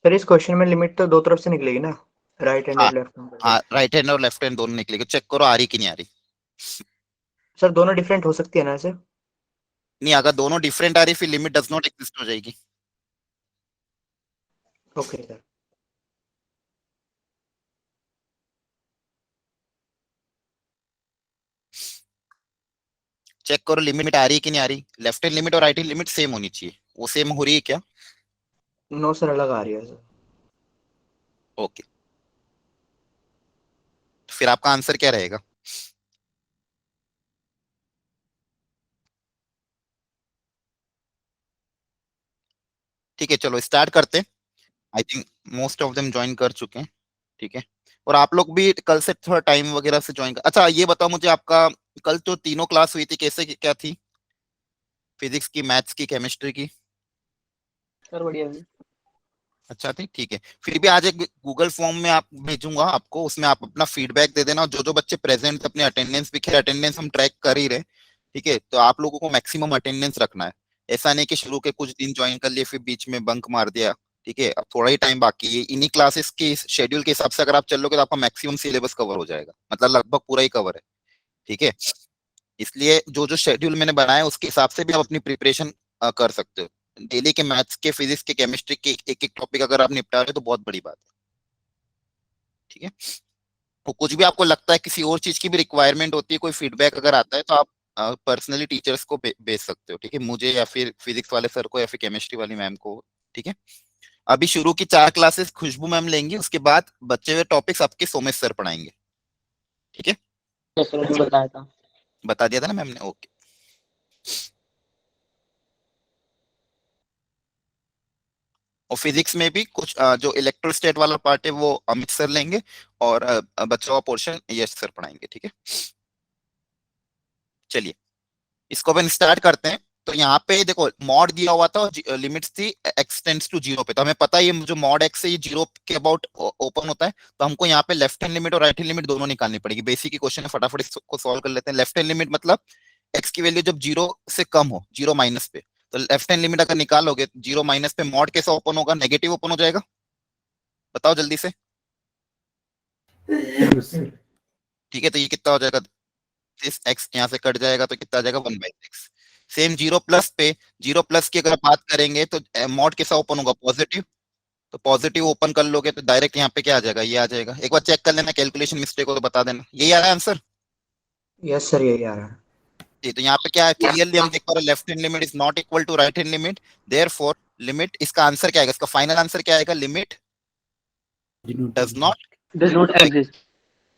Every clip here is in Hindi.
सर इस क्वेश्चन में लिमिट तो दो तरफ से निकलेगी ना, राइट हैंड हाँ और लेफ्ट हैंड हाँ, करके। राइट हैंड और लेफ्ट हैंड दोनों निकलेगी, चेक करो आ रही कि नहीं आ रही। सर दोनों डिफरेंट हो सकती है ना ऐसे? नहीं, अगर दोनों डिफरेंट आ रही फिर लिमिट डज नॉट एग्जिस्ट हो जाएगी। Okay sir. चेक करो लिमिट आ रही है कि नहीं आ रही, लेफ्ट हैंड लिमिट और राइट हैंड लिमिट सेम होनी चाहिए, वो सेम हो रही है क्या? नो सर, अलग आ रही है सर। तो फिर आपका आंसर क्या रहेगा? ठीक है चलो स्टार्ट करते हैं। I think most of them join कर चुके हैं। ठीक है, और आप लोग भी कल से थोड़ा टाइम वगैरह से ज्वाइन कर। अच्छा ये बताओ मुझे, आपका कल जो तीनों क्लास हुई थी कैसे क्या थी? फिजिक्स की, मैथ्स की, केमिस्ट्री की? सर बढ़िया जी। अच्छा थी, ठीक है। फिर भी आज एक गूगल फॉर्म में आप भेजूंगा आपको, उसमें आप अपना फीडबैक दे देना, जो जो बच्चे प्रेजेंट अपने अटेंडेंस भी, खैर अटेंडेंस हम ट्रैक कर ही रहे। ठीक है, तो आप लोगों को मैक्सिमम अटेंडेंस रखना है। ऐसा नहीं कि शुरू के कुछ दिन ज्वाइन कर लिए फिर बीच में बंक मार दिया। ठीक है, अब थोड़ा ही टाइम बाकी है, इन्हीं क्लासेस के शेड्यूल के हिसाब से अगर आप चलोगे तो आपका मैक्सिमम सिलेबस कवर हो जाएगा, मतलब लगभग पूरा ही कवर है। ठीक है, इसलिए जो जो शेड्यूल मैंने बनाया है उसके हिसाब से भी आप अपनी प्रिपरेशन कर सकते हो। डेली के मैथ्स के, फिजिक्स के, केमिस्ट्री के एक एक टॉपिक अगर आप निपटा रहे हो तो बहुत बड़ी बात है। ठीक है, तो कुछ भी आपको लगता है किसी और चीज की भी रिक्वायरमेंट होती है, कोई फीडबैक अगर आता है तो आप पर्सनली टीचर्स को भेज सकते हो। ठीक है, मुझे या फिर फिजिक्स वाले सर को या फिर केमिस्ट्री वाली मैम को। ठीक है, अभी शुरू की 4 क्लासेस खुशबू मैम लेंगी, उसके बाद बचे हुए टॉपिक्स आपके सोमेश सर पढ़ाएंगे। ठीक है, सर ने बताया था। बता दिया था ना मैम ने, ओके। और फिजिक्स में भी कुछ जो इलेक्ट्रोस्टेट वाला पार्ट है वो अमित सर लेंगे, और बचा हुआ पोर्शन यश सर पढ़ाएंगे। ठीक है, चलिए इसको अपन स्टार्ट करते हैं। तो यहाँ पे देखो मॉड दिया हुआ था और लिमिट्स थी x टेंड्स टू जीरो पे, तो हमें पता है ये जो मॉड x है ये जीरो के अबाउट ओपन होता है, तो हमको यहाँ पे लेफ्ट हैंड लिमिट और राइट हैंड लिमिट दोनों निकालनी पड़ेगी। बेसिक ही क्वेश्चन है, फटाफट इसको सॉल्व कर लेते हैं। लेफ्ट हैंड लिमिट मतलब x की वैल्यू जब जीरो से कम हो, जीरो माइनस पे, तो लेफ्ट हैंड लिमिट अगर निकालोगे जीरो माइनस पे मॉड कैसा ओपन होगा? नेगेटिव ओपन हो जाएगा, बताओ जल्दी से। ठीक है, तो ये कितना हो जाएगा? इस x यहाँ से कट जाएगा तो कितना आ जाएगा? 1/6। सेम जीरो प्लस पे, जीरो प्लस की अगर बात करेंगे तो मॉड कैसा ओपन होगा? पॉजिटिव। तो पॉजिटिव ओपन कर लोगे तो डायरेक्ट यहाँ पे क्या आ जाएगा? ये आ जाएगा। एक बार चेक कर लेना, कैलकुलेशन मिस्टेक हो तो बता देना। यही आ रहा है आंसर? यस सर, यही आ रहा है। जी, तो यहाँ पे क्या है, क्लियरली हम देख पा रहे हैं left hand limit is not equal to right hand limit, therefore limit, इसका आंसर क्या आएगा? इसका फाइनल आंसर क्या आएगा? Limit does not does not exist.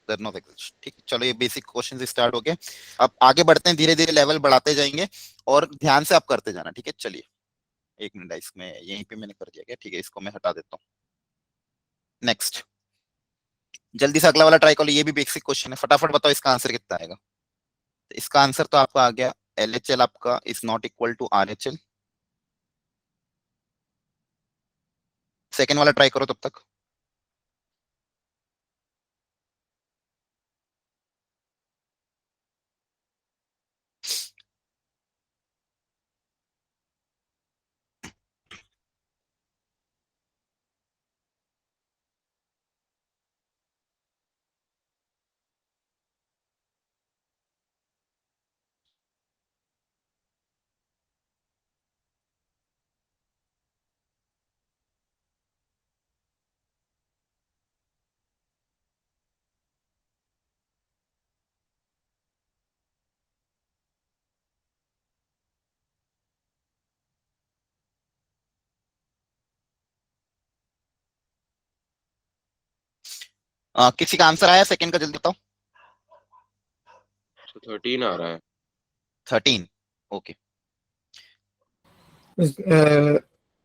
Does not exist. ठीक है, चलो ये बेसिक क्वेश्चन स्टार्ट हो गए। अब आगे बढ़ते हैं, धीरे धीरे लेवल बढ़ाते जाएंगे और ध्यान से आप करते जाना। ठीक है, चलिए एक मिनट, इसमें यहीं पे मैंने कर दिया क्या? ठीक है, इसको मैं हटा देता हूँ। नेक्स्ट, जल्दी से अगला वाला ट्राई करो, ये भी बेसिक क्वेश्चन है, फटाफट बताओ इसका आंसर कितना आएगा। तो इसका आंसर तो आपका आ गया, LHL आपका is not equal to RHL। Second वाला ट्राई करो तब तक। किसी का आंसर आया सेकंड का? जल्दी बताओ। 13 आ रहा है। 13, ओके।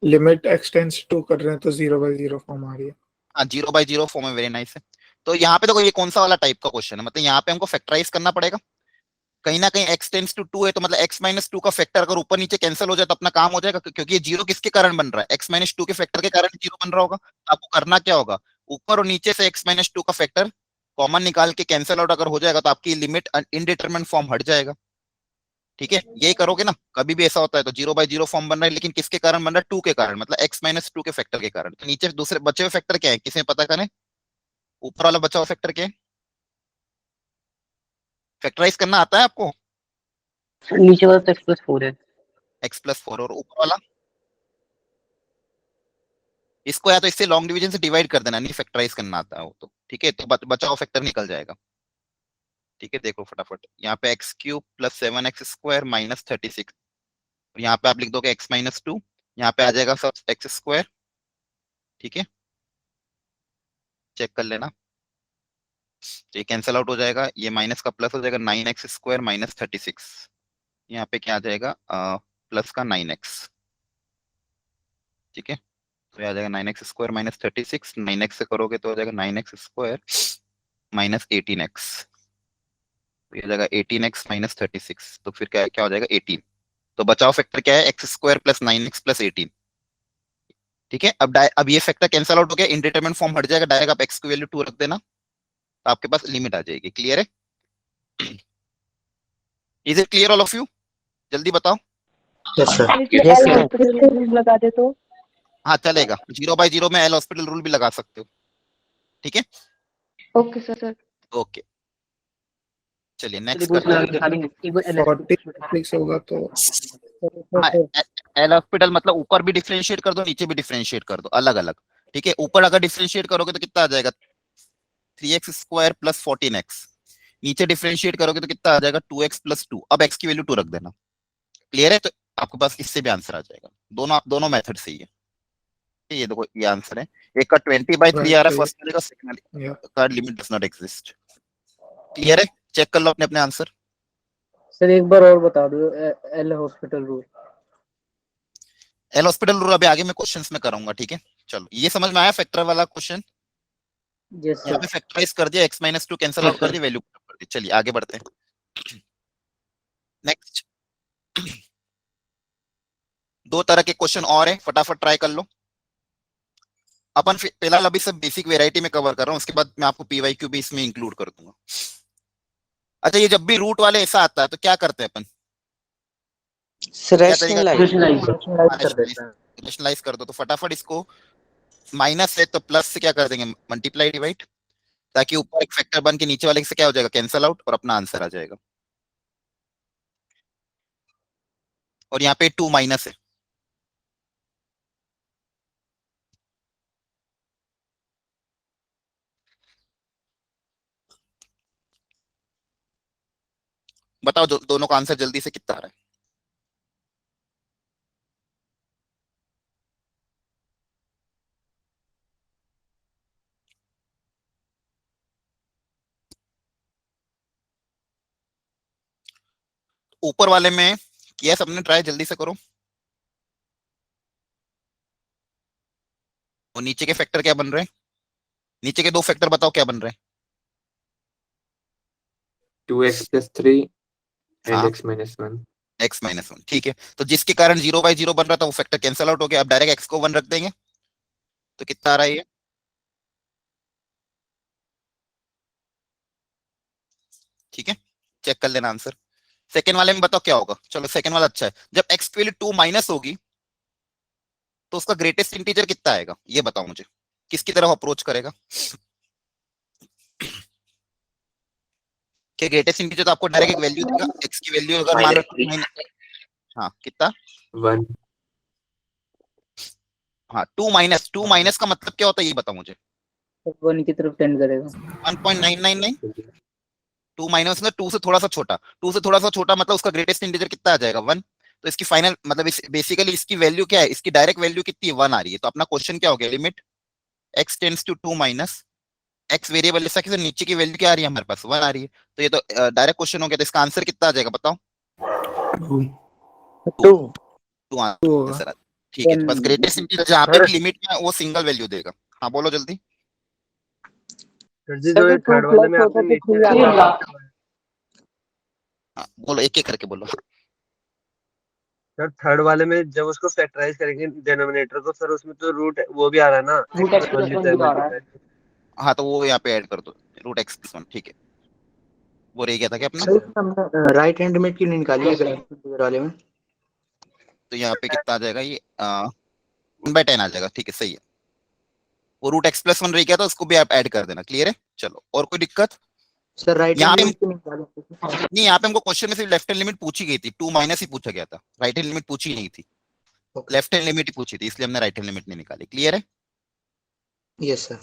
लिमिट एक्सटेंड्स टू कर रहे हैं तो 0/0 फॉर्म आ रही है। हाँ, 0/0 फॉर्म है, वेरी नाइस है। तो यहाँ पे देखो ये कौन सा वाला टाइप का क्वेश्चन है, मतलब यहाँ पे हमको फैक्टराइज करना पड़ेगा। कहीं ना कहीं x टेंड्स टू 2 है, तो मतलब x-2 का फैक्टर अगर ऊपर नीचे कैंसिल हो जाए तो अपना काम हो जाएगा, क्योंकि ये जीरो किसके कारण बन रहा है? x-2 के फैक्टर के कारण जीरो बन रहा होगा। तो आपको करना क्या होगा? ऊपर और नीचे से x-2 का फैक्टर कॉमन निकाल के कैंसिल आउट अगर हो जाएगा तो आपकी लिमिट इनडिटरमिनेट फॉर्म हट जाएगा। ठीक है, ये करोगे ना, कभी भी ऐसा होता है तो 0/0 फॉर्म बन रहा है, लेकिन किसके कारण बन रहा है? 2 के कारण, मतलब x-2 के फैक्टर के कारण। तो नीचे दूसरे बचे हुए फैक्टर क्या है, किसे पता करें? ऊपर वाला बचा हुआ फैक्टर क्या है? फैक्टराइज करना आता है आपको? सर नीचे वाला तो x+4 है। x+4, और ऊपर वाला इसको या तो इससे लॉन्ग डिवीजन से डिवाइड कर देना, नहीं फैक्टराइज करना आता है वो तो, ठीक है, तो बचा हुआ फैक्टर निकल जाएगा। ठीक है, देखो फटाफट, यहाँ पे x³ + 7x² - 36, और यहाँ पे आप लिख दोगे x-2, यहाँ पे आ जाएगा सब x²। ठीक है, चेक कर लेना, तो ये कैंसिल आउट हो जाएगा, ये माइनस का प्लस हो जाएगा, 9x² - 36, यहाँ पे क्या आ जाएगा, प्लस का 9x। ठीक है, तो ये आ जाएगा 9x² - 36, 9x से करोगे तो हो जाएगा 9x² - 18x, तो ये आ जाएगा 18x - 36, तो फिर क्या क्या हो जाएगा 18। तो बचाव फैक्टर क्या है, x² + 9x + 18। ठीक है, अब ये फैक्टर कैंसिल आउट हो गया, इंडिटरमिनेट फॉर्म हट जाएगा, डायरेक्ट आप x की वैल्यू 2 रख देना, तो आपके पास लिमिट आ जाएगी। क्लियर है? Is it clear all of you? जल्दी बताओ। Yes sir. इसमें यस एल सर। हॉस्पिटल रूल लगा दे तो? हाँ चलेगा, 0/0 में एल हॉस्पिटल रूल भी लगा सकते हो। ठीक है, ओके सर। ओके, चलिए सर नेक्स्ट एक करते हैं। बार एक बार 46 होगा तो हाँ, एल हॉस्पिटल मतलब ऊपर भी डिफरेंशिएट कर दो, नीचे भी डिफरेंशिएट कर दो, अलग अलग। ठीक है, ऊपर अगर डिफरेंशिएट करोगे तो कितना आ जाएगा, 3x² + 14x, नीचे डिफरेंशिएट करोगे तो कितना आ जाएगा, 2x + 2। अब x की वैल्यू 2 रख देना। क्लियर है? तो आपके पास इससे भी आंसर आ जाएगा, दोनों मेथड से ही है। ये देखो, ये आंसर है, एक का 20/3 आ रहा है फर्स्ट वाले का, सेकंड वाले या का limit does not exist. Clear है? चेक कर लो अपने अपने आंसर। सर एक बार और बता दो L hospital rule. L hospital rule अभी आगे मैं क्वेश्चंस में कराऊंगा। ठीक है, चलो ये समझ में आया फैक्टर वाला क्वेश्चन? यस यहाँ सर। पे फैक्टराइज कर दिया, x-2 कैंसिल आउट कर दिया, वैल्यू कर दी। चलिए आगे बढ़ते हैं। नेक्स्ट, दो तरह के क्वेश्चन और है, फटाफट ट्राई कर लो। अपन फिलहाल अभी सब बेसिक वेराइटी में कवर कर रहा हूँ, उसके बाद मैं आपको पीवाईक्यू भी इसमें इंक्लूड कर दूंगा। अच्छा, ये जब भी रूट वाले ऐसा आता है तो क्या करते हैं अपन? क्या तरीका? रेशनलाइज कर दो, तो फटाफट इसको, माइनस है तो प्लस से क्या कर देंगे, मल्टीप्लाई डिवाइड, ताकि ऊपर एक फैक्टर बन के नीचे वाले से क्या हो जाएगा, कैंसिल आउट, और अपना आंसर आ जाएगा। और यहाँ पे 2 माइनस है, बताओ दोनों का आंसर जल्दी से कितना आ रहा है? ऊपर वाले में किया सबने ट्राई, जल्दी से करो। और नीचे के फैक्टर क्या बन रहे हैं? नीचे के दो फैक्टर बताओ क्या बन रहे हैं? 2x + 3 हाँ, and x-1। x-1, ठीक है, तो जिसके कारण 0/0 बन रहा था वो फैक्टर कैंसिल आउट हो गया, अब डायरेक्ट x को 1 रख देंगे, तो कितना आ रहा है ये? ठीक है, चेक कर लेना आंसर। सेकंड वाले में बताओ क्या होगा। चलो सेकंड वाला अच्छा है, जब x की वैल्यू 2 माइनस होगी तो उसका ग्रेटेस्ट इंटीजर कितना आएगा, ये बताओ मुझे, किसकी तरफ अप्रोच करेगा? क्या ग्रेटेस्ट इंटीजर तो आपको डायरेक्ट एक वैल्यू देगा, x की वैल्यू अगर मान लो 2 हाँ कितना, 1। हाँ 2 माइनस का मतलब क्या होता है ये बताओ मुझे। 1 की तरफ टेंड करेगा। 1.999, 2 माइनस में 2 से थोड़ा सा छोटा, 2 से थोड़ा सा छोटा मतलब उसका ग्रेटेस्ट इंटीजर कितना आ जाएगा, 1। तो इसकी फाइनल मतलब बेसिकली इसकी वैल्यू क्या है, इसकी डायरेक्ट वैल्यू कितनी है, 1 आ रही है। तो अपना क्वेश्चन क्या हो गया, limit x tends to 2 minus x variable ऐसा कि नीचे की वैल्यू क्या आ रही है हमारे पास, 1 आ रही है। तो ये तो डायरेक्ट क्वेश्चन हो गया, तो इसका आंसर कितना आ जाएगा बताओ? 2 2 होगा। आंसर। ठीक है, तो बस ग्रेटेस्ट इंटीजर जहाँ पे भी लिमिट में वो सिंगल वैल्यू देगा। हाँ बोलो जल्दी। सर जी जो थर्ड वाले में आपने नीचे हाँ बोलो, एक एक करके बोलो। सर थर्ड वाले में जब उसको फैक्टराइज करेंगे डिनोमिनेटर को, सर उसमें तो रूट वो भी आ रहा है ना, रूट x+1 भी तो है x+1 आ रहा है। मल्टीप्लाई। हाँ तो वो यहाँ पे ऐड कर दो, √x+1। ठीक है, वो रह गया था क्या अपना? सर हमने राइट हैंड लिमिट क्यों नहीं निकाली है ग्राफ फिगर वाले में? तो यहाँ पे कितना आ जाएगा ये 1/10 आ जाएगा, ठीक है सही है। वो रूट x प्लस 1 रह गया था, उसको भी आप ऐड कर देना। क्लियर है? चलो और कोई दिक्कत? सर राइट यहाँ हैंड पे लिमिट क्यों नहीं निकाली? नहीं, यहाँ पे हमको क्वेश्चन में सिर्फ लेफ्ट हैंड लिमिट पूछी गई थी, 2 माइनस ही पूछा गया था, राइट हैंड लिमिट पूछी नहीं थी। ओके लेफ्ट हैंड लिमिट ही पूछी थी, इसलिए हमने राइट हैंड लिमिट नहीं निकाली। क्लियर है? Yes sir.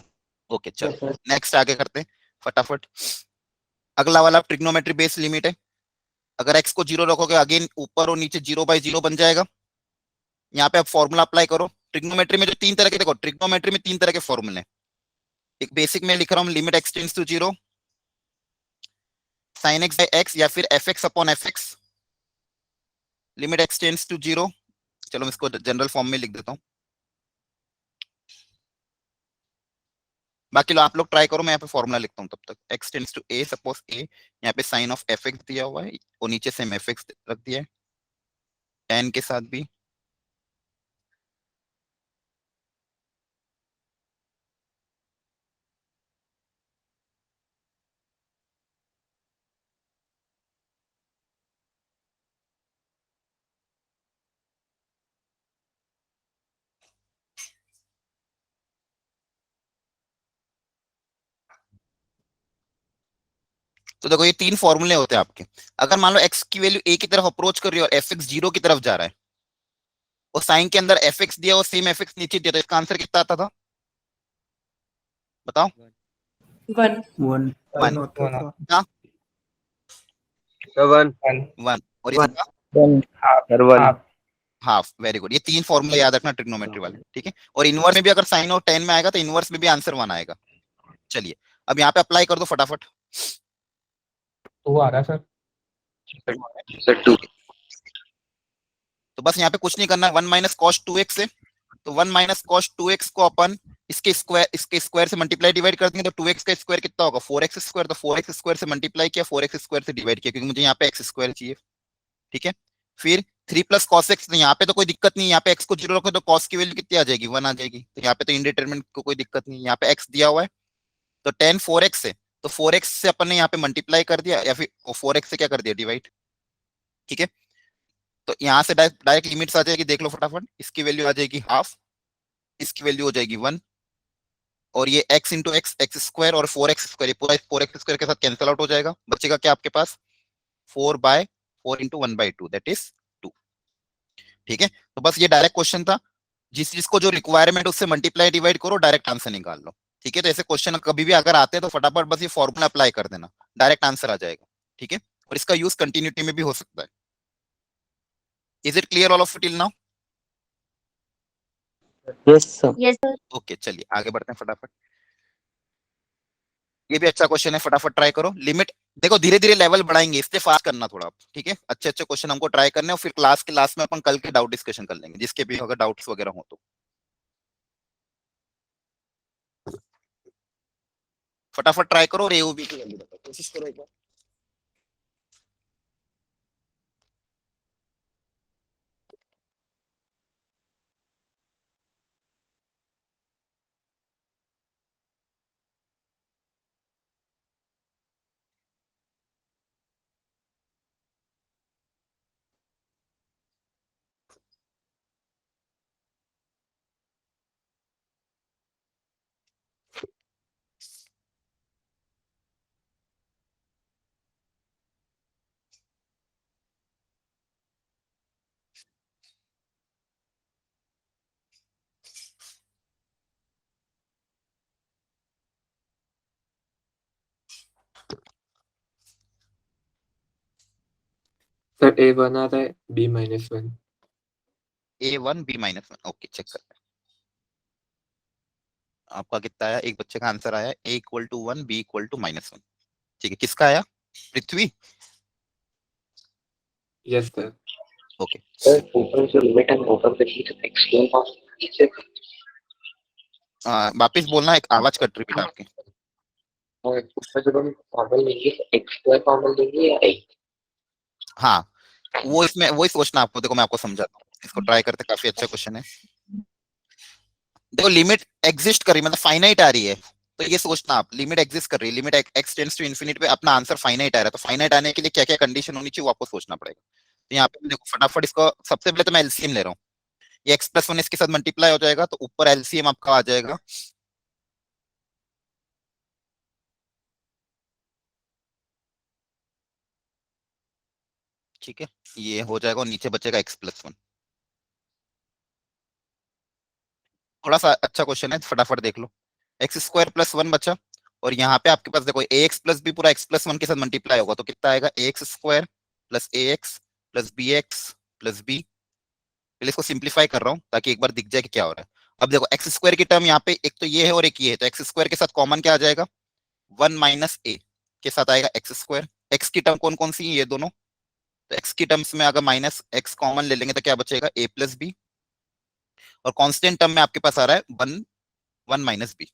ओके चलो नेक्स्ट आगे करते हैं फटाफट। अगला वाला ट्रिग्नोमेट्री बेस्ड लिमिट है। अगर x को 0 रखोगे अगेन ऊपर और नीचे 0/0 बन जाएगा। यहाँ पे आप फॉर्मूला अप्लाई करो। ट्रिग्नोमेट्री में जो 3 तरह के, देखो ट्रिग्नोमेट्री में 3 तरह के फॉर्मूले। एक बेसिक में लिख रहा हूँ, limit x tends to 0, sin x by x, या फिर fx upon fx, limit x tends to 0। चलो मैं इसको जनरल फॉर्म में लिख देता हूँ, बाकी लो आप लोग ट्राई करो, मैं यहाँ पे फॉर्मूला लिखता हूँ तब तक। x tends to a, suppose a, यहाँ पे साइन ऑफ fx दिया हुआ है और नीचे सेम fx रख दिया है tan के साथ भी। तो देखो ये 3 फॉर्मूले होते हैं आपके। अगर मान लो x की वैल्यू a की तरफ अप्रोच कर रही है और fx 0 की तरफ जा रहा है, और साइन के अंदर fx दिया और सेम fx नीचे दिया, तो इसका आंसर कितना आता था बताओ? 1 वन वन होता था। हाँ, सर 1 1 और One. इसका सर 1 हाफ। वेरी गुड, ये 3 फॉर्मूले याद रखना ट्रिग्नोमेट्री वाले, ठीक है। और इनवर्स में भी अगर साइन और tan में आएगा तो इनवर्स में भी आंसर 1 आएगा। चलिए अब यहाँ पे अप्लाई कर दो फटाफट। तो वो आ रहा है सर। सर 2 तो बस यहाँ पे कुछ नहीं करना, 1 माइनस कॉस 2x है, तो 1 माइनस कॉस 2x को अपन इसके स्क्वायर से मल्टीप्लाई डिवाइड कर देंगे, तो 2x का स्क्वायर कितना होगा 4x स्क्वायर, तो 4x स्क्वायर से मल्टीप्लाई किया, 4x स्क्वायर से डिवाइड किया, क्योंकि मुझे यहाँ पे x स्क्वायर चाहिए, ठीक है। फिर 3 प्लस कॉस एक्स, यहाँ पे तो कोई दिक्कत नहीं, यहाँ पे x को 0 रखो तो cos की वैल्यू कितनी आ जाएगी 1 आ जाएगी, तो यहाँ पे तो इंडिटरमिनेट को कोई दिक्कत नहीं, यहाँ पे x दिया हुआ है, तो tan 4x है, तो 4x से अपन ने यहाँ पे मल्टीप्लाई कर दिया, या फिर 4x से क्या कर दिया डिवाइड, ठीक है। तो यहाँ से डायरेक्ट लिमिट्स आ जाएगी, देख लो फटाफट, इसकी वैल्यू आ जाएगी हाफ, इसकी वैल्यू हो जाएगी 1, और ये x इंटू एक्स स्क्वायर और 4x स्क्वायर, ये पूरा 4x स्क्वायर के साथ कैंसिल आउट हो जाएगा, बचेगा क्या आपके पास 4/4 इंटू 1/2, दैट इज 2, ठीक है। तो बस ये डायरेक्ट क्वेश्चन था, जिस चीज को जो रिक्वायरमेंट उससे मल्टीप्लाई डिवाइड करो, डायरेक्ट आंसर निकाल लो, ठीक है। तो ऐसे क्वेश्चन कभी भी अगर आते हैं तो फटाफट बस ये फॉर्मूला अप्लाई कर देना, डायरेक्ट आंसर आ जाएगा, ठीक है। और इसका यूज कंटिन्यूटी में भी हो सकता है। Is it clear all of it till now? Yes sir. Yes sir. Okay चलिए आगे बढ़ते हैं फटाफट। ये भी अच्छा क्वेश्चन है, फटाफट ट्राई करो। लिमिट देखो धीरे धीरे लेवल बढ़ाएंगे, इसलिए फास्ट करना थोड़ा, ठीक है। अच्छे अच्छे क्वेश्चन हमको ट्राई करने, और फिर क्लास के लास्ट में अपन कल के डाउट डिस्कशन कर लेंगे, जिसके भी अगर डाउट्स वगैरह हो तो। फटाफट ट्राई करो और एओबी की वैल्यू बताओ, कोशिश करो एक बार। सर A1 आ रहा है B-1 A1 B-1, okay check करते हैं। आपका कितना आया, एक बच्चे का आंसर आया A equal to 1 B equal to -1, ठीक है। किसका आया? Prithvi. Yes sir okay sir ऊपर जो लिमिट है ओपन करिए तो एक्सप्लेन नीचे वापिस बोलना, एक आवाज कट रही बेटा आपकी। और ऊपर जब हम फॉर्मूला लेंगे एक्स स्क्वायर फॉर्मूला लेंगे या एक? हाँ वो इसमें वही सोचना आपको, देखो मैं आपको समझाता हूँ, इसको ट्राई करते, काफी अच्छा क्वेश्चन है। देखो लिमिट एग्जिस्ट कर रही, मतलब फाइनाइट आ रही है, तो ये सोचना आप लिमिट एग्जिस्ट कर रही है, limit x tends to infinity पे अपना आंसर फाइनाइट आ रहा है, तो फाइनाइट आने के लिए क्या क्या कंडीशन होनी चाहिए वो आपको सोचना पड़ेगा। तो यहाँ पे देखो फटाफट इसको, सबसे पहले तो मैं एलसीएम ले रहा हूँ, ये x प्लस 1 इसके साथ मल्टीप्लाई हो जाएगा तो ऊपर एलसीएम आपका आ जाएगा ठीक है, ये हो जाएगा और नीचे बचेगा x प्लस 1। थोड़ा सा अच्छा क्वेश्चन है, फटाफट देख लो। एक्स स्क्वायर प्लस 1 बचा, और यहाँ पे आपके पास देखो ए एक्स प्लस बी पूरा x प्लस 1 के साथ मल्टीप्लाई होगा तो कितना आएगा, A X square plus A X plus B X plus B. पहले इसको सिंप्लीफाई कर रहा हूँ ताकि एक बार दिख जाए कि क्या हो रहा है। अब देखो एक्स स्क्वायर की टर्म यहाँ पे एक तो ये है और एक ये है, तो एक्स स्क्वायर के साथ कॉमन क्या आ जाएगा, 1 माइनस ए के साथ आएगा एक्स स्क्वायर। एक्स की टर्म कौन कौन सी है, ये दोनों, तो एक्स की टर्म्स में अगर माइनस एक्स कॉमन ले लेंगे तो क्या बचेगा, ए प्लस बी, और कांस्टेंट टर्म में आपके पास आ रहा है 1 माइनस बी।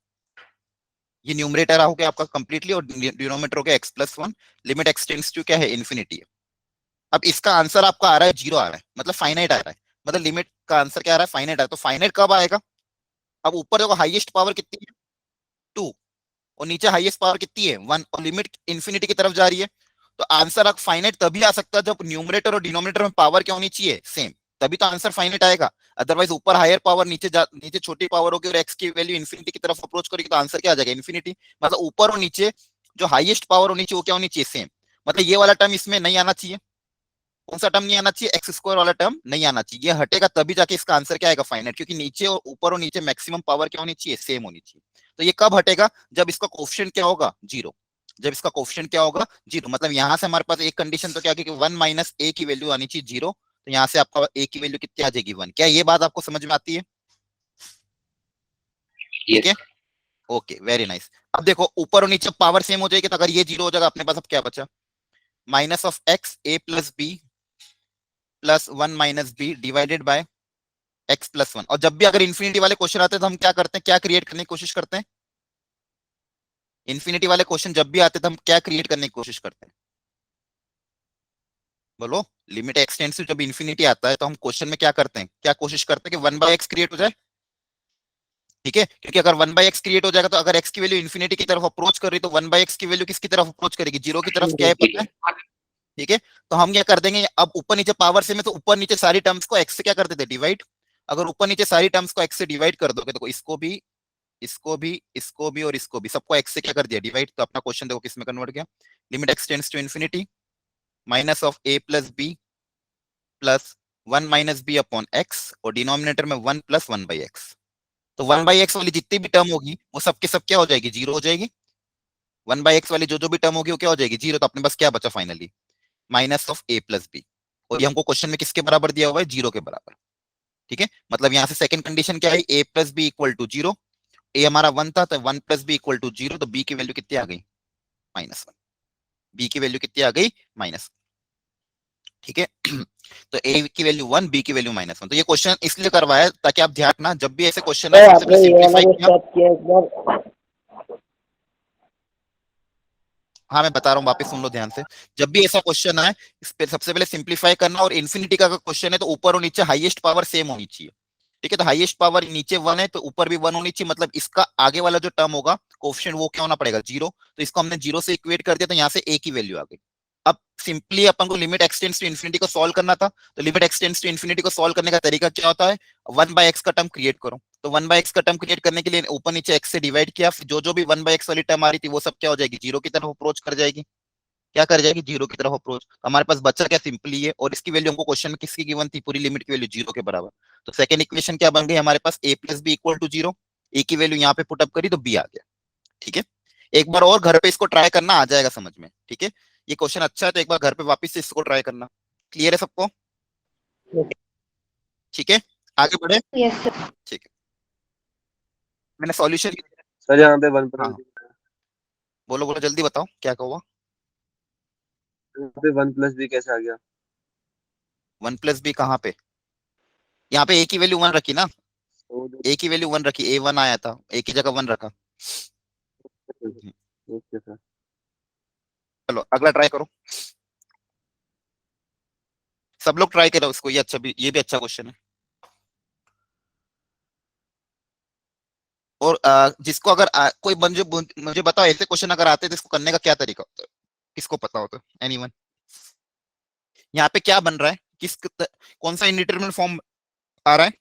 ये न्यूमरेटर हो गया आपका कंप्लीटली और डिनोमिनेटर हो गया x plus 1। Limit x tends to क्या है, इन्फिनिटी है। अब इसका आंसर आपका आ रहा है 0 आ रहा है, मतलब फाइनाइट आ रहा है, मतलब लिमिट का आंसर क्या आ रहा है, फाइनाइट आ रहा है। तो फाइनाइट कब आएगा, अब ऊपर देखो हाईएस्ट पावर कितनी है 2, और नीचे हाईएस्ट पावर कितनी है 1, और लिमिट इन्फिनिटी की तरफ जा रही है। तो आंसर आप फाइनाइट तभी आ सकता है जब न्यूमरेटर और डिनोमिनेटर में पावर क्या होनी चाहिए, सेम, तभी तो आंसर फाइनाइट आएगा। अदरवाइज ऊपर हायर पावर नीचे छोटी पावर होगी और एक्स की वैल्यू इन्फिनिटी की तरफ अप्रोच करेगी तो आंसर क्या आ जाएगा, इन्फिनिटी। मतलब ऊपर और नीचे जो हाईएस्ट पावर होनी चाहिए वो क्या होनी चाहिए, सेम। मतलब ये वाला टर्म इसमें नहीं आना चाहिए, कौन सा टर्म नहीं आना चाहिए, एक्स स्क्वायर वाला टर्म नहीं आना चाहिए, ये हटेगा तभी जाके इसका आंसर क्या आएगा, फाइनाइट, क्योंकि नीचे और ऊपर और नीचे मैक्सिमम पावर क्या होनी चाहिए, सेम होनी चाहिए। तो ये कब हटेगा, जब इसका कोफिशिएंट क्या होगा, 0। जब इसका कोफिशिएंट क्या होगा, 0। मतलब यहां से हमारे पास एक कंडीशन तो क्या कि 1 माइनस ए की वैल्यू आनी चाहिए 0, तो यहाँ से आपका ए की वैल्यू कितनी आ जाएगी, 1। क्या ये बात आपको समझ में आती है, ठीक है, ओके, वेरी नाइस। अब देखो ऊपर और नीचे पावर सेम हो जाएगी, तो अगर ये 0 हो जाएगा अपने पास अब क्या बचा, minus of x a plus b plus 1 minus b divided by x plus 1। और जब भी अगर इन्फिनिटी वाले क्वेश्चन आते हैं तो हम क्या करते हैं, क्या क्रिएट करने की कोशिश करते हैं, इन्फिनिटी वाले क्वेश्चन जब भी आते हैं तो हम क्या क्रिएट करने की कोशिश करते हैं, बोलो। लिमिट एक्सटेंड्स टू जब इन्फिनिटी आता है तो हम क्वेश्चन में क्या करते हैं, क्या कोशिश करते हैं कि 1 बाय एक्स क्रिएट हो जाए, ठीक है, क्योंकि अगर 1 बाय एक्स क्रिएट हो जाएगा तो अगर एक्स की वैल्यू इन्फिनिटी की तरफ अप्रोच कर रही तो 1 बाय एक्स की वैल्यू किसकी तरफ अप्रोच करेगी, 0 की तरफ, क्या है पता है, ठीक है। तो हम क्या कर देंगे, अब ऊपर नीचे पावर से में तो ऊपर नीचे सारी टर्म्स को एक्स से क्या कर देते, डिवाइड। अगर ऊपर नीचे सारी टर्म्स को एक्स से डिवाइड कर दोगे तो इसको भी, इसको भी, इसको भी और इसको भी, सबको एक्स से क्या कर दिया, डिवाइड। तो अपना क्वेश्चन देखो किस में कन्वर्ट किया, limit x tends to infinity minus of a plus b plus 1 minus b upon x, और डिनोमिनेटर में 1 प्लस 1 बाई एक्स। तो 1 बाई एक्स वाली जितनी भी टर्म होगी वो सबके सब क्या हो जाएगी, 0 हो जाएगी। 1 बाई एक्स वाली जो जो भी टर्म होगी वो क्या हो जाएगी, 0। तो अपने पास क्या बचा finally, minus of a plus b, और ये हमको क्वेश्चन में किसके बराबर दिया हुआ है, 0 के बराबर, ठीक है। मतलब यहाँ से सेकंड कंडीशन क्या है, ए प्लस बी इक्वल टू 0, ए हमारा 1 था तो 1 प्लस बी इक्वल टू 0, तो बी की वैल्यू कितनी आ गई, -1। बी की वैल्यू कितनी आ गई, -1, ठीक है। तो ए की वैल्यू 1, बी की वैल्यू -1। तो ये क्वेश्चन इसलिए करवाया ताकि आप ध्यान रखना, जब भी ऐसे क्वेश्चन है सबसे पहले सिंपलीफाई किया। हाँ मैं बता रहा हूँ, वापस सुन लो ध्यान से। जब भी ऐसा क्वेश्चन आए इस पे सबसे पहले सिंपलीफाई करना, और इन्फिनिटी का क्वेश्चन है तो ऊपर और नीचे हाईएस्ट पावर सेम होनी चाहिए, ठीक है। तो हाईएस्ट पावर नीचे 1 है तो ऊपर भी 1 होनी चाहिए, मतलब इसका आगे वाला जो टर्म होगा कोएफिशिएंट वो क्या होना पड़ेगा, 0। तो इसको हमने 0 से इक्वेट कर दिया तो यहाँ से ए की वैल्यू आ गई। अब सिंपली अपन को लिमिट एक्सटेंड्स टू इन्फिनिटी को सॉल्व करना था, तो लिमिट एक्सटेंड्स टू इन्फिनिटी को सॉल्व करने का तरीका क्या होता है, 1 बाय एक्स का टर्म क्रिएट करो। तो 1 बाय एक्स का टर्म क्रिएट करने के लिए ऊपर नीचे एक्स से डिवाइड किया, फिर जो जो भी 1 बाय एक्स वाली टर्म आ रही थी वो सब क्या हो जाएगी, 0 की तरफ अप्रोच कर जाएगी, क्या कर जाएगी, 0 की तरफ अप्रोच। तो हमारे पास बचा क्या, सिंपली है, और इसकी वैल्यू हमको क्वेश्चन में किसकी गिवन थी, पूरी लिमिट की वैल्यू 0 के बराबर। तो सेकंड इक्वेशन क्या बन गई हमारे पास, a plus b equal to 0, a की वैल्यू यहाँ पे पुट अप करी तो b आ गया, ठीक है। एक बार और घर पे इसको ट्राई करना, आ जाएगा समझ में, ठीक है। ये क्वेश्चन अच्छा है तो एक बार घर पे वापस से इसको ट्राई करना। क्लियर है सबको, ठीक है, आगे बढ़े, यस सर। ठीक है। मैंने सॉल्यूशन, सर यहाँ पे 1 हाँ प्लस बोलो बोलो जल्दी बताओ क्या हुआ, 1 प्लस बी कैसे आ गया, 1 प्लस बी कहाँ पे, यहाँ पे a की वैल्यू 1 रखी ना, ओके a की वैल्यू 1 रखी, a 1 आया था, a की जगह 1 रखा। सर। चलो अगला ट्राई करो, सब लोग ट्राई करो इसको, ये अच्छा भी, ये भी अच्छा क्वेश्चन है। और जिसको अगर कोई मुझे बताओ ऐसे क्वेश्चन अगर आते तो इसको करने का क्या तरीका होता है, किसको पता होता है? एनीवन? यहाँ पे क्या बन रहा है, कौन सा इंडिटरमिनेट फॉर्म आ रहा है?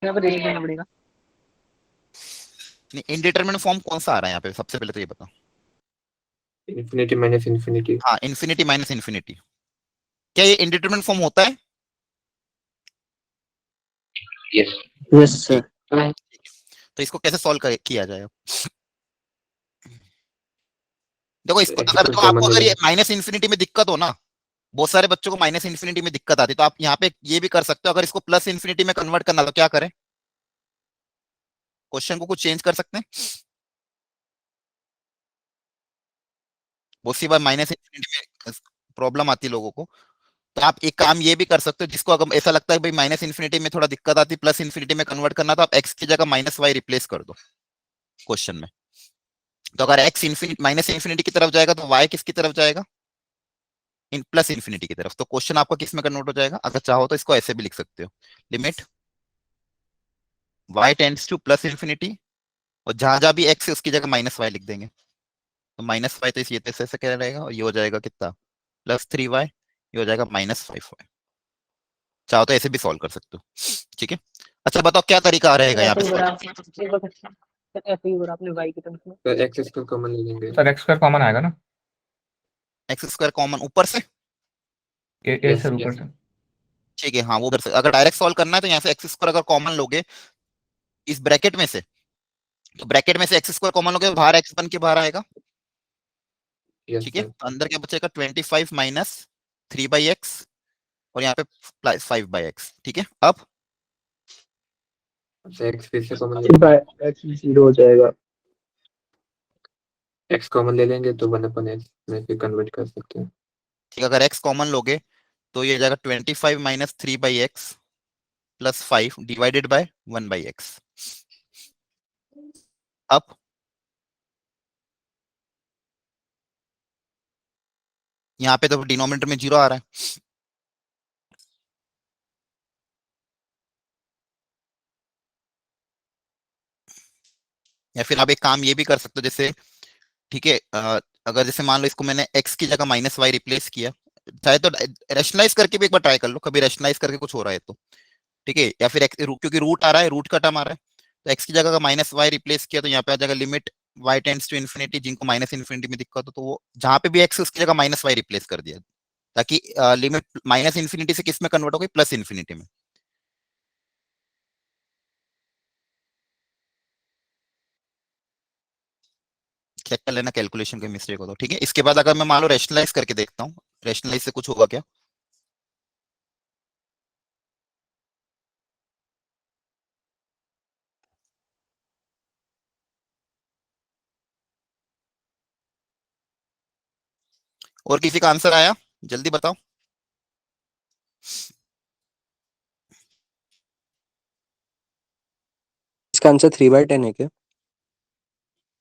यहाँ पे देख लेना पड़ेगा। नहीं, इंडिटरमिनेट फॉर्म कौन सा आ रहा है यहाँ पे? सबसे पहले तो ये बताओ। Infinity minus infinity. हाँ, इन्फिनिटी माइनस इन्फिनिटी। क्या ये इंडिटरमिनेट फॉर्म होता है? Yes yes sir. तो इसको कैसे सॉल्व किया जाएगा? देखो इसको X अगर को तो आपको common अगर ले ये लेंगे। माइनस इन्फिनिटी में दिक्कत हो ना, बहुत सारे बच्चों को माइनस इन्फिनिटी में दिक्कत आती है, तो आप यहाँ पे ये भी कर सकते हो। अगर इसको प्लस इन्फिनिटी में कन्वर्ट करना तो क्या करें? क्वेश्चन को कुछ चेंज कर सकते हैं। बहुत सी बार माइनस इन्फिनिटी में प्रॉब्लम आती है लोगों को, तो आप एक काम ये भी कर सकते हो, जिसको अगर ऐसा लगता है भाई माइनस इन्फिनिटी में थोड़ा दिक्कत आती है, प्लस इन्फिनिटी में कन्वर्ट करना, तो आप एक्स की जगह माइनस वाई रिप्लेस कर दो क्वेश्चन में। तो अगर एक्स इन्फिनिटी माइनस इन्फिनिटी की तरफ जाएगा तो वाई किसकी तरफ जाएगा? इन प्लस इन्फिनिटी की तरफ। तो क्वेश्चन आपका किस में कन्वर्ट हो जाएगा? अगर चाहो तो इसको ऐसे भी लिख सकते हो, limit y tends two plus infinity, और जहां जहां भी x है उसकी जगह माइनस वाई लिख देंगे। तो माइनस वाई तो ये तो ऐसे क्या रहेगा, और ये हो जाएगा कितना, +3y, ये हो जाएगा -5y। चाहो तो ऐसे भी सॉल्व कर सकते हो, ठीक है। अच्छा बताओ क्या तरीका रहेगा यहाँ पे? आपने वाई की तरफ में तो एक्स स्क्वायर कॉमन ले लेंगे। सर एक्स स्क्वायर कॉमन आएगा ना, एक्स स्क्वायर कॉमन ऊपर से, ए Yes, से ऊपर yes. से। ठीक है, हाँ वो कर सकते। अगर डायरेक्ट सॉल्व करना है तो यहाँ से एक्स स्क्वायर अगर कॉमन लोगे इस ब्रैकेट में से, तो ब्रैकेट में से एक्स स्क्वायर कॉमन लोगे, बाहर एक्स बन के बाहर आएगा, Yes, ठीक है। sir. तो अंदर क्या बचेगा, 25 माइनस 3/x, और यहाँ पे 5/x, ठीक है। अब तो एक्स फिर से कॉमन ले लेंगे। एक्स 0 हो जाएगा। एक्स कॉमन ले लेंगे तो 1/x में फिर कन्वर्ट कर सकते हैं। ठीक है, अगर x कॉमन लोगे तो ये जाएगा 25 minus 3/x plus 5 divided by 1/x। अब यहाँ पे तो डिनोमिनेटर में 0 आ रहा है, या फिर आप एक काम ये भी कर सकते हो, जैसे ठीक है, अगर जैसे मान लो इसको मैंने x की जगह -y रिप्लेस किया, चाहे तो रैशनलाइज करके भी एक बार ट्राई कर लो, कभी रैशनलाइज करके कुछ हो रहा है तो ठीक है, या फिर क्योंकि रूट आ रहा है, रूट का टर्म आ रहा है, तो x की जगह का -y रिप्लेस किया तो यहाँ पे आ जाएगा limit y tends to infinity. जिनको माइनस इन्फिनिटी में दिक्कत हो तो वो जहां पे भी x है उसकी जगह -y रिप्लेस कर दिया, ताकि लिमिट माइनस इन्फिनिटी से किस में कन्वर्ट हो गई, प्लस इन्फिनिटी में। चेक कर लेना कैलकुलेशन के मिस्टेक हो तो, ठीक है। इसके बाद अगर मैं मान लो रैशनलाइज करके देखता हूँ, रैशनलाइज से कुछ होगा क्या? और किसी का आंसर आया? जल्दी बताओ। इसका आंसर 3/10 है क्या?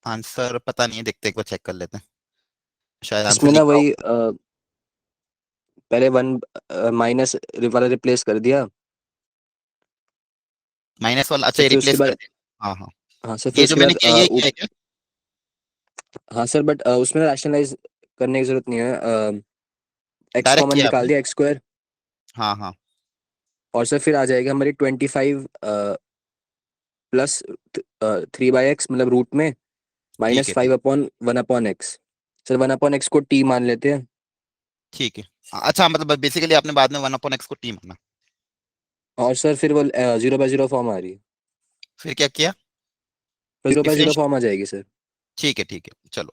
आंसर पता नहीं है, देखते एक बार चेक कर लेते हैं, शायद आंसर इसमें ना लिखा हो। वही पहले 1 माइनस वाला रिप्लेस कर दिया। माइनस वाला, अच्छा सर ये फिर उसके रिप्लेस कर बाद दिया, हाँ हाँ। हाँ सर फिर ये जो उसके मैंने बाद किया ये किया है क्या? हाँ सर बट उसमें रैशनलाइज करने की जरूरत नहीं है। एक्स डायरेक्ट कॉमन किया निकाल आपने? दिया, एक्स स्क्वायर, हाँ हाँ और सर फिर आ जाएगा हमारी 25 प्लस 3/x, मतलब रूट में ठीक है, -5/1/x। सर 1/x को t मान लेते हैं। ठीक है। अच्छा मतलब बेसिकली आपने बाद में 1/x को टी माना, और सर फिर वो 0/0 फॉर्म आ रही है, फिर क्या किया? फिर 0/0 डिफरेंशियल, फॉर्म आ जाएगी सर। ठीक है, चलो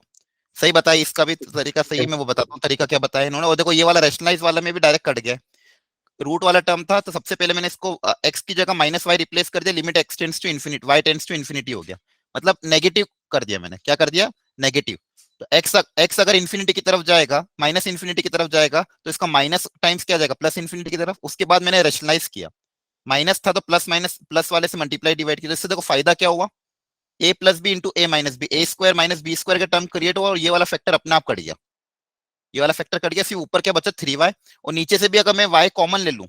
सही बताइए। इसका भी तरीका सही है, मैं वो बताता हूँ तरीका क्या बताया इन्होंने। और देखो ये वाला रैशनलाइज वाला में भी डायरेक्ट कट गया, रूट वाला टर्म था तो सबसे पहले मैंने इसको x की जगह -y रिप्लेस कर दिया, limit x tends to infinity, y tends to infinity हो गया, मतलब नेगेटिव कर दिया मैंने। क्या कर दिया? नेगेटिव। तो x अगर इन्फिनिटी की तरफ जाएगा, माइनस इन्फिनिटी की तरफ जाएगा, तो इसका माइनस टाइम्स क्या जाएगा, प्लस इन्फिनिटी की तरफ। उसके बाद मैंने रैशनलाइज किया, माइनस था तो प्लस माइनस प्लस वाले से मल्टीप्लाई डिवाइड किया, इससे देखो फायदा क्या हुआ, a plus b into a minus b, a square minus b square का टर्म क्रिएट हुआ, और ये वाला फैक्टर अपने आप कट गया, ये वाला फैक्टर कट गया। सिर्फ ऊपर क्या बचा, 3y, और नीचे से भी अगर मैं y कॉमन ले लूं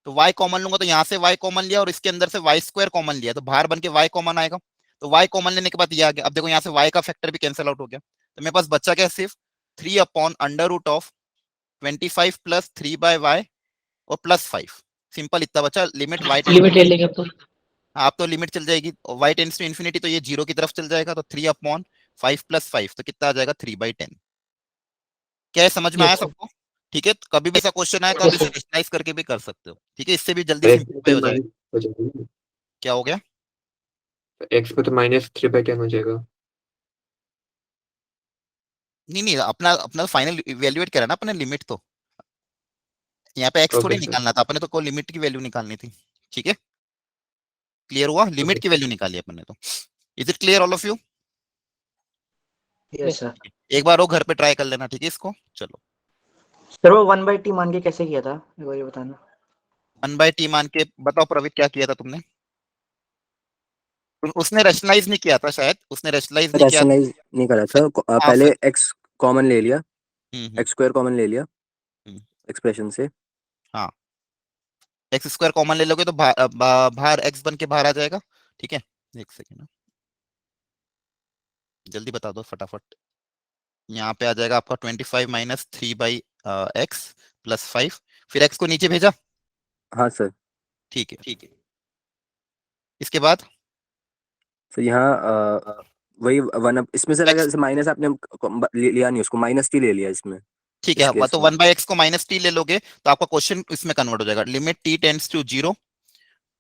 तो y कॉमन लूंगा तो यहाँ से y कॉमन लिया और इसके अंदर से y स्क्वायर कॉमन लिया, तो बाहर बन के y कॉमन आएगा। तो y कॉमन लेने के बाद ये आ गया। अब देखो यहाँ से y का फैक्टर भी कैंसिल आउट हो गया, तो मेरे पास बच्चा क्या, सिर्फ 3/√25 प्लस 3/y और प्लस 5, सिंपल इतना बचा। लिमिट y लिमिट ले लेंगे अब तो। आप तो लिमिट चल जाएगी, y टेंड्स टू इन्फिनिटी तो ये 0 की तरफ चल जाएगा, तो 3/5 प्लस 5 तो कितना आ जाएगा 3/10। क्या है, समझ में आया यस सर। सबको? ठीक है, तो कभी भी ऐसा क्वेश्चन आए तो आप Yes, इसे sir. रेशनलाइज करके भी कर सकते हो। ठीक है, इससे भी जल्दी x सिंपलीफाई हो जाएगा। माइनस हो जाएगा, क्या हो गया? x को तो -3/10 हो जाएगा। नहीं नहीं, अपना अपना फाइनल इवेल्युएट करा ना अपने लिमिट, तो यहाँ पे x थोड़ी ओके सर। निकालना था अपने, तो कोई लिमिट की वैल्यू निकालनी थी। ठीक है, क्लियर हुआ? लिमिट ओके की वैल्यू निकाली अपने तो। Is it clear all of you? Yes sir. एक बार वो घर पे ट्राई कर लेना, ठीक है इसको। चलो, सर वो 1/t मान के कैसे किया था, एक बार ये बताना। 1/t मान के बताओ प्रवीण, क्या किया था तुमने? उसने रेशनलाइज नहीं किया था शायद, उसने रेशनलाइज नहीं किया था। रैशनलाइज नहीं करा था। हाँ पहले फिर x कॉमन ले लिया, हम्म, x स्क्वायर कॉमन ले लिया हम्म। एक्सप्रेशन से। हाँ, एक्स स्क्वायर कॉमन ले लोगे तो बाहर एक्स बन के बाहर आ जाएगा। ठीक है, एक सेकेंड जल्दी बता दो फटाफट। यहाँ पे आ जाएगा आपका 25 माइनस 3/x प्लस 5, फिर x को नीचे भेजा। हाँ सर। ठीक है, ठीक है। इसके बाद तो यहाँ वही वन इसमें सर, अगर x, जैसे माइनस आपने लिया नहीं, उसको -t ले लिया इसमें, ठीक इस है, केस तो में। 1/x को -t ले लोगे तो आपका क्वेश्चन इसमें कन्वर्ट हो जाएगा। लिमिट t टेंड्स टू 0,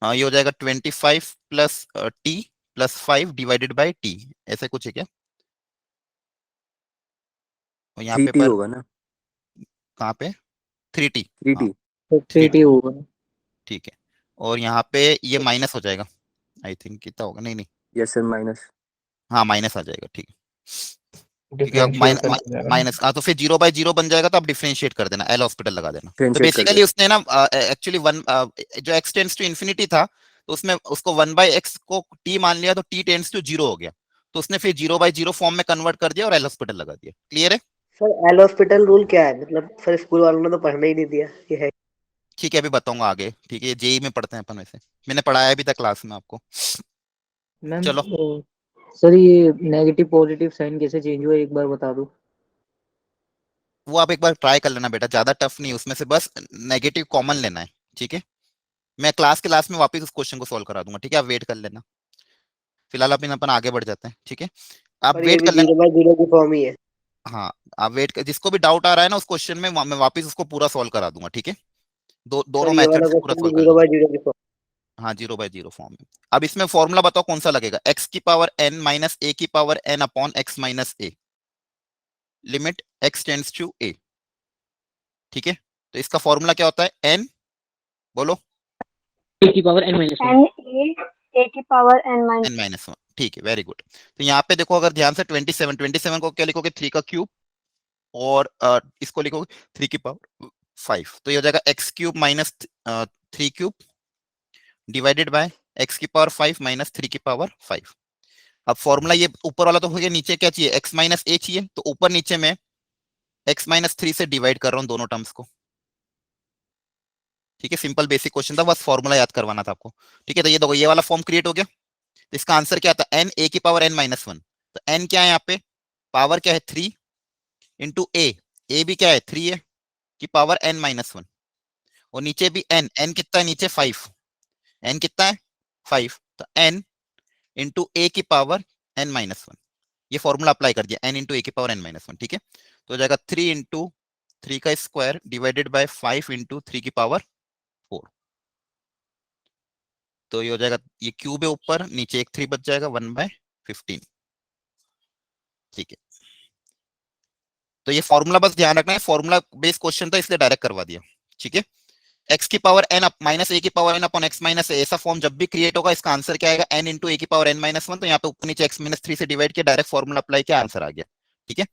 ये हो जाएगा 25 plus t plus 5 divided by t, ऐसे कुछ है क्या? और यहाँ पे 3t पर होगा ना, कहाँ पे 3t? 3t। तो 3t होगा। ठीक है, और यहाँ पे ये माइनस हो जाएगा, आई थिंक कितना होगा, नहीं नहीं, यस सर, माइनस। हाँ माइनस आ जाएगा। ठीक है, ठीक है, डिफरेंशिएट करना पड़ेगा ना। माइनस, हाँ तो फिर 0/0 बन जाएगा, तो आप डिफरेंशिएट कर देना, एल हॉस्पिटल लगा देना। तो डिफरेंशिएट कर बेसिकली दिया। उसने ना एक्चुअली वन जो x टेंड्स टू इन्फिनिटी था, तो उसमें उसको 1/x को t मान लिया, तो t टेंड्स टू 0 हो गया, तो उसने फिर 0/0 फॉर्म में कन्वर्ट कर दिया और एल हॉस्पिटल लगा दिया। क्लियर है? सर एल हॉस्पिटल रूल क्या है, मतलब सर स्कूल वालों ने तो पढ़ने ही नहीं दिया ये है। ठीक है, अभी बताऊंगा आगे। ठीक है, ये जेई में पढ़ते हैं अपन, वैसे मैंने पढ़ाया भी था क्लास में आपको। मैम चलो, सर ये नेगेटिव पॉजिटिव साइन कैसे चेंज हुआ, एक बार बता दो। वो आप एक बार ट्राई कर लेना बेटा, ज्यादा टफ नहीं, उसमें से बस नेगेटिव कॉमन लेना है। ठीक है, मैं क्लास के लास्ट में वापस उस क्वेश्चन को सॉल्व करा दूंगा। ठीक है, आप वेट कर लेना, फिलहाल अपन आगे बढ़ जाते हैं। ठीक है, आप पर ये वेट भी कर लेना। 0/0 की फॉर्म ही है। हाँ, आप वेट कर, जिसको भी डाउट आ रहा है ना उस क्वेश्चन में, मैं वापस उसको पूरा सॉल्व करा दूंगा। ठीक है, दोनों सर ये मेथड वाला से पूरा क्वेश्चन भी सॉल्व कर लूंगा। 0/0 की फॉर्म। हाँ, 0/0 फॉर्म में। अब इसमें फॉर्मूला बताओ कौन सा लगेगा, x की पावर n माइनस a की power n upon x minus a, limit x tends to a। ठीक है, तो इसका फॉर्मूला क्या होता है, n, बोलो, a की power n minus n a की पावर एन n माइनस 1। ठीक है, वेरी गुड। तो यहाँ पे देखो, अगर ध्यान से 27 को क्या लिखोगे, 3 का क्यूब, और इसको लिखोगे 3 की पावर 5, तो ये हो जाएगा x cube minus 3 cube divided by x की पावर 5 माइनस 3 की पावर 5। अब फॉर्मूला ये ऊपर वाला तो हो गया, नीचे क्या चाहिए, x माइनस ए चाहिए, तो ऊपर नीचे में x माइनस 3 से डिवाइड कर रहा हूँ दोनों टर्म्स को। ठीक है, सिंपल बेसिक क्वेश्चन था, बस फॉर्मूला याद करवाना था आपको। ठीक है, तो ये देखो, ये वाला फॉर्म क्रिएट हो गया, तो इसका आंसर क्या आता है, n a की पावर n माइनस 1। तो n क्या है यहाँ पे, पावर क्या है 3 इंटू a भी क्या है 3 है की पावर n माइनस 1, और नीचे भी n कितना है नीचे 5, n कितना है 5, तो n इंटू a की पावर n माइनस 1, ये फॉर्मूला अप्लाई कर दिया, n इंटू a की पावर n माइनस 1। ठीक है, तो हो जाएगा 3 इंटू 3 का स्क्वायर डिवाइडेड बाय 5 इंटू 3 की पावर 4, तो ये हो जाएगा, ये क्यूब है ऊपर, नीचे एक 3 बच जाएगा, 1/15। ठीक है, तो ये फॉर्मूला बस ध्यान रखना है, फॉर्मूला बेस्ड क्वेश्चन था इसलिए डायरेक्ट करवा दिया। ठीक है, x की पावर n माइनस a की power n upon x minus a, ऐसा फॉर्म जब भी क्रिएट होगा, इसका आंसर क्या आएगा, n इंटू a की पावर n माइनस 1, तो यहाँ पे ऊपर नीचे x माइनस 3 से डिवाइड किया, डायरेक्ट फॉर्मूला अप्लाई किया, आंसर आ गया। ठीक है,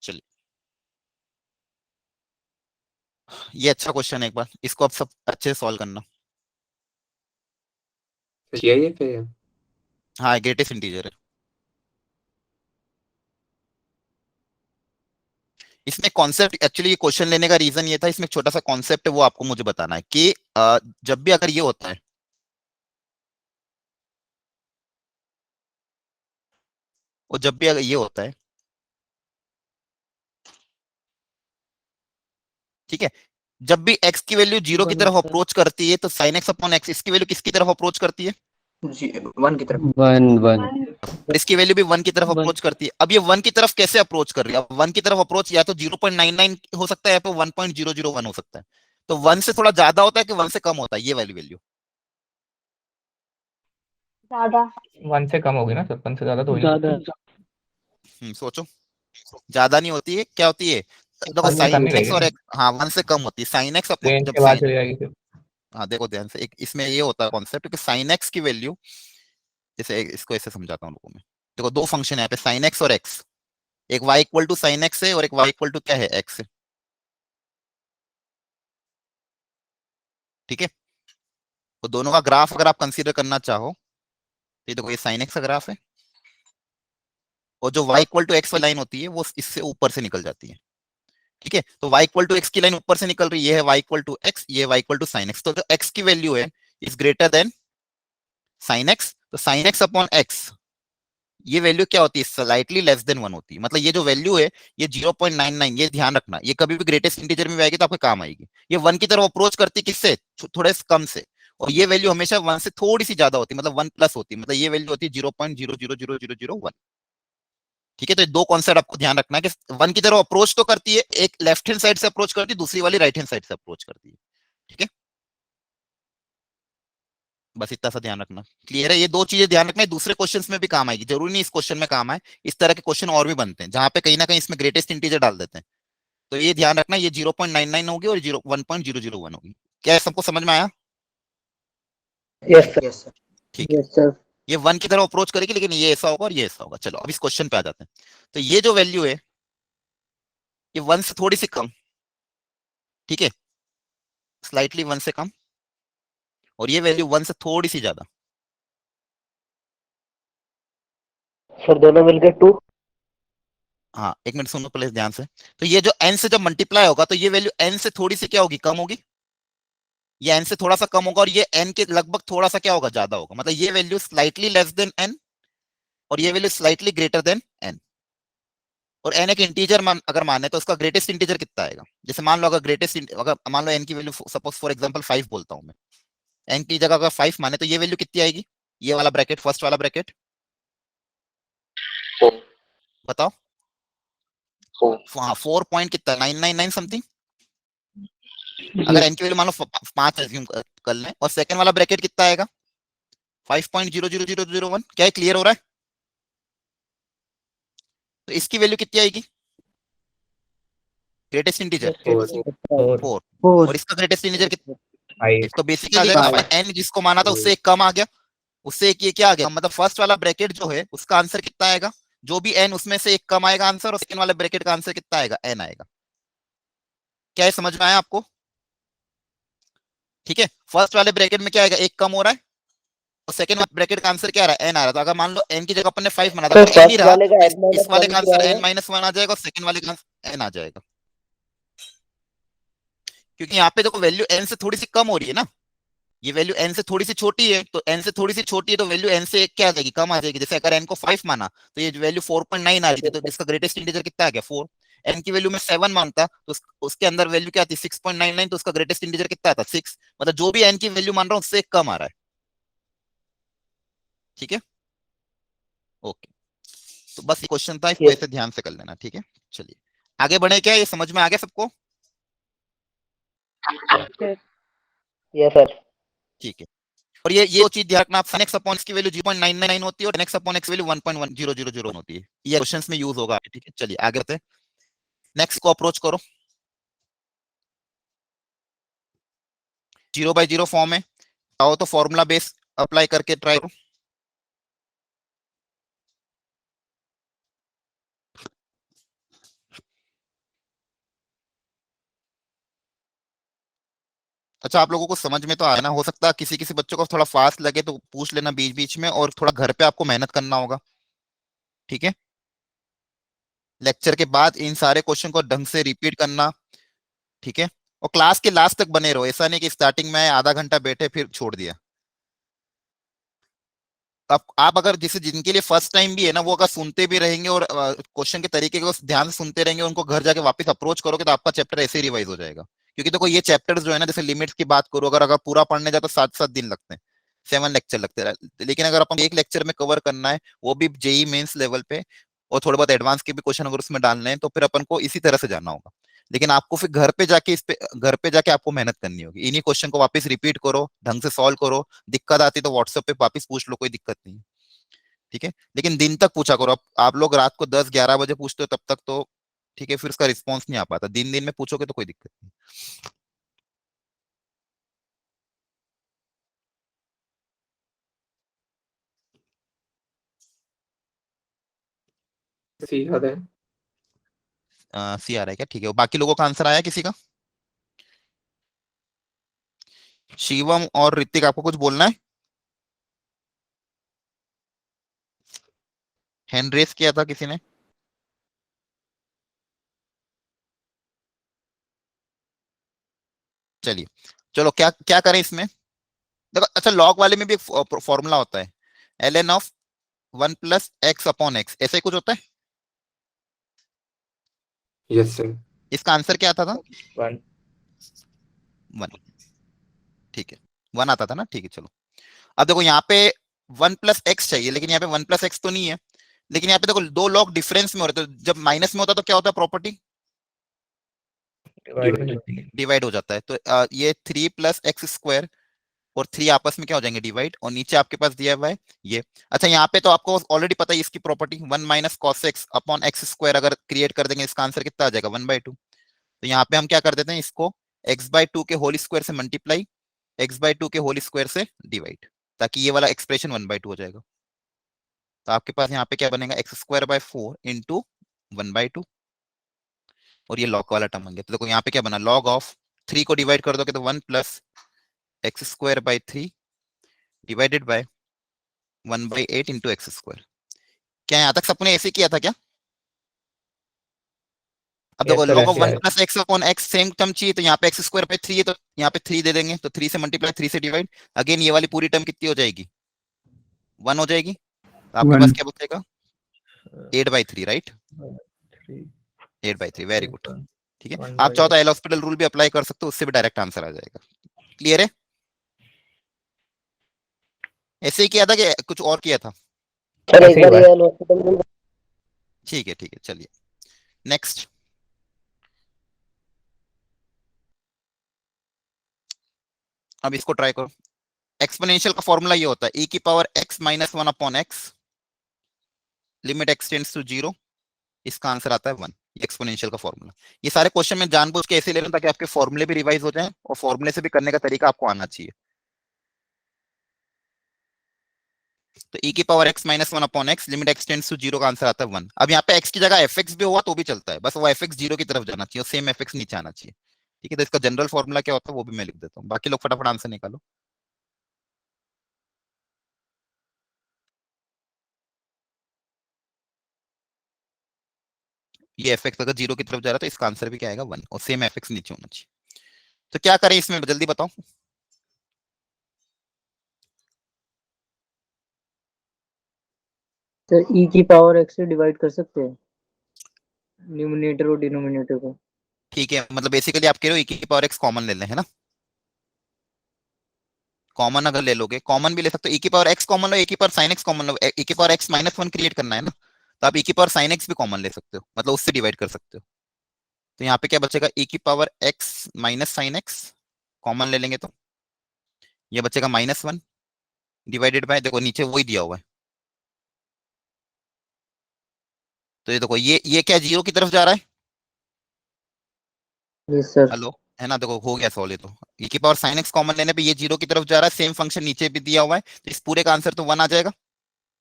चलिए, ये अच्छा क्वेश्चन है, एक बार इसको आप सब अच्छे से सॉल्व करना। CIF है ये? हाँ, ग्रेटेस्ट इंटीजर है। इसमें कॉन्सेप्ट एक्चुअली ये क्वेश्चन लेने का रीजन ये था, इसमें एक छोटा सा कॉन्सेप्ट है वो आपको मुझे बताना है कि जब भी अगर ये होता है, और जब भी अगर ये होता है, ठीक है, जब भी x की वैल्यू 0 की तरफ अप्रोच करती है तो sin x अपॉन x इसकी वैल्यू किसकी तरफ अप्रोच करती है? 1 की तरफ। 1 और इसकी वैल्यू भी 1 की तरफ अप्रोच करती है। अब ये 1 की तरफ कैसे अप्रोच कर रही है? अब 1 की तरफ अप्रोच या तो 0.99 हो सकता है या तो 1.001 हो सकता है। तो 1 से थोड़ा ज्यादा होता है कि 1 से कम होता है ये वाली वैल्यू? ज्यादा। 1 से कम होगी ना सर, 1 से ज्यादा तो हो ही नहीं सकती। सोचो, ज्यादा नहीं होती है, क्या होती है? देखो 1 से कम साइन ही एक्स रहेगी और ना, हाँ 1 से कम होती है साइन एक्स अपॉन रेंज जब के बाद साइन, चली जाएगी फिर। हाँ देखो ध्यान से, एक इसमें ये होता है कॉन्सेप्ट कि साइन एक्स की वैल्यू, जैसे इसको ऐसे समझाता हूँ लोगों में। देखो दो फंक्शन है यहाँ पे साइन एक्स और एक्स, एक y equal to sine x है और एक y इक्वल टू क्या है x है, ठीक है। तो दोनों का ग्राफ अगर आप कंसीडर करना चाहो तो ये देखो ये साइन एक्स का ग्राफ है, और जो y इक्वल टू एक्स वाली लाइन होती है वो इससे ऊपर से निकल जाती है, ठीक है। तो y इक्वल टू एक्स की लाइन ऊपर से निकल रही है, ये है y इक्वल टू एक्स, ये y equal to sine x. तो जो x की वैल्यू है is greater than sine x, तो साइन एक्स अपॉन एक्स ये वैल्यू क्या होती है? स्लाइटली लेस देन 1 होती है। मतलब ये जो वैल्यू है ये 0.99, ये ध्यान रखना, ये कभी भी ग्रेटेस्ट इंटीजर में आएगी तो आपके काम आएगी। ये 1 की तरफ अप्रोच करती है किससे? थोड़े से कम से, और ये वैल्यू हमेशा 1 से थोड़ी सी ज्यादा होती है, मतलब 1 प्लस होती है, मतलब ये वैल्यू होती है 0.000001, ठीक है। तो ये दो कॉन्सेप्ट आपको ध्यान रखना है कि 1 की तरफ अप्रोच तो करती है, एक लेफ्ट हैंड साइड से अप्रोच करती है, दूसरी वाली राइट हैंड साइड से अप्रोच करती है, ठीक है। बस इतना सा ध्यान रखना, क्लियर है? ये दो चीजें ध्यान रखना है, दूसरे क्वेश्चंस में भी काम आएगी, जरूरी नहीं इस क्वेश्चन में काम आए, इस तरह के क्वेश्चन और भी बनते हैं जहां पे कहीं ना कहीं इसमें ग्रेटेस्ट इंटीजर डाल देते हैं। तो ये ध्यान रखना, ये 0.99 होगी और 1.001 होगी। क्या सबको समझ में आया? Yes sir. ठीक है, यस सर। ये 1 की तरफ अप्रोच करेगी, लेकिन ये ऐसा होगा और ये ऐसा होगा। चलो अब इस क्वेश्चन पे आ जाते हैं। तो ये जो वैल्यू है ये 1 से थोड़ी सी कम, ठीक है, स्लाइटली 1 से कम, और ये वैल्यू 1 से थोड़ी सी ज्यादा। सर दोनों मिलकर 2। हाँ एक मिनट सुनो पहले ध्यान से। तो ये जो n से जब मल्टीप्लाई होगा तो ये वैल्यू n से थोड़ी सी क्या होगी? कम होगी। ये n से थोड़ा सा कम होगा और ये n के लगभग थोड़ा सा क्या होगा? ज्यादा होगा। मतलब ये value slightly less than n और ये value slightly greater than n। और n एक इंटीजर अगर माने तो उसका ग्रेटेस्ट इंटीजर कितना आएगा? जैसे मान लो अगर ग्रेटेस्ट, अगर मान लो n की वैल्यू सपोज फॉर एग्जांपल 5 बोलता हूं मैं, n की जगह अगर 5 माने तो ये वैल्यू कितनी आएगी? ये वाला ब्रैकेट, फर्स्ट वाला ब्रैकेट, 4 बताओ। 4 हाँ 4 पॉइंट कितना? 999 समथिंग। अगर n की वैल्यू मान लो 5 एज्यूम कर लें, और सेकंड वाला ब्रैकेट कितना आएगा? 5.00001। क्या है, क्लियर हो रहा है? तो इसकी वैल्यू कितनी आएगी? ग्रेटेस्ट इंटीजर 4, और इसका ग्रेटेस्ट इंटीजर कितना? 5 तो बेसिकली आ जाएगा n जिसको माना था उससे एक कम आ गया, उससे एक ये क्या आ गया? मतलब फर्स्ट वाला ब्रैकेट जो है उसका आंसर कितना आएगा? जो भी n उसमें से एक कम आएगा आंसर, और सेकंड वाले ब्रैकेट का आंसर कितना आएगा? n आएगा। क्या है, समझ में आया आपको? ठीक है, फर्स्ट वाले ब्रैकेट में क्या आएगा? एक कम हो रहा है, और सेकंड ब्रैकेट का आंसर क्या आ रहा है? n आ रहा था। अगर मान लो n की जगह अपन ने 5 माना था, तो n ही रहा, तो इस वाले का आंसर n-1 आ जाएगा और सेकंड वाले का आंसर n आ जाएगा। क्योंकि यहाँ पे देखो वैल्यू n से थोड़ी सी कम हो रही है ना, ये वैल्यू n से थोड़ी सी छोटी है, तो n से थोड़ी सी छोटी है तो वैल्यू n से क्या आ जाएगी? कम आ जाएगी। जैसे अगर n को 5 माना तो ये वैल्यू 4.9 आ रही थी, तो इसका ग्रेटेस्ट इंटीजर कितना आ गया? 4। n की वैल्यू में 7 मानता तो उसके अंदर वैल्यू क्या आती? 6.99, तो उसका ग्रेटेस्ट इंटीजर कितना आता? 6। मतलब जो भी n की वैल्यू मान रहा हूँ उससे कम आ रहा है, ठीक है। ओके, तो बस ये क्वेश्चन था, इसको ऐसे ध्यान से कर लेना, ठीक है। चलिए आगे बढ़े, क्या ये समझ में आ गया सबको? Yes sir. ठीक है, और ये चीज ध्यान रखना, आप sin x अपॉन x की वैल्यू 0.999 होती है और tan x upon x value 1.1000 होती है। ये क्वेश्चंस में यूज होगा, ठीक है। चलिए आगे बढ़ते हैं, नेक्स्ट को अप्रोच करो। 0/0 फॉर्म है, आओ तो फॉर्मूला बेस अप्लाई करके ट्राई करो। अच्छा आप लोगों को समझ में तो आया ना? हो सकता है किसी किसी बच्चों को थोड़ा फास्ट लगे तो पूछ लेना बीच बीच में, और थोड़ा घर पे आपको मेहनत करना होगा, ठीक है। लेक्चर के बाद इन सारे क्वेश्चन को ढंग से रिपीट करना, ठीक है। और क्लास के लास्ट तक बने रहो, ऐसा नहीं कि स्टार्टिंग में आधा घंटा बैठे फिर छोड़ दिया। आप अगर जिसे जिनके लिए फर्स्ट टाइम भी है ना, वो अगर सुनते भी रहेंगे और क्वेश्चन के तरीके को ध्यान से सुनते रहेंगे, उनको घर जाके वापस अप्रोच करोगे तो आपका चैप्टर ऐसे ही रिवाइज हो जाएगा। क्योंकि देखो ये चैप्टर्स जो है ना, जैसे लिमिट्स की बात करो, अगर अगर पूरा पढ़ने जाए तो 7-7 दिन लगते हैं, 7 लेक्चर लगते हैं। लेकिन अगर अपन एक लेक्चर में कवर करना है, वो भी जेई मेंस लेवल पे, और थोड़े बहुत एडवांस के भी क्वेश्चन अगर उसमें डालने हैं, तो फिर अपन को इसी तरह से जाना होगा। लेकिन आपको फिर घर पे जाके आपको मेहनत करनी होगी, इन्हीं क्वेश्चन को वापस रिपीट करो, ढंग से सॉल्व करो। दिक्कत आती तो व्हाट्सएप पे वापस पूछ लो, कोई दिक्कत नहीं है, ठीक है। लेकिन दिन तक पूछा करो। अब आप लोग रात को 10-11 बजे पूछते हो, तब तक तो ठीक है, फिर उसका रिस्पॉन्स नहीं आ पाता। दिन दिन में पूछोगे तो कोई दिक्कत नहीं। सी याद है? सी आ रहा है क्या? ठीक है, बाकी लोगों का आंसर आया किसी का? शिवम और ऋतिक, आपको कुछ बोलना है? हैंड रेस किया था किसी ने? चलिए, चलो क्या क्या करें इसमें। देखो, अच्छा, लॉग वाले में भी एक फॉर्मूला होता है, ln ऑफ 1+x/x, ऐसे ही कुछ होता है। Yes sir. इसका आंसर क्या आता था? 1। 1, ठीक है, 1 आता था ना, ठीक है। चलो, अब देखो यहाँ पे 1+x चाहिए, लेकिन यहाँ पे 1+x तो नहीं है। लेकिन यहाँ पे देखो दो लॉग डिफरेंस में हो रहे, तो जब माइनस में होता तो क्या होता है? प्रॉपर्टी डिवाइड हो जाता है। तो ये 3+x² और 3 आपस में क्या हो जाएंगे? डिवाइड। और नीचे आपके पास दिया हुआ है ये। अच्छा, यहाँ पे तो आपको ऑलरेडी पता है इसकी प्रॉपर्टी, 1 - cos x/x²। अगर क्रिएट कर देंगे, इसका आंसर कितना आ जाएगा? 1/2। तो यहाँ पे हम क्या कर देते हैं, इसको x/2 के होल स्क्वायर से मल्टीप्लाई, x/2 के होल स्क्वायर से डिवाइड, ताकि ये वाला एक्सप्रेशन 1/2 हो जाएगा। तो आपके पास यहाँ पे क्या बनेगा? x²/4 इंटू 1/2, और ये लॉग वाला टर्म बन गया। तो देखो यहाँ पे क्या बना? लॉग ऑफ 3 को डिवाइड कर दोगे तो 1+x²/3 divided by 1/8 into x²। क्या यहाँ तक सबने ऐसे किया था क्या? अब देखो log of 1+x/x same term चाहिए, तो यहाँ पे x²/3 है, तो यहाँ पे 3 दे देंगे, तो 3 से मल्टीप्लाई, 3 से डिवाइड। अगेन ये वाली पूरी टर्म कितनी हो जाएगी? 1 हो जाएगी। तो आपके पास क्या बचेगा? 8/3, राइट? 8/3, वेरी गुड, ठीक है। आप चाहो तो एल हॉस्पिटल रूल भी अप्लाई कर सकते हो, उससे भी डायरेक्ट आंसर आ जाएगा। क्लियर है? ऐसे ही किया था कि कुछ और किया था? सर एक बार ये ठीक है, ठीक है, चलिए नेक्स्ट। अब इसको ट्राई करो। एक्सपोनेंशियल का फॉर्मूला ये होता है e⁻x-1/x, limit x tends to 0, इसका आंसर आता है 1। एक्सपोनेंशियल का फॉर्मूला। ये सारे क्वेश्चन में जानबूझ के ऐसे ले रहा हूं ताकि आपके फॉर्मूले भी रिवाइज हो जाएं, और फॉर्मूले से भी करने का तरीका आपको आना चाहिए। तो e⁻x-1/x, limit x tends to 0 का आंसर आता है 1। अब यहाँ पे x की जगह fx भी होगा तो भी चलता है, बस वो fx 0 की तरफ जाना चाहिए और सेम fx नीचे आना चाहिए, ठीक है। तो इसका जनरल फॉर्मूला क्या होता है वो भी मैं लिख देता हूँ, बाकी लोग फटाफट आंसर निकालो। ये fx अगर 0 की तरफ जा रहा है तो इसका आंसर भी क्या आएगा? 1, और सेम fx नीचे होना चाहिए। तो क्या करें इसमें, जल्दी बताओ। सर e⁻x से डिवाइड कर सकते हैं न्यूमरेटर और डिनोमिनेटर को। ठीक है, मतलब बेसिकली आप कह रहे हो e⁻x कॉमन ले लें, है ना? कॉमन अगर ले लोगे, कॉमन भी ले सकते हो, e⁻x कॉमन लो, e⁻sin x कॉमन लो, e⁻x-1 क्रिएट करना है ना, तो आप e⁻sin x भी कॉमन ले सकते हो, मतलब उससे डिवाइड कर सकते हो। तो यहाँ पे क्या बचेगा? e⁻x-sin x कॉमन ले लेंगे तो ये बचेगा -1 डिवाइडेड बाय, देखो नीचे वही दिया हुआ है, तो ये देखो ये क्या 0 की तरफ जा रहा है? Yes sir. हेलो, है ना? देखो हो गया सॉल्व। ये तो e⁻sin x कॉमन लेने पे ये 0 की तरफ जा रहा है, सेम फंक्शन नीचे भी दिया हुआ है, तो इस पूरे का आंसर तो 1 आ जाएगा।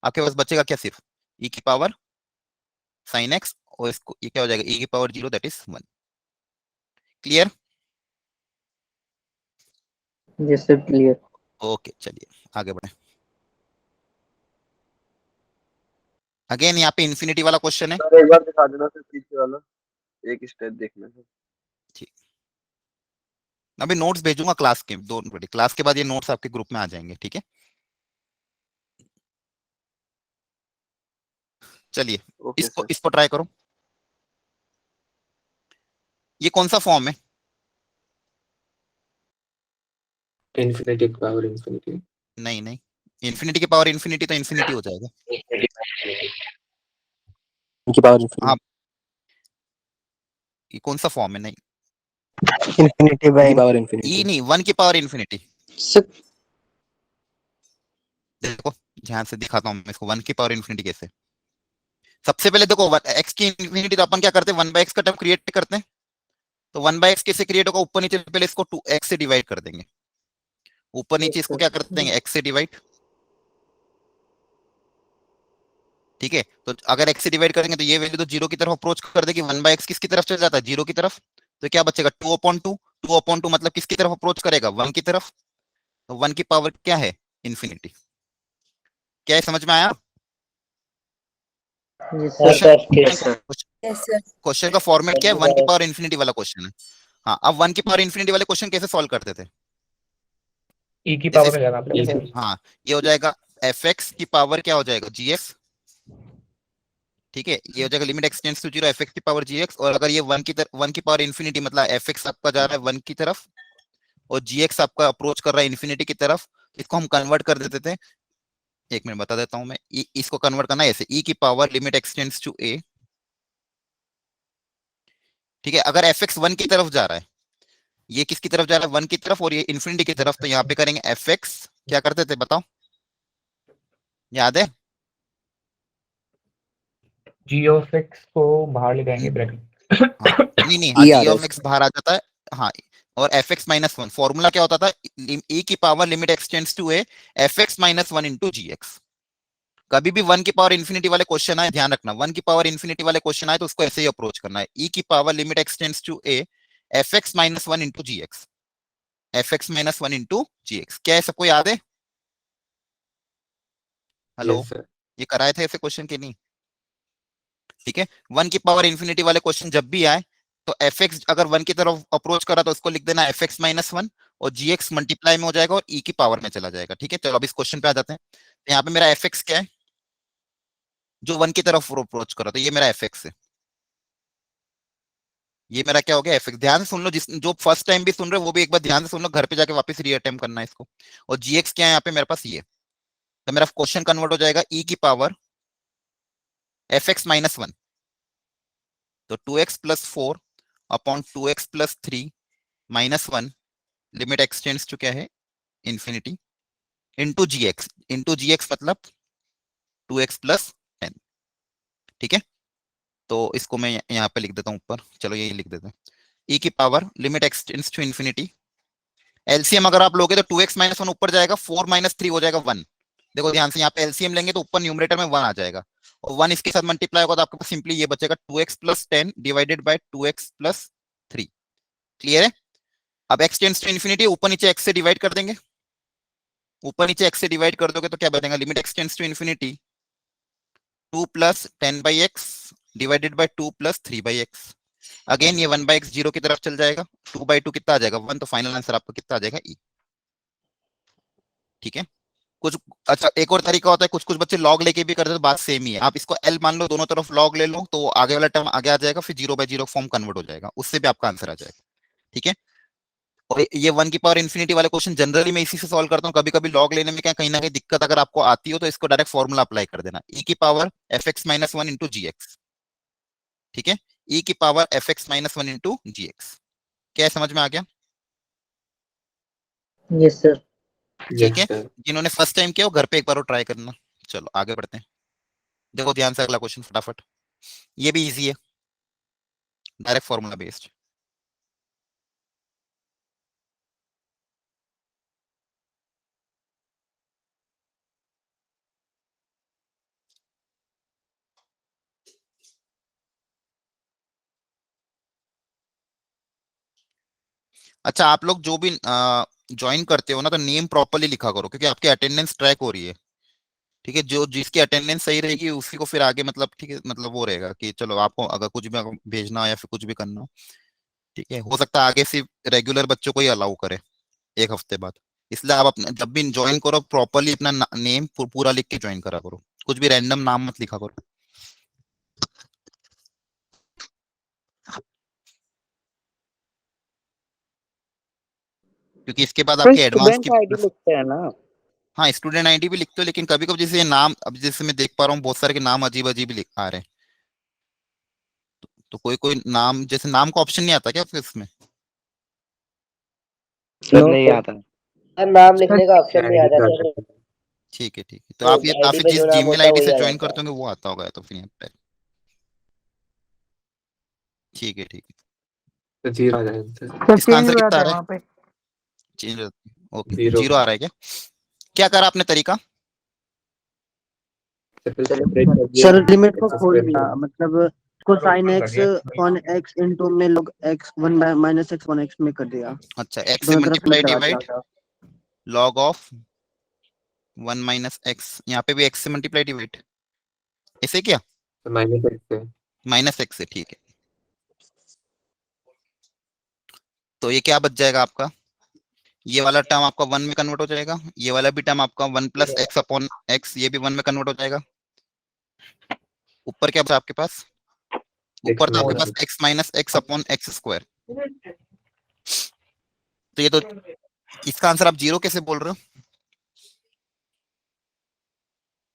आपके पास बचेगा क्या? सिर्फ e⁻sin x, और इसको ये क्या हो जाएगा? e⁻0 that is 1। Clear? Yes sir, clear. Okay, चलिए आगे बढ़े। अगेन यहाँ पे इन्फिनिटी वाला क्वेश्चन है। सर एक बार दिखा देना सर पीछे वाला, एक स्टेप देखना है। अभी नोट्स भेजूंगा क्लास के, डोंट वरी, क्लास के बाद ये नोट्स आपके ग्रुप में आ जाएंगे, ठीक है। चलिए ओके इसको सर। इसको ट्राई करो। ये कौन सा फॉर्म है? Infinity power infinity. नहीं नहीं, इन्फिनिटी की पावर इन्फिनिटी तो इन्फिनिटी हो जाएगा। की पावर हाँ, ये कौन सा फॉर्म है? नहीं, इन्फिनिटी बाय की पावर ई इन्फिनिटी। नहीं, 1 की पावर इन्फिनिटी। सर देखो ध्यान से दिखाता हूँ मैं इसको, 1 की पावर इन्फिनिटी कैसे। सबसे पहले देखो एक्स की इन्फिनिटी तो अपन क्या करते हैं, 1/x का टर्म क्रिएट करते हैं। तो 1/x कैसे क्रिएट होगा, ऊपर नीचे पहले इसको 2x से डिवाइड कर देंगे। ऊपर नीचे इसको क्या करते हैं, x से डिवाइड, ठीक है। तो अगर x से डिवाइड करेंगे तो ये वैल्यू तो 0 की तरफ अप्रोच कर देगी, 1/x किसकी तरफ चल जाता है, 0 की तरफ। तो क्या बचेगा, 2/2, 2/2 मतलब किसकी तरफ अप्रोच करेगा, 1 की तरफ। तो 1 की पावर क्या है, इन्फिनिटी। क्या है, समझ में आया? क्वेश्चन का फॉर्मेट क्या है, 1 की पावर इन्फिनिटी वाला क्वेश्चन है। हाँ, अब 1 की पावर इन्फिनिटी वाले क्वेश्चन कैसे सॉल्व करते थे? ई की जैसे पावर हो जाएगा आपके पास। हाँ, ये हो जाएगा fx की पावर क्या हो जाएगा, gx, ठीक है। ये हो जाएगा limit x tends to 0 fx की पावर gx। और अगर ये 1 की पावर इन्फिनिटी मतलब fx आपका जा रहा है 1 की तरफ और gx आपका अप्रोच कर रहा है इन्फिनिटी की तरफ, इसको हम कन्वर्ट कर देते थे। एक मिनट बता देता हूं मैं, इसको कन्वर्ट करना है ऐसे, e की power limit x tends to a, ठीक है। अगर fx 1 की तरफ जा रहा है, ये किसकी तरफ जा रहा है, 1 की तरफ, और ये इन्फिनिटी की तरफ, तो यहाँ पे करेंगे fx, क्या करते थे बताओ, याद है? जी ऑफ एक्स को बाहर ले जाएंगे ब्रैकेट। हाँ, नहीं नहीं, हाँ, ई आ जी रहा ऑफ एक्स बाहर आ जाता है। हाँ, और एफ एक्स माइनस 1 फॉर्मूला क्या होता था, e की power limit x tends to a f x minus 1 into ji x. कभी भी 1 की पावर इन्फिनिटी वाले क्वेश्चन आए, ध्यान रखना, 1 की पावर इन्फिनिटी वाले क्वेश्चन आए तो उसको ऐसे ही अप्रोच करना है, e की power limit x tends to a f x minus 1 into ji x, f x minus 1 into ji x. क्या है, सबको याद है? Hello, yes sir. ये कराए थे ऐसे क्वेश्चन के नहीं? ठीक है, 1 की पावर इन्फिनिटी वाले क्वेश्चन जब भी आए तो एफ एक्स अगर 1 की तरफ अप्रोच करा तो उसको लिख देना एफ एक्स माइनस 1, और जी एक्स मल्टीप्लाई में हो जाएगा और ई की पावर में चला जाएगा, ठीक है। चलो अब इस क्वेश्चन पे आ जाते हैं। तो यहाँ पे मेरा एफ एक्स क्या है, जो 1 की तरफ अप्रोच करा, तो ये मेरा एफ एक्स है, ये मेरा क्या हो गया, एफ एक्स। ध्यान से सुन लो, जिस जो फर्स्ट टाइम भी सुन रहे हो वो भी एक बार ध्यान से सुन लो, घर पे जाके वापस री अटेम्प्ट करना है इसको। और जी एक्स क्या है यहाँ पे मेरे पास, ये। तो मेरा क्वेश्चन कन्वर्ट हो जाएगा ई की पावर एफ एक्स माइनस 1, तो 2x plus 4 upon 2x plus 3 minus 1 limit x tends to क्या है, इन्फिनिटी, इंटू जी एक्स मतलब 2x प्लस 10, ठीक है। तो इसको मैं यहाँ पे लिख देता हूँ ऊपर, चलो यही लिख देते हैं, e की power limit x tends to infinity. LCM अगर आप लोगे तो 2x माइनस 1 ऊपर जाएगा, 4 माइनस 3 हो जाएगा 1। देखो ध्यान से, यहाँ पे एलसीएम लेंगे तो ऊपर न्यूमरेटर में 1 आ जाएगा, और 1 इसके साथ मल्टीप्लाई होगा तो आपके पास सिंपली ये बचेगा 2x plus 10 divided by 2x plus 3। Clear है? अब x टेंड्स टू इन्फिनिटी, ऊपर नीचे x से डिवाइड कर देंगे, ऊपर नीचे x से डिवाइड कर दोगे तो क्या बनेगा, limit x tends to infinity 2 plus 10 by x divided by 2 plus 3 by x. Again ये 1/x 0 की तरफ चल जाएगा, 2/2 कितना आ जाएगा 1, तो फाइनल आंसर आपका कितना आ जाएगा e, ठीक है। कुछ अच्छा, एक और तरीका होता है, कुछ कुछ बच्चे लॉग लेके भी करते हैं तो बात सेम ही है। आप इसको l मान लो, दोनों तरफ लॉग ले लो तो आगे वाला टर्म आगे आ जाएगा, फिर 0/0 फॉर्म कन्वर्ट हो जाएगा, उससे भी आपका आंसर आ जाएगा, ठीक है। और ये 1 की पावर इन्फिनिटी वाले क्वेश्चन जनरली मैं इसी से सॉल्व करता हूँ। कभी कभी लॉग लेने में क्या कहीं ना कहीं दिक्कत अगर आपको आती हो तो इसको डायरेक्ट फॉर्मूला अप्लाई कर देना, e की power F x minus 1 into जी एक्स, ठीक है। e की power F x minus 1 into जी एक्स। क्या समझ में आ गया? Yes sir. ठीक है, यस सर। जिन्होंने फर्स्ट टाइम किया हो घर पे एक बार ट्राई करना। चलो आगे बढ़ते हैं, देखो ध्यान से अगला क्वेश्चन फटाफट, ये भी इजी है, डायरेक्ट फॉर्मूला बेस्ड। अच्छा, आप लोग जो भी ज्वाइन करते हो ना तो नेम प्रॉपर्ली लिखा करो, क्योंकि आपकी अटेंडेंस ट्रैक हो रही है, ठीक है, जो जिसकी अटेंडेंस सही रहेगी उसी को फिर आगे मतलब ठीक है, मतलब वो रहेगा कि चलो आपको अगर कुछ भी भेजना हो या फिर कुछ भी करना हो, ठीक है, हो सकता है आगे सिर्फ रेगुलर बच्चों को ही अलाउ करे 1 हफ्ते बाद। इसलिए आप अपने जब भी ज्वाइन करो प्रॉपरली अपना नेम पूरा लिख के ज्वाइन करा करो, कुछ भी रैंडम नाम मत लिखा करो। क्योंकि इसके बाद आपके एडवांस की आईडी लिखते हैं ना। हाँ स्टूडेंट आईडी भी लिखते हो, लेकिन कभी कभी जैसे नाम, अब जैसे मैं देख पा रहा हूँ बहुत सारे के नाम अजीब अजीब लिख आ रहे हैं, तो कोई कोई नाम जैसे नाम का ऑप्शन नहीं आता क्या फिर इसमें? सर नहीं आता। नाम लिखने का ऑप्शन नहीं आ आईडी जाता कार्ड है। ठीक है ठीक है, तो तो आप ये आईडी फिर पे जिस जो नाम जीमेल होता है आईडी वही से आ ज्वाइन जाता है। करते होंगे वो आता होगा तो फिर यहाँ पे ठीक है ठीक है। तो 0 आ जाएगा सर। सर इसका चेंज आंसर हो कितना जाता आ है रहा वहाँ पे। है? चेंज, ओके 0 0 आ रहा है क्या? क्या करा आपने तरीका? सर लिमिट को खोल स्क्वायर दिया, किया। मतलब कोसाइन कर एक्स दिया। कॉन एक्स इनटू में log x 1 minus x 1 x में कर दिया, अच्छा एक्स से दोनों तरफ मल्टीप्लाई लगा डिवाइड दिया। लॉग ऑफ 1 माइनस एक्स, यहाँ पे भी एक्स से मल्टीप्लाई डिवाइड ऐसे क्या? तो -x से माइनस एक्स से, ठीक है। तो ये क्या बच जाएगा आपका? ये वाला टर्म आपका 1 में कन्वर्ट हो जाएगा, ये वाला भी टर्म आपका 1 प्लस एक्स अपॉन एक्स, ये भी 1 में कन्वर्ट हो जाएगा। ऊपर क्या बचा आपके पास? x ऊपर तो आपके माइनस पास X minus X upon X square. तो ये तो इसका आंसर आप 0 कैसे बोल रहे हो?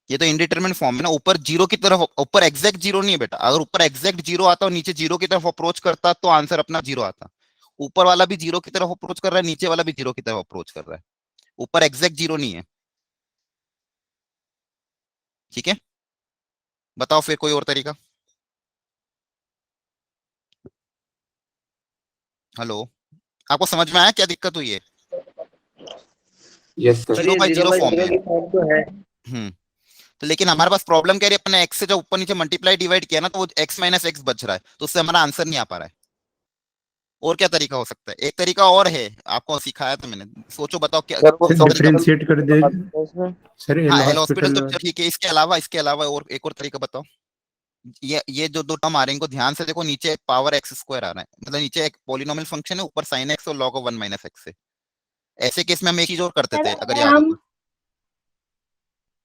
ये तो इनडिटरमिनेट फॉर्म है ना, ऊपर 0 की तरफ, ऊपर एग्जैक्ट 0 नहीं है बेटा। अगर ऊपर एग्जैक्ट 0 आता और नीचे 0 की तरफ अप्रोच करता तो आंसर अपना 0 आता। ऊपर वाला भी 0 की तरफ अप्रोच कर रहा है, नीचे वाला भी 0 की तरफ अप्रोच कर रहा है, ऊपर एग्जैक्ट 0 नहीं है। ठीक है, बताओ फिर कोई और तरीका। हेलो, आपको समझ में आया क्या दिक्कत हुई है? Yes sir. 0 बाई 0 फॉर्म है। की फॉर्म तो है। तो लेकिन हमारे पास प्रॉब्लम क्या है, अपने एक्स से जब ऊपर नीचे मल्टीप्लाई डिवाइड किया ना तो वो एक्स माइनस एक्स बच रहा है, तो उससे हमारा आंसर नहीं आ पा रहा है। और क्या तरीका हो सकता है? एक तरीका और है, आपको सिखाया था मैंने, सोचो बताओ क्या सर वो कौन सा तरीका? डिफरेंशिएट कर दे इसमें सर, एल हाँ एल हॉस्पिटल तो हॉस्पिटल। ठीक है, इसके अलावा और एक और तरीका बताओ। ये जो दो टर्म आ रहे हैं इनको ध्यान से देखो, नीचे एक पावर एक्स स्क्वायर आ रहा है, मतलब नीचे एक पॉलिनोमियल फंक्शन है, ऊपर साइन एक्स और लॉग ऑफ 1 माइनस एक्स है। ऐसे केस में हम एक चीज और करते सर थे अगर अगर याद हो हम तो।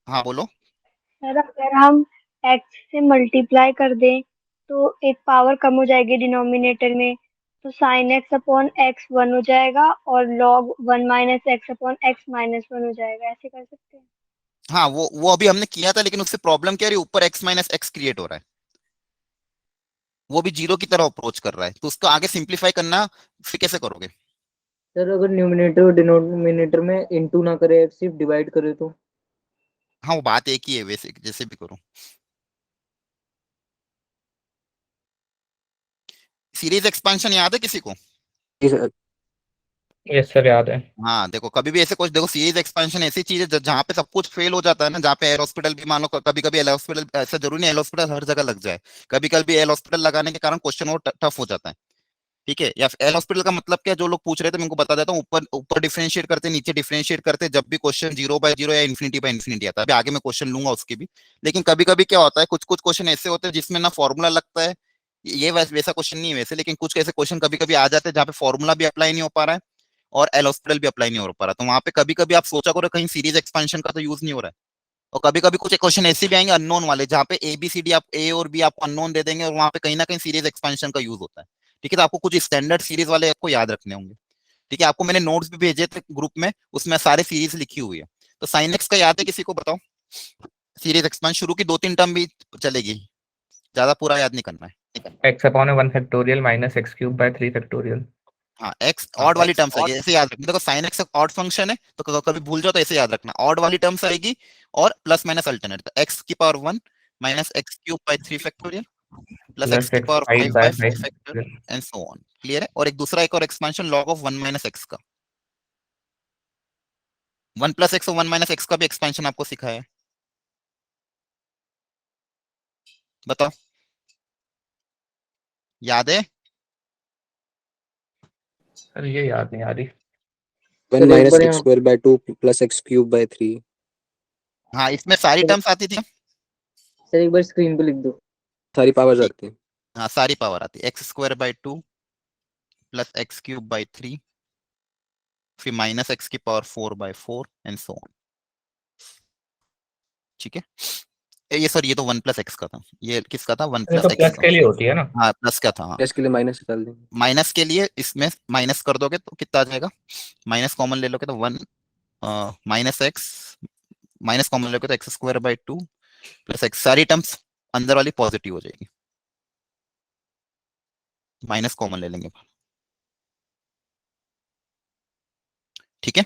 हाँ बोलो। सर अगर हम x से मल्टीप्लाई कर दें तो एक पावर कम हो जाएगी डिनोमिनेटर में, तो साइन एक्स अपॉन एक्स 1 हो जाएगा और log 1 minus X upon x minus 1 हो जाएगा। ऐसे कर सकते हैं। हाँ वो अभी हमने किया था, लेकिन उससे प्रॉब्लम क्या है, ऊपर एक्स माइनस एक्स क्रिएट हो रहा है, वो भी 0 की तरफ अप्रोच कर रहा है, तो उसको आगे सिंप्लीफाई करना फिर कैसे करोगे? सर अगर न्यूमिनेटर और डिनोमिनेटर में इंटू ना करे, सिर्फ डिवाइड करे तो? हाँ वो बात एक ही है, वैसे जैसे भी करो। सीरीज एक्सपेंशन याद है किसी को? यस सर याद है। हाँ देखो, कभी भी ऐसे कुछ देखो, सीरीज एक्सपेंशन ऐसी चीज है जहाँ पे सब कुछ फेल हो जाता है ना, जहाँ पे एल हॉस्पिटल भी मान लो, कभी कभी एल हॉस्पिटल, ऐसा जरूरी नहीं एल हॉस्पिटल हर जगह लग जाए, कभी कभी एल हॉस्पिटल लगाने के कारण क्वेश्चन और टफ हो जाता है। ठीक है, या एल हॉस्पिटल का मतलब क्या, जो लोग पूछ रहे थे मैं उनको बता देता हूँ, ऊपर ऊपर डिफरेंशिएट करते, नीचे डिफरेंशिएट करते, जब भी क्वेश्चन 0/0 या इन्फिनिटी बाय इन्फिनिटी आता है। अभी आगे मैं क्वेश्चन लूंगा उसके भी। लेकिन कभी कभी क्या होता है, कुछ कुछ क्वेश्चन ऐसे होते हैं जिसमें ना फॉर्मूला लगता है, ये वैसा क्वेश्चन नहीं है वैसे, लेकिन कुछ ऐसे क्वेश्चन कभी कभी आ जाते हैं जहाँ पे फॉर्मूला भी अप्लाई नहीं हो पा रहा है और एल हॉस्पिटल भी अप्लाई नहीं हो पा रहा, तो वहां पे कभी कभी आप सोचा करो कहीं सीरीज एक्सपेंशन का तो यूज नहीं हो रहा है। और कभी कभी कुछ क्वेश्चन ऐसे भी आएंगे अननोन वाले, जहाँ पे ए बी सी डी, आप ए और बी आपको अननोन दे देंगे और वहां पे कहीं ना कहीं सीरीज एक्सपेंशन का यूज होता है। ठीक है, तो आपको कुछ स्टैंडर्ड सीरीज वाले आपको याद रखने होंगे। ठीक है, आपको मैंने नोट्स भी भेजे थे ग्रुप में, उसमें सारे सीरीज लिखी हुई है। तो साइन एक्स का याद है किसी को? बताओ। सीरीज एक्सपेंशन शुरू की 2-3 टर्म भी चलेगी, ज्यादा पूरा याद नहीं करना है। X upon 1 factorial minus X cube by 3 factorial. हाँ एक्स ऑड वाली टर्म्स आएगी, ऐसे याद रखना। देखो साइन एक्स ऑड फंक्शन है, तो कभी भूल जाओ तो ऐसे याद रखना, ऑड वाली टर्म्स आएगी और प्लस माइनस अल्टरनेट, तो एक्स की power 1 minus X cube by 3 factorial plus X plus की X power 5 5 by by 5 4 factorial and so on. Clear है? और एक दूसरा एक और expansion log of 1 minus X का, 1 प्लस एक्स और 1 माइनस एक्स का भी एक्सपेंशन आपको सिखाया है। बताओ, याद है? सर ये याद नहीं आ रही। 1 सर एक माइनस बार एक्स यहाँ square by 2 plus x cube by 3। हाँ इसमें सारी सर टर्म्स आती थी। सर एक बार स्क्रीन पे लिख दो। सारी पावर्स ठीक। आती है। हाँ सारी पावर आती है, x²/2 प्लस x³/3 फिर -x⁴/4 एंड सो ऑन। ठीक है, ये सर ये तो 1+x का था, ये किसका था, वन ये प्लस तो एक्स प्लस का। के लिए होती है ना। हाँ प्लस का था, हाँ। प्लस के लिए माइनस निकाल देंगे। माइनस के लिए इसमें माइनस कर दोगे तो कितना आ जाएगा, माइनस कॉमन ले लोगे तो 1 -x, माइनस कॉमन लोगे तो x²/2 प्लस x, सारी टर्म्स अंदर वाली पॉजिटिव हो जाएगी, माइनस कॉमन ले लेंगे। ठीक है,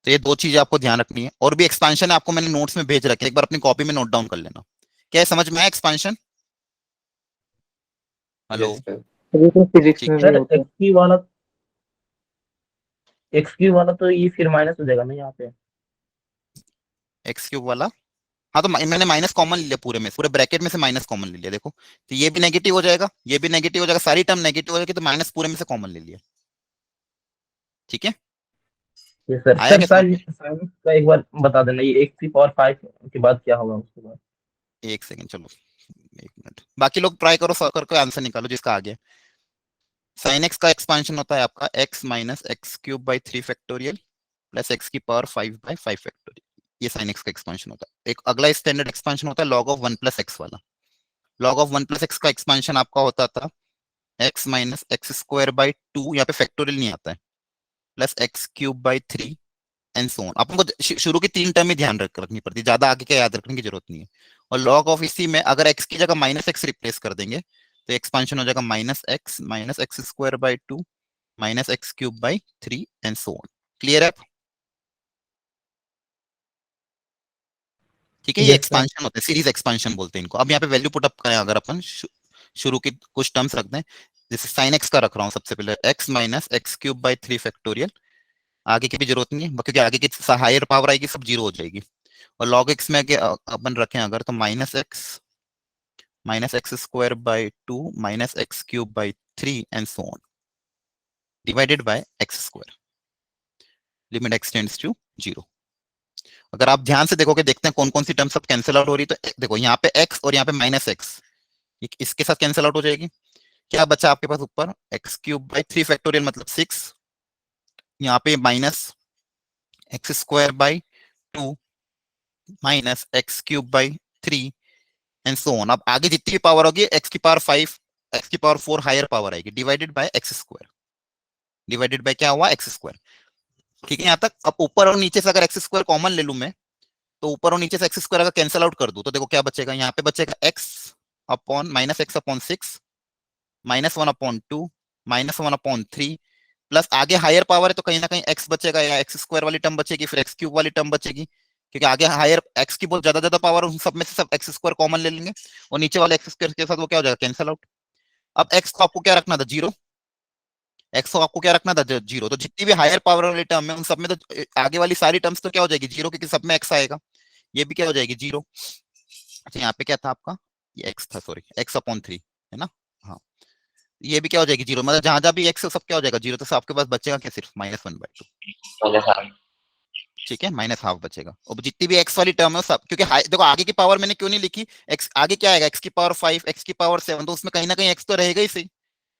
तो ये दो चीजें आपको ध्यान रखनी है, और भी एक्सपेंशन है आपको मैंने नोट्स में भेज रखे, एक बार अपनी कॉपी में नोट डाउन कर लेना। क्या है, समझ में आया एक्सपेंशन? हेलो। Yes sir. ये तो फिजिक्स ठीक में है, भी सर होता है। x³ वाला तो ये फिर माइनस हो जाएगा ना यहाँ पे। x³ वाला, हाँ तो मैंने माइनस कॉमन ले लिया, पूरे में पूरे ब्रैकेट में से माइनस कॉमन ले लिया, देखो तो ये भी नेगेटिव हो जाएगा, ये भी नेगेटिव हो जाएगा, सारी टर्म नेगेटिव हो जाएगी, तो माइनस पूरे में से कॉमन ले लिया। ठीक है, ये सर आया सर क्या समझ में? साइन का एक बार बता देना, ये x⁵ के बाद क्या होगा उसके बाद। एक सेकंड, चलो 1 मिनट, बाकी लोग ट्राई करो, सॉल्व करके आंसर निकालो जिसका आ गया। साइन एक्स का एक्सपांशन होता है आपका x - x³/3 factorial plus x⁵ factorial, ये साइन एक्स का एक्सपांशन होता है। एक अगला स्टैंडर्ड एक्सपांशन होता है log ऑफ 1+x वाला। log ऑफ 1+x का एक्सपांशन आपका होता था x - x²/2, यहाँ पे फैक्टोरियल नहीं आता है, plus x³/3 and so on. आपको शुरू की 3 टर्म ही ध्यान रखनी पड़ती है, ज्यादा आगे का याद रखने की जरूरत नहीं है। और log ऑफ इसी में अगर x की जगह -x रिप्लेस कर देंगे तो एक्सपांशन हो जाएगा -x - x²/2 -x³/3 and so on. Clear है? ठीक है, ये यस सर। एक्सपांशन होते हैं, सीरीज एक्सपांशन बोलते हैं इनको। अब यहाँ पे वैल्यू पुट अप करें, अगर अपन शुरू की कुछ टर्म्स रख दें, जैसे साइन एक्स का रख रहा हूँ सबसे पहले, x - x³/3 फैक्टोरियल, आगे की भी जरूरत नहीं है क्योंकि आगे की हायर पावर आएगी सब जीरो हो जाएगी। और log x में अपन रखें अगर, तो -x - x²/2 -x³/3 and so on divided by x², limit x tends to 0। अगर आप ध्यान से देखोगे, देखते हैं कौन कौन सी टर्म सब कैंसिल आउट हो रही, तो देखो यहाँ पे x और यहाँ पे -x, इसके साथ कैंसिल आउट हो जाएगी। क्या बचा आपके पास ऊपर, x³/3 फैक्टोरियल मतलब 6, यहाँ पे -x²/2 -x³/3 and so on. अब आगे जितनी भी पावर होगी x⁵, x⁴ हायर पावर आएगी, divided by x², divided by क्या हुआ, x²। ठीक है यहाँ तक। अब ऊपर और नीचे से अगर x² कॉमन ले लूं मैं, तो ऊपर और नीचे से x² अगर कैंसिल आउट कर दूं तो देखो क्या बचेगा, यहाँ पे बचेगा x अपॉन -x/6 -1/2 -1/3 प्लस आगे हायर पावर है तो कहीं ना कहीं x बचेगा, या x² वाली टर्म बचेगी, फिर x³ वाली टर्म बचेगी, क्योंकि आगे हायर x की बहुत ज्यादा पावर, उन सब में से सब x² कॉमन ले लेंगे, और नीचे वाले x² के साथ वो क्या हो जाएगा, कैंसिल आउट। अब x को आपको क्या रखना था, 0, x को आपको क्या रखना था, 0। तो जितनी भी हायर पावर वाली टर्म है उन सब में तो आगे वाली सारी टर्म्स तो क्या हो जाएगी, 0, क्योंकि सब में x आएगा, ये भी क्या हो जाएगी, 0। अच्छा यहाँ पे क्या था आपका, ये x था, सॉरी, x/3 है ना, हाँ, ये भी क्या हो जाएगी, 0, मतलब जहां जहां भी x है सब क्या हो जाएगा, 0। तो आपके पास बचेगा क्या, सिर्फ -1/2। ठीक है, -½ बचेगा। और जितनी भी x वाली टर्म है सब, क्योंकि देखो आगे की पावर मैंने क्यों नहीं लिखी, x आगे क्या आएगा, x⁵, x⁴, तो उसमें कहीं ना कहीं x तो रहेगा ही सही।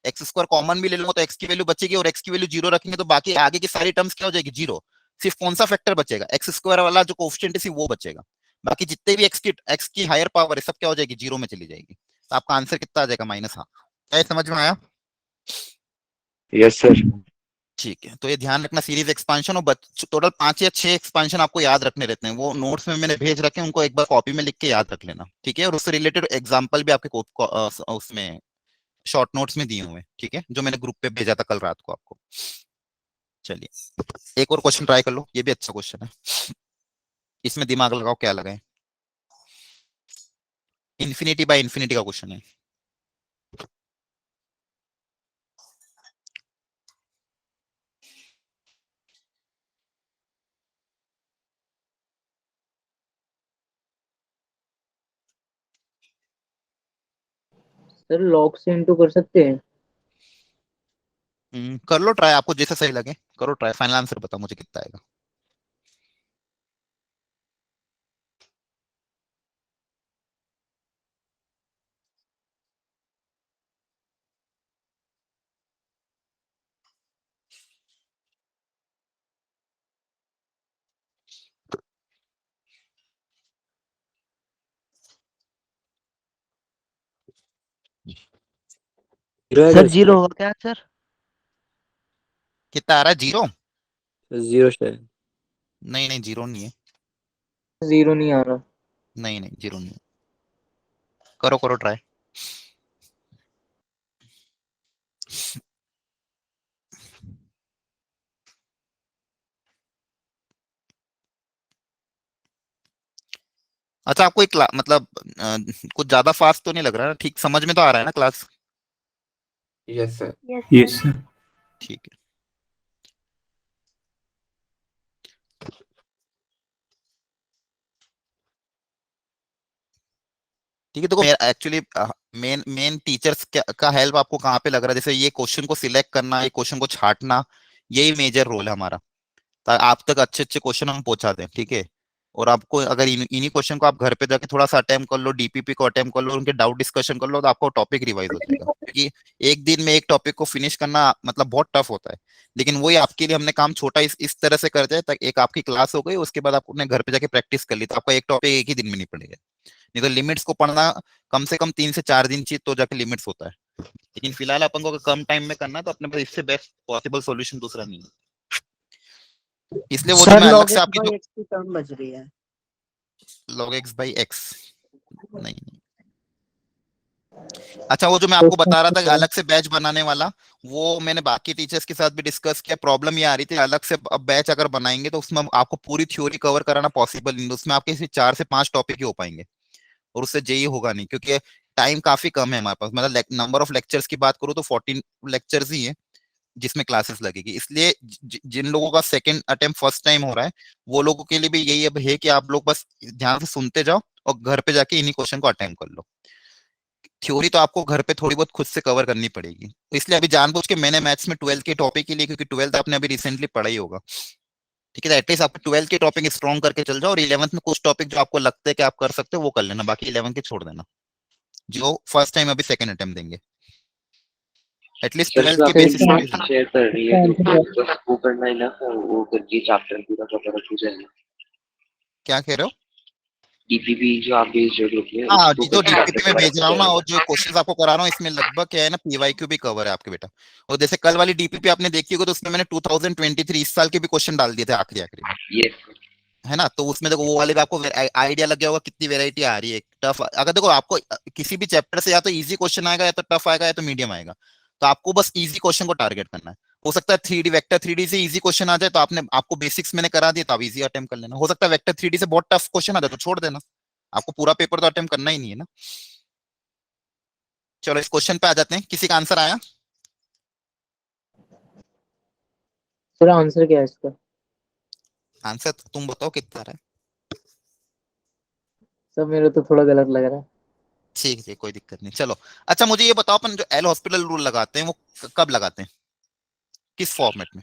x² कॉमन भी ले लूंगा तो x की वैल्यू बचेगी, और x की वैल्यू 0 रखेंगे तो बाकी आगे की सारी टर्म्स क्या हो जाएगी, 0। सिर्फ कौन सा फैक्टर बचेगा, x² वाला जो कोएफिशिएंट है सिर्फ वो बचेगा, बाकी जितने भी x की हायर पावर है सब क्या हो जाएगी, 0 में चली जाएगी। तो आपका आंसर कितना आ जाएगा, -½ क्या समझ में आया? Yes sir. ठीक है, तो ये ध्यान रखना, सीरीज एक्सपांशन, और टोटल 5 या 6 एक्सपांशन आपको याद रखने रहते हैं, वो नोट्स में मैंने भेज रखे हैं, उनको एक बार कॉपी में लिख के याद रख लेना। ठीक है, और उससे रिलेटेड एग्जांपल भी आपके उसमें शॉर्ट नोट्स में दिए हुए हैं, ठीक है, जो मैंने ग्रुप पे भेजा था कल रात को आपको। चलिए एक और क्वेश्चन ट्राई कर लो, ये भी अच्छा क्वेश्चन है, इसमें दिमाग लगाओ, क्या लगाए, इन्फिनिटी बाय इन्फिनिटी का क्वेश्चन है। सर लॉग से इनटू कर सकते हैं? कर लो ट्राई, आपको जैसा सही लगे करो ट्राई, फाइनल आंसर बताओ मुझे कितना आएगा। जीरो है सर क्या जीरो होगा क्या सर? कितना आ रहा है? जीरो? जीरो शायद। नहीं नहीं, जीरो नहीं है। जीरो नहीं आ रहा। नहीं नहीं, जीरो नहीं है। करो करो ट्राई। अच्छा, आपको एक मतलब कुछ ज्यादा फास्ट तो नहीं लग रहा ना? ठीक समझ में तो आ रहा है ना class? Yes sir. Yes yes sir. Sir. ठीक है। ठीक है, देखो एक्चुअली मेन मेन टीचर्स का हेल्प आपको कहाँ पे लग रहा है? जैसे ये क्वेश्चन को सिलेक्ट करना, ये क्वेश्चन को छांटना, यही मेजर रोल है हमारा। आप तक अच्छे अच्छे क्वेश्चन हम पहुंचा दें, ठीक है। और आपको अगर इन्हीं क्वेश्चन को आप घर पे जाके थोड़ा सा अटेम्प्ट कर लो, डीपीपी को अटेम्प्ट कर लो, उनके डाउट डिस्कशन कर लो, तो आपको टॉपिक रिवाइज हो जाएगा। क्योंकि एक दिन में एक टॉपिक को फिनिश करना मतलब बहुत टफ होता है। लेकिन वही आपके लिए हमने काम छोटा इस तरह से कर दिया ताकि एक आपकी क्लास हो गई, उसके बाद आप अपने घर पे जाके प्रैक्टिस कर ली, तो आपका एक टॉपिक एक ही दिन में नहीं पड़ेगा। नहीं तो लिमिट्स को पढ़ना कम से कम 3 से 4 दिन चाहिए, तो जाके लिमिट्स होता है। लेकिन फिलहाल अपन को अगर कम टाइम में करना है तो अपने पास इससे बेस्ट पॉसिबल सॉल्यूशन दूसरा नहीं है। इसलिए वो जो सर मैं अलग लॉग से एक्स आपकी जो बाई एक्स की टर्म बच रही है। log x by x, नहीं नहीं। अच्छा, वो जो मैं आपको बता रहा था अलग से बैच बनाने वाला, वो मैंने बाकी टीचर्स के साथ भी डिस्कस किया। प्रॉब्लम ये आ रही थी, अलग से अब बैच अगर बनाएंगे तो उसमें आपको पूरी थ्योरी कवर कराना पॉसिबल नहीं, उसमें आपके सिर्फ 4 से 5 टॉपिक ही हो पाएंगे, और उससे जेई होगा नहीं, क्योंकि टाइम काफी कम है हमारे पास। मतलब नंबर ऑफ लेक्चर्स की बात करूँ तो 14 लेक्चर्स ही है जिसमें क्लासेस लगेगी। इसलिए जिन लोगों का सेकंड अटेम्प्ट फर्स्ट टाइम हो रहा है, वो लोगों के लिए भी यही अब है कि आप लोग बस ध्यान से सुनते जाओ और घर पे जाके इन्हीं क्वेश्चन को अटेम्प्ट कर लो। थ्योरी तो आपको घर पे थोड़ी बहुत खुद से कवर करनी पड़ेगी। तो इसलिए अभी जानबूझ के मैंने मैथ्स में 12th के टॉपिक के लिए, क्योंकि 12th आपने अभी रिसेंटली पढ़ा ही होगा, ठीक है, तो एटलीस्ट आप 12th के टॉपिक स्ट्रॉन्ग करके चल जाओ, और 11th में कुछ टॉपिक जो आपको लगता है कि आप कर सकते हो वो कर लेना, बाकी 11th के छोड़ देना, जो फर्स्ट टाइम अभी सेकंड अटेम्प्ट देंगे। एटलीस्ट सर 12th जो के आपकी बेसिस पे भी नोट शेयर कर रही है ग्रुप में, बस वो करना है ना, वो करके चैप्टर पूरा कवर हो जाएगा। क्या कह रहे हो? डीपीपी जो आप भेज रहे हो ग्रुप में, हाँ, उसको जो करके डीपीपी चैप्टर में कवर भेज हो रहा हूँ ना, जाएगा। और जो क्वेश्चंस आपको करा रहा हूँ, इसमें लगभग क्या है ना, पीवाईक्यू भी कवर है आपके बेटा। और जैसे कल वाली डीपीपी आपने देखी होगी, तो उसमें मैंने 2023 इस साल के भी क्वेश्चन डाल दिए थे आखिरी आखिरी में, यस। है ना। तो उसमें देखो वो वाले भी आपको आइडिया लग गया होगा कितनी वेरायटी आ रही है। टफ, अगर देखो आपको किसी भी चैप्टर से या तो इजी क्वेश्चन आएगा, या तो टफ आएगा, या तो मीडियम आएगा, तो आपको बस इजी क्वेश्चन को टारगेट करना है। हो सकता है 3D वेक्टर 3D से इजी क्वेश्चन आ जाए, तो आपको बेसिक्स मैंने करा दिया, तो आप इजी अटेम्प्ट कर लेना। हो सकता है वेक्टर 3D से बहुत टफ क्वेश्चन आ जाए, तो छोड़ देना, आपको पूरा पेपर तो अटेम्प्ट करना ही नहीं है ना। चलो इस क्वेश्चन पे आ जाते हैं, किसी का आंसर आया? सर आंसर क्या है इसका? आंसर तुम बताओ कितना आ रहा है। सर मेरे तो थोड़ा गलत लग रहा है। ठीक है, कोई दिक्कत नहीं, चलो। अच्छा, मुझे ये बताओ, अपन जो एल हॉस्पिटल रूल लगाते हैं वो कब लगाते हैं, किस फॉर्मेट में?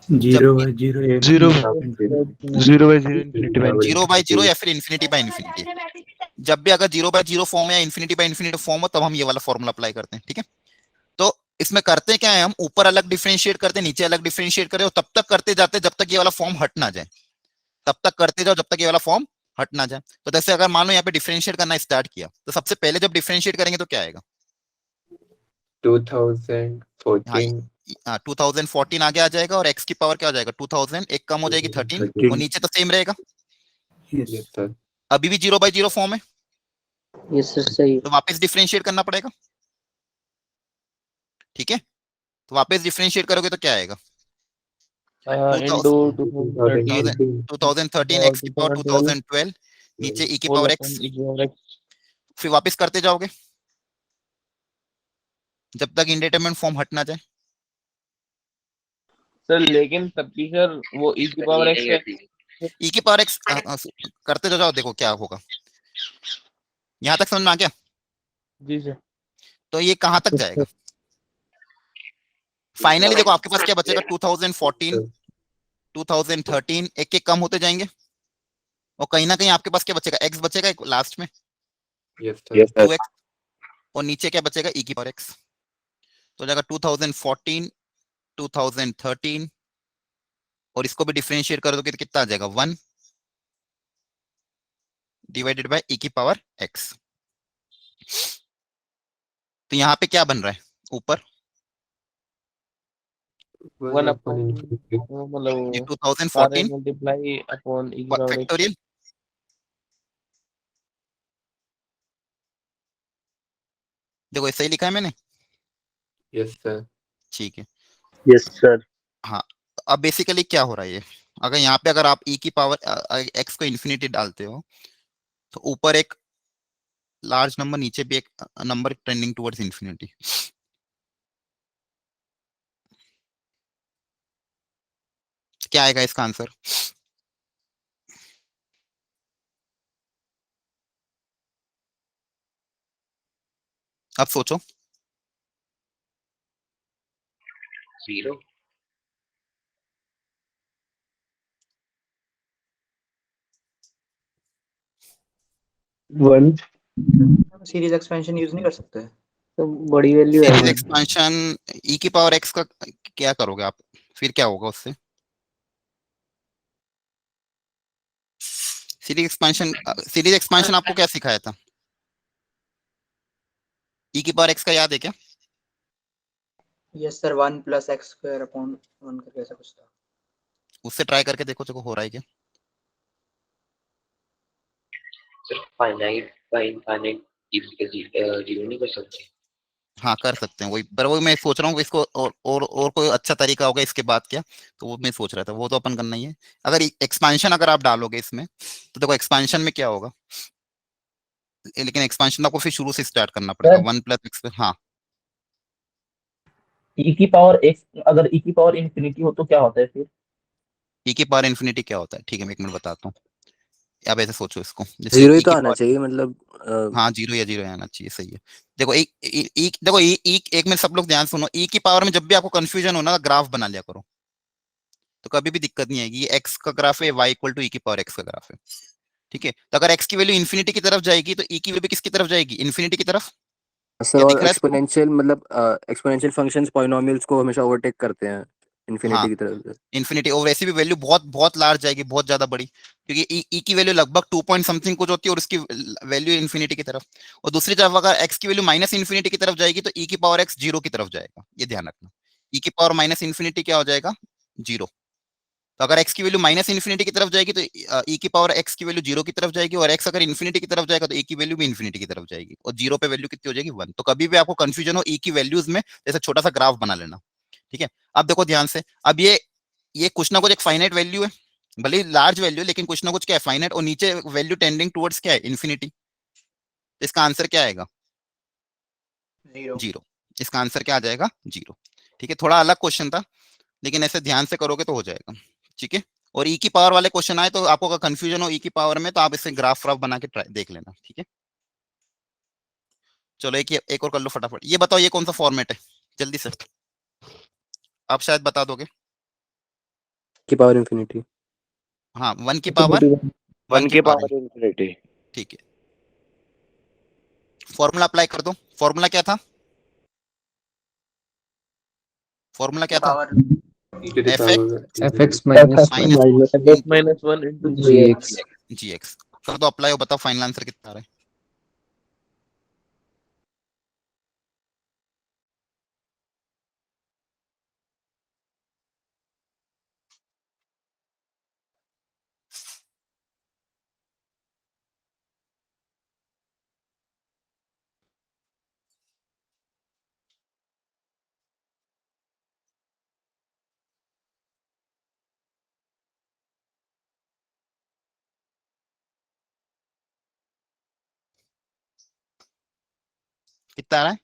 जब 0/0 zero zero by zero infinity by 0/0 या फिर इन्फिनिटी बाय इन्फिनिटी। जब भी अगर 0/0 फॉर्म या इन्फिनिटी बाय इन्फिनिटी फॉर्म हो, तब हम ये वाला फॉर्मूला अप्लाई करते हैं, ठीक है। तो इसमें करते क्या है, हम ऊपर अलग डिफरेंशिएट करते हैं, नीचे अलग डिफरेंशिएट करते हैं, और तब तक करते जाते हैं जब तक ये वाला फॉर्म हट ना जाए। तब तक करते जाओ जब तक ये वाला फॉर्म हट ना जाए। तो जैसे अगर मान लो यहाँ पे डिफरेंशिएट करना स्टार्ट किया, तो सबसे पहले जब डिफरेंशिएट करेंगे तो क्या आएगा? 2014 हाँ, 2014 आगे आ जाएगा, और x की पावर क्या हो जाएगा? 2000, एक कम हो जाएगी 13, और नीचे तो सेम रहेगा। Yes sir. अभी भी 0/0 फॉर्म है, ये सर सही है। तो वापस डिफरेंशिएट करना पड़ेगा, ठीक है। तो वापस डिफरेंशिएट करोगे तो क्या आएगा? इंटू 2013, x की पावर 2012, नीचे e की पावर x, फिर वापस करते जाओगे जब तक इंडेटरमिनेट फॉर्म हट ना जाए। सर लेकिन तब की सर वो ई की पावर एक्स है। e की पावर x करते जाओ, देखो क्या होगा। यहां तक समझ में आ गया? जी सर। तो ये कहां तक जाएगा? फाइनली देखो आपके पास क्या बचेगा, 2014, 2013, एक एक कम होते जाएंगे, और कहीं ना कहीं आपके पास क्या बचेगा? x बचेगा एक लास्ट में, यस सर। 2x, और नीचे क्या बचेगा? e की पावर x। तो जाएगा 2014, 2013, और इसको भी डिफरेंशिएट कर दोगे तो कितना आ जाएगा? 1 डिवाइडेड बाय e की पावर x। तो यहाँ पे क्या बन रहा है ऊपर? 1 upon infinity. ये मतलब 2014 मल्टीप्लाई अपॉन e की पावर x। फैक्टोरियल। देखो ऐसा ही लिखा है मैंने। Yes, sir. ठीक है। Yes sir. हाँ, तो अब बेसिकली क्या हो रहा है ये, अगर यहाँ पे अगर आप e की पावर x को इन्फिनिटी डालते हो तो ऊपर एक लार्ज नंबर, नीचे भी एक नंबर ट्रेंडिंग टुवर्ड्स इन्फिनिटी। क्या आएगा इसका आंसर? अब सोचो। 0. वन। सीरीज एक्सपेंशन यूज नहीं कर सकते तो बड़ी वैल्यू सीरीज आएगी। एक्सपेंशन e की पावर x का क्या करोगे आप, फिर क्या होगा उससे? सीरीज एक्सपेंशन आपको क्या सिखाया था? e की पावर x का याद है क्या? Yes sir, 1 plus x square upon 1 करके ऐसा कुछ था। उससे ट्राई करके देखो देखो हो रहा है क्या। सिर्फ फाइनाइट का इनफाइनाइट जीरो नहीं कर सकते? हाँ कर सकते हैं, वही पर वही मैं सोच रहा हूँ इसको और कोई अच्छा तरीका होगा इसके बाद क्या, तो वो मैं सोच रहा था, वो तो अपन करना ही है। अगर एक्सपेंशन अगर आप डालोगे इसमें तो देखो एक्सपेंशन में क्या होगा, लेकिन एक्सपेंशन आपको फिर शुरू से स्टार्ट करना पड़ेगा। सर 1 प्लस एक्स, हाँ e की पावर x, अगर e की पावर इन्फिनिटी हो तो क्या होता है फिर? e की पावर इन्फिनिटी क्या होता है, ठीक है मैं एक मिनट बताता हूँ। अब ऐसे सोचो इसको, जैसे जीरो ही e तो की आना पावर, चाहिए मतलब हाँ जीरो या जीरो आना चाहिए, सही है। देखो देखो एक में सब लोग ध्यान सुनो, e की पावर में जब भी आपको कंफ्यूजन हो ना ग्राफ बना लिया करो, तो कभी भी दिक्कत नहीं आएगी। ये x का ग्राफ है, y इक्वल टू e की पावर x का ग्राफ है, ठीक है। तो अगर x की वैल्यू इन्फिनिटी की तरफ जाएगी तो e की वैल्यू किसकी तरफ जाएगी, इन्फिनिटी की तरफ। सर। क्या और दिख रहा है तुमको? एक्सपोनेंशियल मतलब एक्सपोनेंशियल फंक्शंस पॉलिनोमियल्स को हमेशा ओवरटेक करते हैं हाँ इन्फिनिटी की तरफ से। इन्फिनिटी, और वैसे भी वैल्यू बहुत बहुत लार्ज जाएगी, बहुत ज्यादा बड़ी, क्योंकि ई की वैल्यू लगभग 2 पॉइंट समथिंग कुछ होती है और उसकी वैल्यू इन्फिनिटी की तरफ। और दूसरी तरफ अगर एक्स की वैल्यू माइनस इन्फिनिटी की तरफ जाएगी तो ई की पावर एक्स जीरो की तरफ जाएगा, ये ध्यान रखना। ई की पावर माइनस इन्फिनिटी क्या हो जाएगा, जीरो। तो अगर एक्स की वैल्यू माइनस इन्फिनिटी की तरफ जाएगी तो ई की पावर एक्स की वैल्यू जीरो की तरफ जाएगी, और एक्स अगर इन्फिनिटी की तरफ जाएगा तो ई की वैल्यू भी इन्फिनिटी की तरफ जाएगी, और जीरो पे वैल्यू कितनी हो जाएगी, 1। तो कभी भी आपको कंफ्यूजन हो ई की वैल्यूज में, जैसे छोटा सा ग्राफ बना लेना, ठीक है। अब देखो ध्यान से, अब ये कुछ ना कुछ एक फाइनाइट वैल्यू है, भले ही लार्ज वैल्यू, लेकिन कुछ ना कुछ क्या है, फाइनाइट, और नीचे वैल्यू टेंडिंग टुवर्ड्स क्या है, इन्फिनिटी। तो इसका आंसर क्या आएगा, जीरो। जीरो। इसका आंसर क्या आ जाएगा, जीरो। ठीक है, थोड़ा अलग क्वेश्चन था, लेकिन ऐसे ध्यान से करोगे तो हो जाएगा, ठीक है। और ई की पावर वाले क्वेश्चन आए तो आपको अगर कंफ्यूजन हो ई की पावर में, तो आप इसे ग्राफ व्राफ बना के देख लेना, ठीक है। चलो एक और कर लो फटाफट। ये बताओ ये कौन सा फॉर्मेट है, जल्दी से, आप शायद बता दोगे। की पावर इन्फिनिटी। हाँ 1 की पावर, 1 वन की के पावर, पावर इन्फिनिटी। ठीक है। फॉर्मूला अप्लाई कर दो। फॉर्मूला क्या था, फॉर्मूला क्या था, power E to the f x power fx infinity. minus minus minus one into gx g x. कर दो अप्लाई, और बताओ फाइनल आंसर कितना आ रहा है। कितना आ रहा है,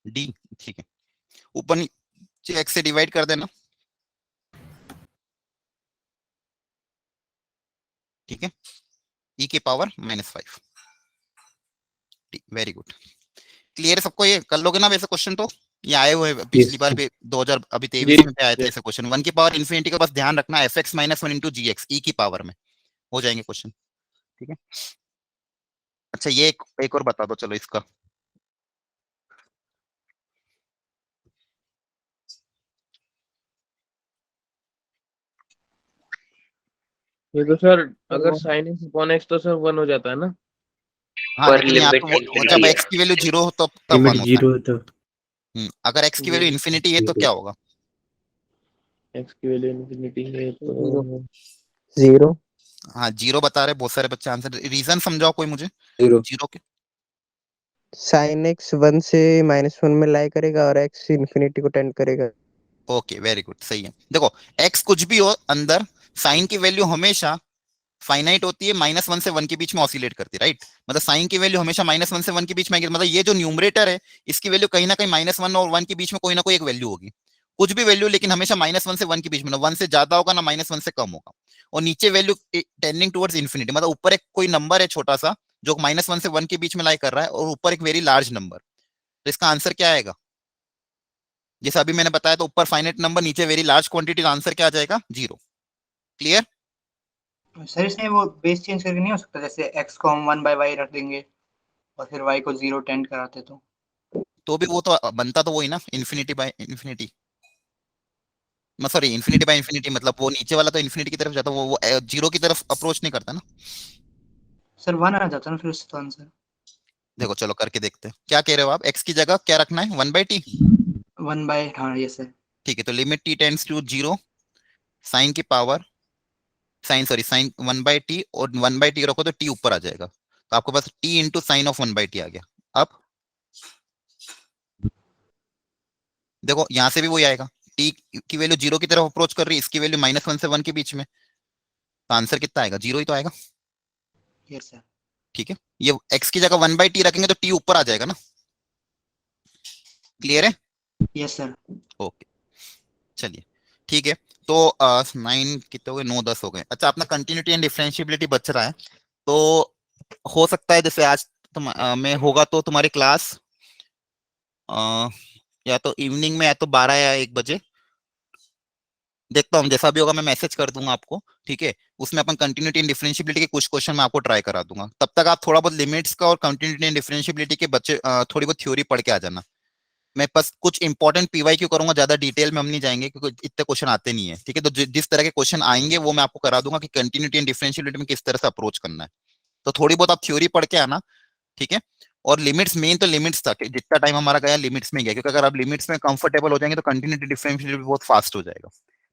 डी, ठीक है। ऊपर नीचे एक्स से डिवाइड कर देना, ठीक है। ई की पावर -5, वेरी गुड। क्लियर है सबको, ये कर लोगे ना वैसे क्वेश्चन तो, ये आए हुए हैं पिछली बार भी 2000 अभी 23 में भी आए थे ऐसे क्वेश्चन। 1 की पावर इन्फिनिटी का बस ध्यान रखना, एफ एक्स माइनस 1 इंटू जी एक्स, ई की पावर में हो जाएंगे क्वेश्चन, ठीक है। अच्छा ये एक और बता दो चलो इसका। ये तो सर अगर तो साइन एक्स अपॉन एक्स तो सर 1 हो जाता है ना। हाँ पर लेकिन यहाँ पे लिमिट वो जब इंफिनिटी x है। की वैल्यू 0 हो तब तब लिमिट 1 होता है। जीरो तो अगर x की वैल्यू इन्फिनिटी है तो क्या होगा? एक्स की वैल्यू इन्फिनिटी है जीरो तो जीरो हाँ 0 बता रहे बहुत सारे बच्चे आंसर। रीजन समझाओ कोई मुझे जीरो। 0 के। साइन एक्स 1 से -1 में लाई करेगा और एक्स इन्फिनिटी को टेंड करेगा। ओके वेरी गुड सही है। देखो x कुछ भी हो अंदर, साइन की वैल्यू हमेशा फाइनाइट होती है, -1 से 1 के बीच में ऑसिलेट करती है, राइट। मतलब साइन की वैल्यू हमेशा -1 से 1 के बीच में आएगी। मतलब ये जो न्यूमरेटर है इसकी वैल्यू कहीं ना कहीं -1 और 1 के बीच में कोई ना कोई एक वैल्यू होगी, कुछ भी वैल्यू, लेकिन हमेशा -1 से 1 के बीच में, ना 1 से ज्यादा होगा ना -1 से कम होगा। और नीचे वैल्यू टेंडिंग टुवर्ड्स इंफिनिटी, मतलब ऊपर एक कोई नंबर है छोटा सा जो -1 से 1 के बीच में लाई कर रहा है, और ऊपर एक वेरी लार्ज नंबर। तो इसका आंसर क्या आएगा? जैसे अभी मैंने बताया, तो ऊपर फाइनाइट नंबर, नीचे वेरी लार्ज क्वांटिटी, आंसर क्या आ जाएगा? 0। क्लियर? सर इसमें वो बेस चेंज करके नहीं हो सकता, जैसे x को हम 1/y रख देंगे और फिर y को 0 टेंड कराते तो भी वो तो बनता तो वही ना, infinity by infinity. Sorry, infinity by infinity, मतलब वो नीचे वाला तो इन्फिनिटी की तरफ जाता, वो 0 की तरफ अप्रोच नहीं करता ना। सर 1 आ जाता ना फिर उससे तो आंसर। देखो चलो करके देखते हैं, क्या कह रहे हो आप? x की जगह क्या रखना है? 1/t। 1/, हाँ ये सर। ठीक है, तो limit t tends to 0, sine की पावर, साइन 1/t, और 1/t रखो तो t ऊपर आ जाएगा, तो आपके पास t into sine of 1/t आ गया। अब देखो यहां से भी वही आएगा, t की वैल्यू 0 की तरफ अप्रोच कर रही है, इसकी वैल्यू -1 से 1 के बीच में, तो आंसर कितना आएगा? 0 ही तो आएगा। Yes sir. ठीक है, ये x की जगह 1/t रखेंगे तो t ऊपर आ जाएगा ना। क्लियर है? Yes sir. ओके चलिए ठीक है। तो 9 कितने हो गए? 9 10 हो गए। अच्छा, अपना कंटिन्यूटी एंड डिफरेंशिएबिलिटी बच रहा है, तो हो सकता है जैसे आज में होगा तो तुम्हारी क्लास या तो इवनिंग में, या तो 12 या 1 बजे, देखता हूँ जैसा भी होगा मैं मैसेज कर दूंगा आपको। ठीक है, उसमें अपन कंटिन्यूटी एंड डिफरेंशिएबिलिटी के कुछ क्वेश्चन मैं आपको ट्राई करा दूंगा। तब तक आप थोड़ा बहुत लिमिट्स का और कंटिन्यूटी एंड डिफरेंशिएबिलिटी के बच्चे थोड़ी बहुत थ्योरी पढ़ के आ जाना। मैं बस कुछ इंपॉर्टेंट पीवाईक्यू करूंगा, ज्यादा डिटेल में हम नहीं जाएंगे क्योंकि इतने क्वेश्चन आते नहीं है। ठीक है, तो जिस तरह के क्वेश्चन आएंगे वो मैं आपको करा दूंगा कि कंटिन्यूटी एंड डिफरेंशिएबिलिटी में किस तरह से अप्रोच करना है। तो थोड़ी बहुत आप थ्योरी पढ़ के आना। ठीक है, और लिमिट्स, मेन तो लिमिट्स था कि जितना टाइम हमारा गया लिमिट्स में गया, क्योंकि अगर आप लिमिट्स में कंफर्टेबल हो जाएंगे तो कंटिन्यूटी डिफरेंशिएबिलिटी बहुत फास्ट हो जाएगा।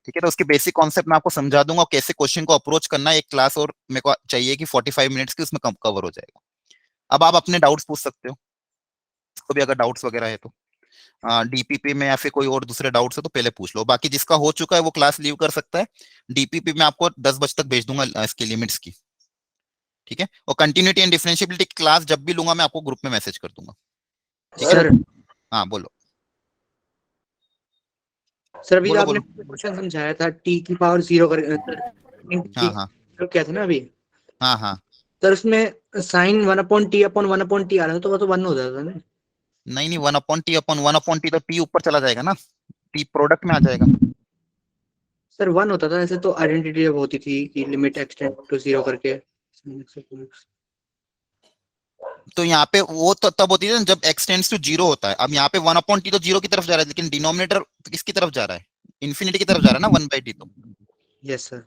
ठीक है, तो उसके बेसिक कॉन्सेप्ट मैं आपको समझा दूंगा, कैसे क्वेश्चन को अप्रोच करना है। एक क्लास और मेरे को चाहिए कि 45 मिनट्स की, उसमें कवर हो जाएगा। अब आप अपने डाउट्स पूछ सकते हो, को भी अगर डाउट्स वगैरह है तो डीपीपी में, या फिर कोई और दूसरे डाउट्स है तो पहले पूछ लो। बाकी जिसका हो चुका है वो क्लास लीव कर सकता है। डीपीपी में आपको 10 बजे तक भेज दूंगा इसकी लिमिट्स की। ठीक है, और कंटिन्यूटी एंड डिफरेंशिएबिलिटी की क्लास जब भी लूंगा मैं आपको ग्रुप में मैसेज कर दूंगा। ठीक है, सर हाँ बोलो। सर अभी बोलो आपने बोलो। क्वेश्चन समझाया था t की पावर 0 कर हाँ हाँ तो क्या था ना अभी, हाँ हाँ। सर उसमें साइन 1/t/1/t आ रहा था तो वो तो 1 हो जाता ना। नहीं नहीं, 1/t/1/t तो t ऊपर चला जाएगा ना, t प्रोडक्ट में आ जाएगा। सर 1 होता था ऐसे तो, आइडेंटिटी जब होती थी कि लिमिट एक्सटेंड टू 0 करके। तो यहाँ पे वो तो तब होती है ना जब x टेंड्स टू 0 होता है। अब यहाँ पे 1/t तो 0 की तरफ जा रहा है, लेकिन डिनोमिनेटर किसकी तरफ जा रहा है? इन्फिनिटी की तरफ जा रहा है ना 1/t। Yes sir.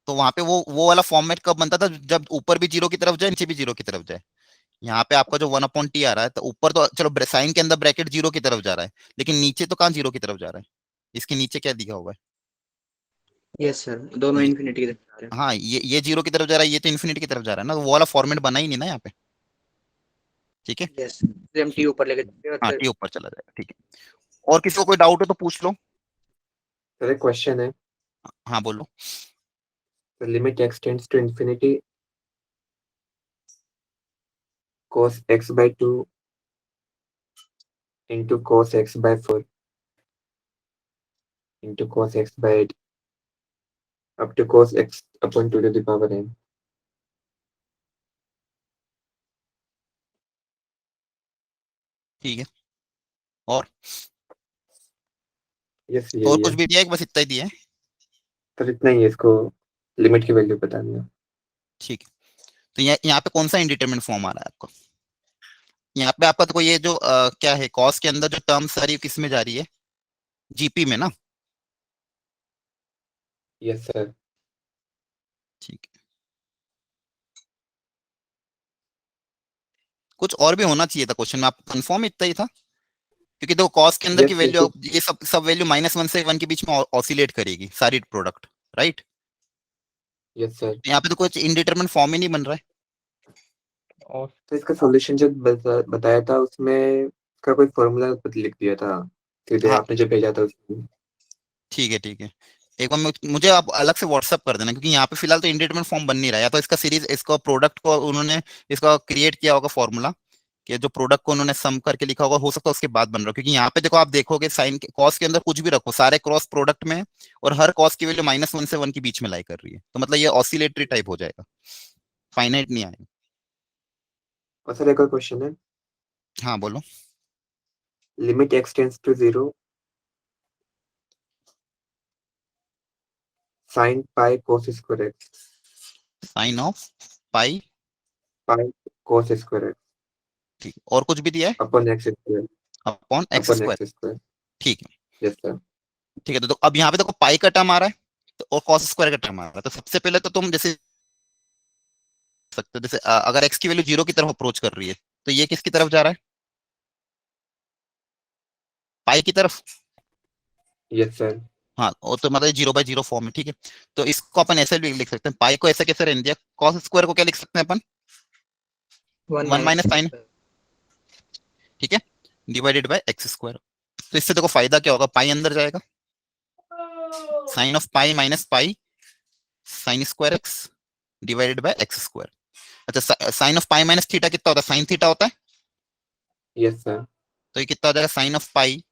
तो वहां पे वो वाला फॉर्मेट कब बनता था? जब ऊपर भी 0 की तरफ जाए, नीचे भी 0 की तरफ जाए। यहाँ पे आपका जो 1/t आ रहा है, तो ऊपर तो चलो साइन के अंदर ब्रैकेट 0 की तरफ जा रहा है, लेकिन नीचे तो कहाँ 0 की तरफ जा रहा है? इसके नीचे क्या दिखा हुआ है? यस सर, दोनों ये, इन्फिनिटी की तरफ जा रहे हैं। हाँ ये 0 की तरफ जा रहा है, ये तो इन्फिनिटी की तरफ जा रहा है ना, वो वाला फॉर्मेट बना ही नहीं ना यहाँ पे। ठीक है, यस, हम टी ऊपर लेके चलते हैं हाँ फिर। टी ऊपर चला जाएगा। ठीक है, और किसी को कोई डाउट है तो पूछ लो। सर एक क्वेश्चन है, हाँ बोलो। Limit x tends to infinity cos x/2 into cos x/4 into cos x/8 up to cos x/2 to the power n। ठीक है, और यस तो और यही कुछ है भी दिया है कि बस इतना ही दिया है? सर, इतना ही है, इसको लिमिट की वैल्यू बतानी है। ठीक है, तो यहाँ पे कौन सा इंडिटरमिनेट फॉर्म आ रहा है आपको? यहाँ पे आपका तो ये जो क्या है, कॉस के अंदर जो टर्म सारी किस में जा रही है? जीपी में ना। Yes sir. ठीक है, कुछ और भी होना चाहिए था क्वेश्चन में, आप कंफर्म इतना ही था? क्योंकि देखो कॉस के अंदर Yes, की yes, वैल्यू, yes. ये सब वैल्यू -1 से 1 के बीच में ऑसिलेट करेगी सारी प्रोडक्ट, राइट? Yes, sir. यहाँ पे तो कुछ इनडिटरमिनेट फॉर्म ही नहीं बन रहा है। और तो इसका सॉल्यूशन जो बताया था उसमें का कोई फॉर्मूला लिख दिया था, सीधे हाँ आपने जो भेजा था उसमें। ठीक है ठीक है, एक बार मुझे आप अलग से व्हाट्सअप कर देना, क्योंकि यहाँ पे फिलहाल तो इंडिटरमिनेट फॉर्म बन नहीं रहा है। या तो इसका सीरीज, इसका प्रोडक्ट को उन्होंने इसका क्रिएट किया होगा फॉर्मूला, कि जो प्रोडक्ट को उन्होंने सम करके लिखा होगा, हो सकता है उसके बाद बन रहा हो। क्योंकि यहाँ पे देखो, आप देखोगे साइन कॉस के अंदर कुछ भी रखो, सारे क्रॉस प्रोडक्ट में, और हर कॉस की वैल्यू -1 से 1 के बीच में लाई कर रही है, तो मतलब ये ऑसिलेटरी टाइप हो जाएगा, फाइनाइट नहीं आएगा। और सर एक और क्वेश्चन है, हाँ बोलो। Limit x tends to 0 sin pi cos square x, sine of pi, pi cos square x ठीक, और कुछ भी दिया है? upon x square, upon x upon square, x square. ठीक है Yes, sir. ठीक है। तो अब यहाँ पे देखो पाई का टर्म आ रहा है, तो और cos स्क्वायर का टर्म आ रहा है। तो सबसे पहले तो तुम जैसे सकते हो, जैसे अगर x की वैल्यू 0 की तरफ अप्रोच कर रही है, तो ये किसकी तरफ जा रहा है? पाई की तरफ। Yes, sir. हाँ, और तो मतलब 0/0 फॉर्म है, ठीक है। तो इसको अपन ऐसे भी लिख सकते हैं, पाई को ऐसे कैसे रहने दिया, cos स्क्वायर को क्या लिख सकते हैं अपन? 1 माइनस साइन, ठीक है, डिवाइडेड बाय एक्स स्क्वायर। तो इससे देखो फायदा क्या होगा, पाई अंदर जाएगा, sine of pi minus pi sine square x divided by x square. अच्छा, sine of pi minus theta कितना होता है? साइन थीटा होता है। Yes, sir. तो ये कितना हो जाएगा, sine of pi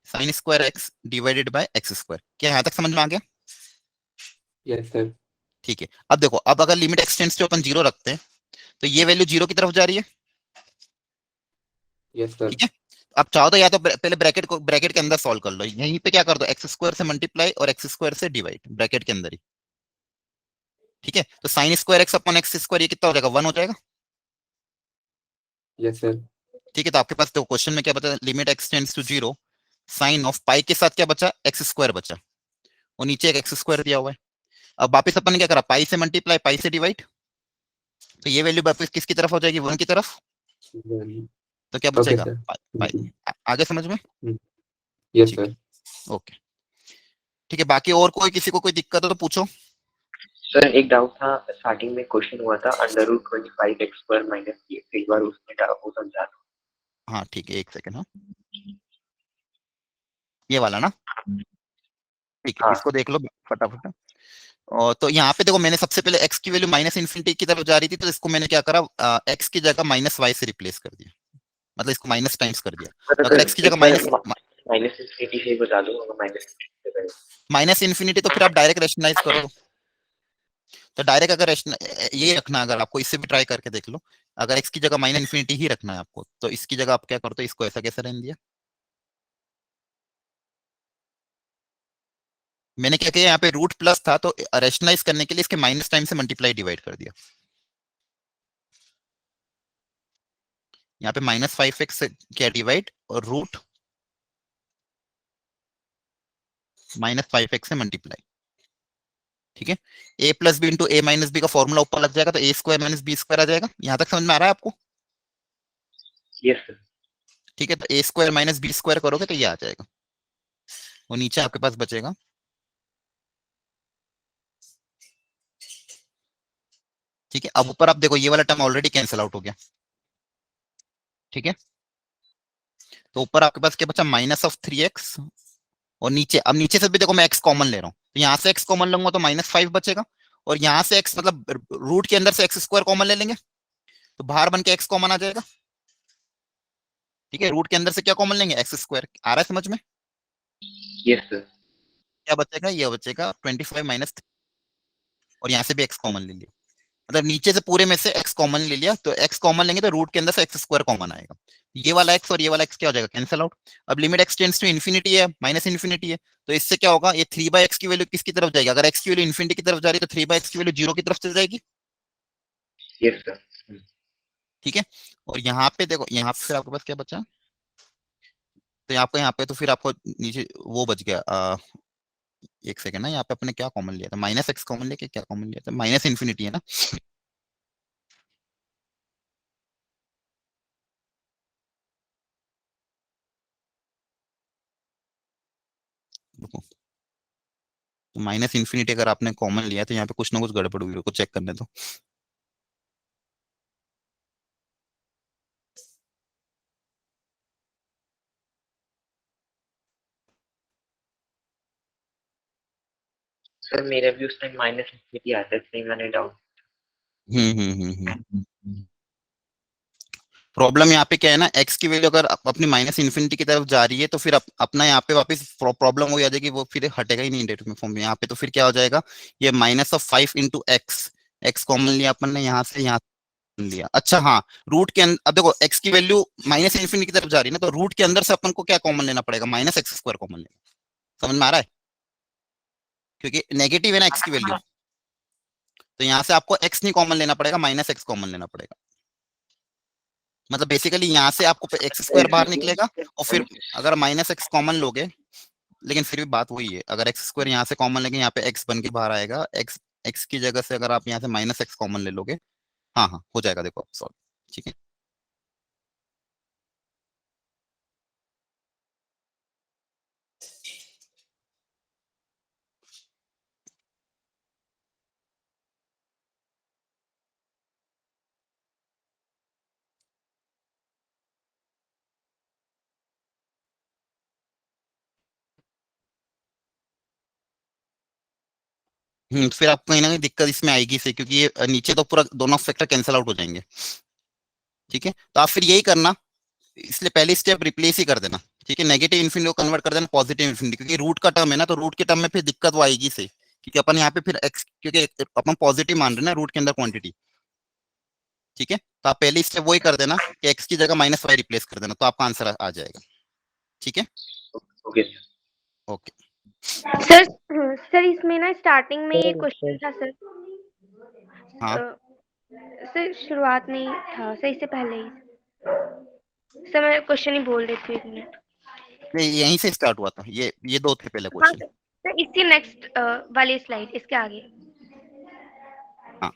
sine square x divided by x square. क्या यहाँ तक समझ में आ गया? Yes, sir. ठीक है। अब देखो, अब अगर लिमिट एक्सटेंड्स टू अपन 0 रखते हैं, तो ये वैल्यू 0 की तरफ जा रही है, Yes, sir. ठीक है। अब चाहो तो या तो पहले ब्रैकेट के अंदर सॉल्व कर लो, यहीं पे क्या कर दो, एक्स स्क्वायर से मल्टीप्लाई और एक्स स्क्वायर से डिवाइड, ब्रैकेट के अंदर ही, ठीक है। तो sign square x upon X square ये कितना हो जाएगा, 1 हो जाएगा, Yes, sir. ठीक है। तो आपके पास तो क्वेश्चन में क्या बता, limit x tends to 0, sine of pi के साथ क्या बचा, एक्स स्क्वायर बचा, और नीचे एक एक्स स्क्वायर दिया हुआ है। अब वापस अपन ने क्या करा, पाई से मल्टीप्लाई पाई से डिवाइड, तो ये वैल्यू वापस किसकी तरफ हो जाएगी, 1 की तरफ। Then- तो क्या Okay, बचेगा, sir. पाई। आगे समझ में? Yes, ठीक sir. है, ओके ठीक है। बाकी और कोई किसी को कोई दिक्कत हो तो पूछो। सर एक डाउट था, स्टार्टिंग में क्वेश्चन हुआ था √25x² माइनस एक बार उसमें वो समझा दो। हाँ ठीक है, एक सेकंड। हाँ ये वाला ना, ठीक है, हाँ। इसको देख लो फटाफट। और तो यहाँ पे देखो, मैंने सबसे पहले x की वैल्यू -∞ की तरफ जा रही थी, तो इसको मैंने क्या करा, x की जगह -y से रिप्लेस कर दिया, मतलब इसको माइनस टाइम्स कर दिया। तो अगर x की जगह -∞ से बता दो, -∞ तो फिर आप डायरेक्ट रेशनलाइज करो। तो डायरेक्ट अगर ये रखना, अगर आपको इससे भी ट्राई करके देख लो, अगर x की जगह -∞ ही रखना है आपको, तो इसकी जगह आप क्या करते हो, इसको ऐसा कैसे रहने दिया। मैंने क्या किया, यहाँ पे रूट प्लस था, तो रेशनलाइज करने के लिए इसके माइनस टाइम से मल्टीप्लाई डिवाइड कर दिया। यहाँ पे -5x से क्या डिवाइड, और रूट -5x से मल्टीप्लाई, ठीक है। a plus b into a minus b का फॉर्मूला ऊपर लग जाएगा, तो a² माइनस b² आ जाएगा। यहाँ तक समझ में आ रहा है आपको? Yes sir. ठीक है, तो a² माइनस b² करोगे तो ये आ जाएगा, और नीचे आपके पास बचेगा ठीक है। अब ऊपर आप देखो, ये वाला टर्म ऑलरेडी कैंसिल आउट हो गया, ठीक है। तो ऊपर आपके पास क्या बचा, -3x, और नीचे, अब नीचे से भी देखो मैं x कॉमन ले रहा हूँ, तो यहाँ से x कॉमन लूंगा तो -5 बचेगा, और यहाँ से x मतलब रूट के अंदर से x² कॉमन ले लेंगे, तो बाहर बन के x कॉमन आ जाएगा, ठीक है। रूट के अंदर से क्या कॉमन लेंगे, x²। आ रहा है समझ में? Yes sir. क्या बचेगा, ये बचेगा 25 माइनस, और यहाँ से भी x कॉमन ले लिया, मतलब नीचे से पूरे में से x कॉमन ले लिया, तो x कॉमन लेंगे तो रूट के अंदर से x² कॉमन आएगा, ये वाला x और ये वाला x क्या हो जाएगा, कैंसिल आउट। अब limit x tends to infinity है, -∞ है, तो इससे क्या होगा, ये 3/x की वैल्यू किसकी तरफ जाएगी, अगर x की वैल्यू इन्फिनिटी की तरफ जा रही है तो 3/x की वैल्यू 0 की तरफ चल जाएगी, यस सर। ठीक है। और यहाँ पे देखो, यहाँ पे फिर आपके पास क्या बचा, तो यहाँ पे तो फिर आपको नीचे वो बच गया, एक सेकंड ना, यहाँ पे अपने क्या कॉमन लिया था, माइनस एक्स कॉमन लेके क्या कॉमन लिया था, माइनस इन्फिनिटी है ना। रुको, तो माइनस इन्फिनिटी अगर आपने कॉमन लिया तो यहाँ पे कुछ ना कुछ गड़बड़ हुई, रुको चेक करने दो। सर मेरा भी उस टाइम माइनस इन्फिनिटी आता था, मैंने डाउट। प्रॉब्लम यहाँ पे क्या है ना, x की वैल्यू अगर अपनी माइनस इन्फिनिटी की तरफ जा रही है तो फिर अपना यहाँ पे वापस प्रॉब्लम हो जाएगी, वो फिर हटेगा ही नहीं इंडेटरमिनेट फॉर्म में। यहाँ पे तो फिर क्या हो जाएगा, ये -5 इंटू एक्स, एक्स कॉमन लिया अपन ने यहाँ से, यहाँ लिया। अच्छा हाँ, रूट के अंदर अब देखो x की वैल्यू माइनस इन्फिनिटी की तरफ जा रही है ना, तो रूट के अंदर से अपन को क्या कॉमन लेना पड़ेगा, -x² कॉमन लेना। समझ में आ रहा है, क्योंकि नेगेटिव है ना x की वैल्यू, तो यहाँ से आपको x नहीं कॉमन लेना पड़ेगा, -x कॉमन लेना पड़ेगा। मतलब बेसिकली यहाँ से आपको x² बाहर निकलेगा, और फिर अगर -x कॉमन लोगे, लेकिन फिर भी बात वही है, अगर x² यहाँ से कॉमन लेंगे, यहाँ पे x बन के बाहर आएगा, x की जगह से अगर आप यहाँ से -x कॉमन ले लोगे, हाँ हाँ हो जाएगा, देखो सॉल्व, ठीक है। फिर आपको कहीं ना कहीं दिक्कत इसमें आएगी से, क्योंकि ये नीचे तो पूरा दोनों फैक्टर कैंसिल आउट हो जाएंगे, ठीक है। तो आप फिर यही करना, इसलिए पहली स्टेप रिप्लेस ही कर देना, ठीक है, नेगेटिव इन्फिनिटी को कन्वर्ट कर देना पॉजिटिव इन्फिनिटी, क्योंकि रूट का टर्म है ना, तो रूट के टर्म में फिर दिक्कत वो आएगी से, क्योंकि अपन यहाँ पे फिर एक्स, क्योंकि अपन पॉजिटिव मान रहे हैं ना रूट के अंदर क्वांटिटी, ठीक है। तो आप पहली स्टेप वही कर देना कि एक्स की जगह -y रिप्लेस कर देना, तो आपका आंसर आ जाएगा, ठीक है। ओके ओके सर सर इसमें ना स्टार्टिंग में ये क्वेश्चन था सर। हाँ, सर शुरुआत में ही था सर, इससे पहले ही सर, मैं क्वेश्चन ही बोल देती हूँ 1 मिनट। यहीं से स्टार्ट हुआ था, ये दो थे पहले हाँ क्वेश्चन। सर, इसकी नेक्स्ट वाली स्लाइड, इसके आगे। हाँ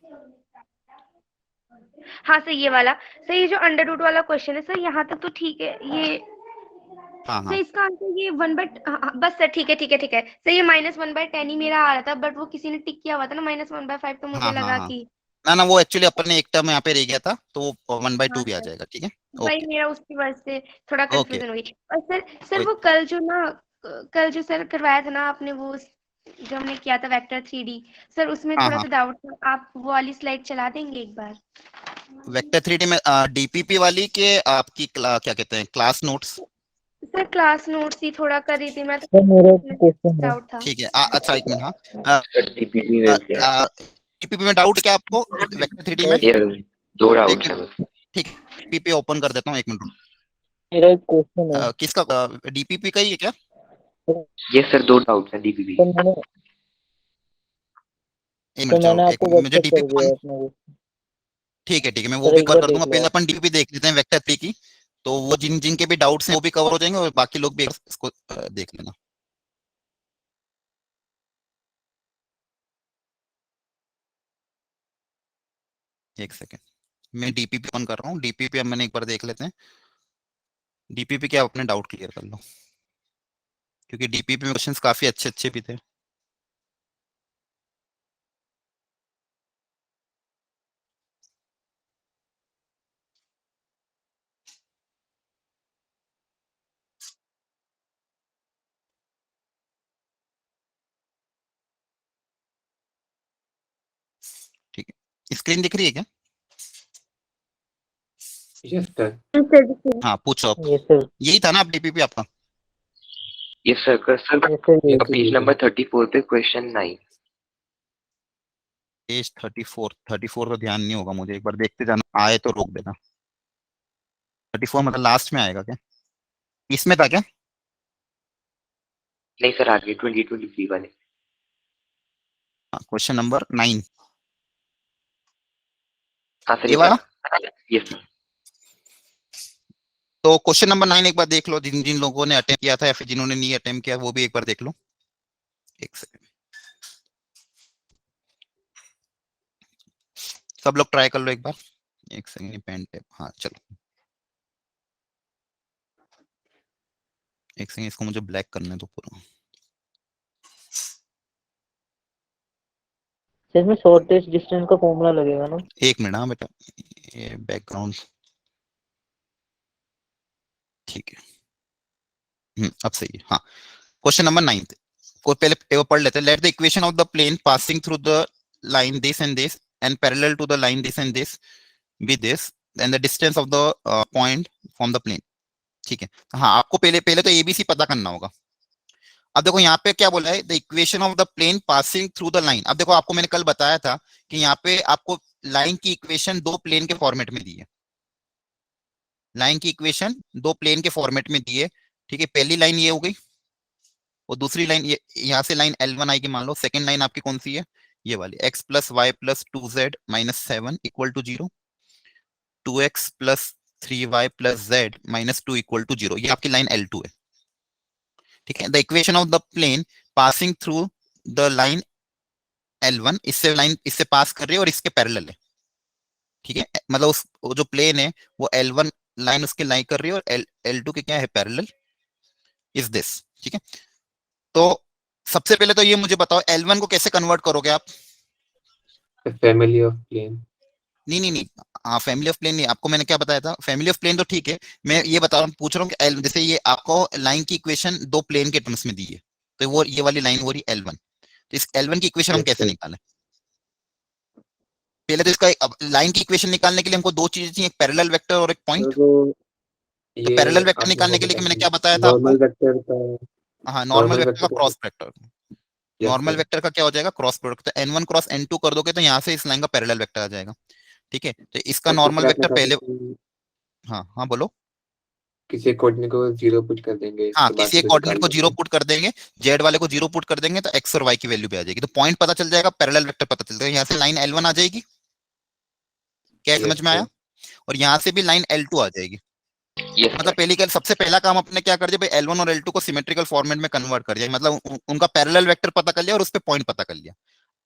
हाँ सर ये वाला। सर ये जो अंडर रूट वाला क्वेश्चन है सर, यहाँ तक तो ठीक है। ये हाँ सर हाँ इसका आंसर ये 1/, बस सर ठीक है ठीक है ठीक है सर, ये -1/10 ही मेरा आ रहा था, बट वो किसी ने टिक किया हुआ था ना -1/5, तो मुझे हाँ हाँ लगा हाँ, कि ना वो एक्चुअली अपन ने एक टर्म यहाँ पे रह गया था, तो वो हाँ 1/2 भी आ सर, जाएगा, ठीक है। वही ओके मेरा उसकी वजह से थोड़ा ओके, कंफ्यूजन हुई। और सर वो कल जो सर करवाया था ना आपने, वो जो हमने किया था वेक्टर 3D, सर उसमें हाँ थोड़ा हाँ, सा डाउट था, आप वो वाली स्लाइड चला देंगे एक बार? वेक्टर 3D में डीपीपी वाली के आपकी क्या कहते हैं, class notes, sir class notes ही थोड़ा कर रही थी मैं, सर मेरा क्वेश्चन है। डाउट था। ठीक है। अच्छा एक मिनट, हाँ, सर डीपीपी में क्या डीपीपी में डाउट क्या आपको, वेक्टर 3D में? ये दो एक डाउट्स है मिनट, बस। ठीक है, डीपीपी ओपन कर देता हूँ, एक मिनट। मेरा एक क्वेश्चन है। किसका, डीपीपी का ही है क्या? ये सर दो डाउट्स हैं डीपीपी। तो मैंने एक मिनट, चलो मैंने एक आपको मिनट, मुझे व्हाट्सएप कर डीपीपी दिया वन, है अपना क्वेश्चन। ठीक है मैं वो सर भी एक कवर बार कर दूंगा, देख लो पहले आप। अपन डीपीपी देख लेते हैं वेक्टर 3 की, तो वो जिन के भी डाउट्स हैं वो भी कवर हो जाएंगे, और बाकी लोग भी इसको देख लेना। एक सेकेंड, मैं डीपीपी ऑन कर रहा हूँ, डीपीपी अब मैंने एक बार देख लेते हैं, डीपीपी के आप अपने डाउट क्लियर कर लो, क्योंकि डीपीपी में क्वेश्चंस काफी अच्छे अच्छे भी थे। ठीक है, स्क्रीन दिख रही है क्या? Yes sir. हाँ पूछो आप, यस सर, यही था ना आप डीपीपी आपका? ये सर यस सर, ये पेज नंबर 34 पे क्वेश्चन 9। पेज 34 तो ध्यान नहीं होगा मुझे, एक बार देखते जाना, आए तो रोक देना। 34 मतलब लास्ट में आएगा क्या, इसमें था क्या? नहीं सर आगे 2023 वाले। क्वेश्चन नंबर 9, हाँ सर ये वाला। Yes sir. तो क्वेश्चन नंबर 9 एक बार देख लो, जिन जिन लोगों ने अटेम्प्ट किया था या फिर जिन्होंने नहीं अटेम्प्ट किया वो भी एक बार देख लो, एक सेकंड, सब लोग ट्राई कर लो एक बार। एक सेकंड, पेन टेप, हाँ चलो एक सेकंड, इसको मुझे ब्लैक करने दो पूरा। सर इसमें शॉर्टेस्ट डिस्टेंस का फॉर्मूला लगेगा ना? एक मिनट, हाँ बेटा, ये बैकग्राउंड ठीक है। अब सही है। हाँ, क्वेश्चन नंबर 9 को पहले पेपर पढ़ लेते हैं। Let the equation of the plane passing through the line this and this and parallel to the line this and this be this and the distance of the point from the plane. ठीक है, हाँ आपको पहले पहले तो एबीसी पता करना होगा। अब देखो यहाँ पे क्या बोला है, the equation of the plane passing through the line. अब देखो आपको मैंने कल बताया था कि यहाँ पे आपको लाइन की इक्वेशन दो प्लेन के फॉर्मेट में दी है। लाइन की इक्वेशन दो प्लेन के फॉर्मेट में दी है। ठीक है, पहली लाइन ये हो गई और दूसरी लाइन ये, यहाँ से लाइन L1 आएगी मान लो। सेकंड लाइन आपकी कौन सी है, ये वाली, x plus y plus 2z minus 7 equal to 0, 2x plus 3y plus z minus 2 equal to 0, ये आपकी लाइन L2 है। ठीक है, the equation of the plane passing through the line L1, इससे लाइन इससे पास कर रही है और इसके पैरेलल है। ठीक है, मतलब उस वो जो प्लेन है वो L1 लाइन उसके लाइन कर रही है और L2 के क्या है, पैरेलल इज दिस। ठीक है, तो सबसे पहले तो ये मुझे बताओ L1 को कैसे कन्वर्ट करोगे आप? Family of plane. नहीं, हाँ फैमिली ऑफ प्लेन नहीं, आपको मैंने क्या बताया था, फैमिली ऑफ प्लेन तो ठीक है, मैं ये बता रहा हूँ, पूछ रहा हूँ कि जैसे ये आपको लाइन की इक्वेशन दो प्लेन के टर्म्स में दी है, तो वो ये वाली लाइन हो रही L1, तो इस L1 की इक्वेशन हम कैसे निकालें? पहले तो इसका लाइन की इक्वेशन निकालने के लिए हमको दो चीजें चाहिए, एक पैरेलल वेक्टर और एक पॉइंट। तो ये पैरेलल वेक्टर आपने निकालने के लिए मैंने क्या बताया था नॉर्मल आपको? वेक्टर का, हाँ, नॉर्मल वेक्टर का vector cross vector, normal sir. Vector का क्या हो जाएगा, क्रॉस प्रोडक्ट। तो N1 क्रॉस N2 कर दोगे तो यहाँ से इस लाइन का पैरेलल वेक्टर आ जाएगा। ठीक है, तो इसका और नॉर्मल दूसरा आपने वेक्टर कहा था पहले, कि हाँ हाँ बोलो। किसी कोऑर्डिनेट को 0 पुट कर देंगे, हाँ, इसके बाद किसी एक फिर कोऑर्डिनेट निकाल को 0 लेंगे। पुट कर देंगे, जेड वाले को 0 पुट कर देंगे, तो एक्स और वाई की वैल्यू भी आ जाएगी, तो पॉइंट पता चल जाएगा, पैरेलल वेक्टर पता चल जाएगा। यहाँ से लाइन L1 आ जाएगी, क्या समझ में आया? और यहाँ से भी लाइन L2 आ जाएगी। मतलब पहली क्या, सबसे पहला काम अपने क्या कर दिया भाई, L1 और L2 को सिमेट्रिकल फॉर्मेट में कन्वर्ट कर दिया, मतलब उनका पैरेलल वेक्टर पता कर लिया और उस पर पॉइंट पता कर लिया।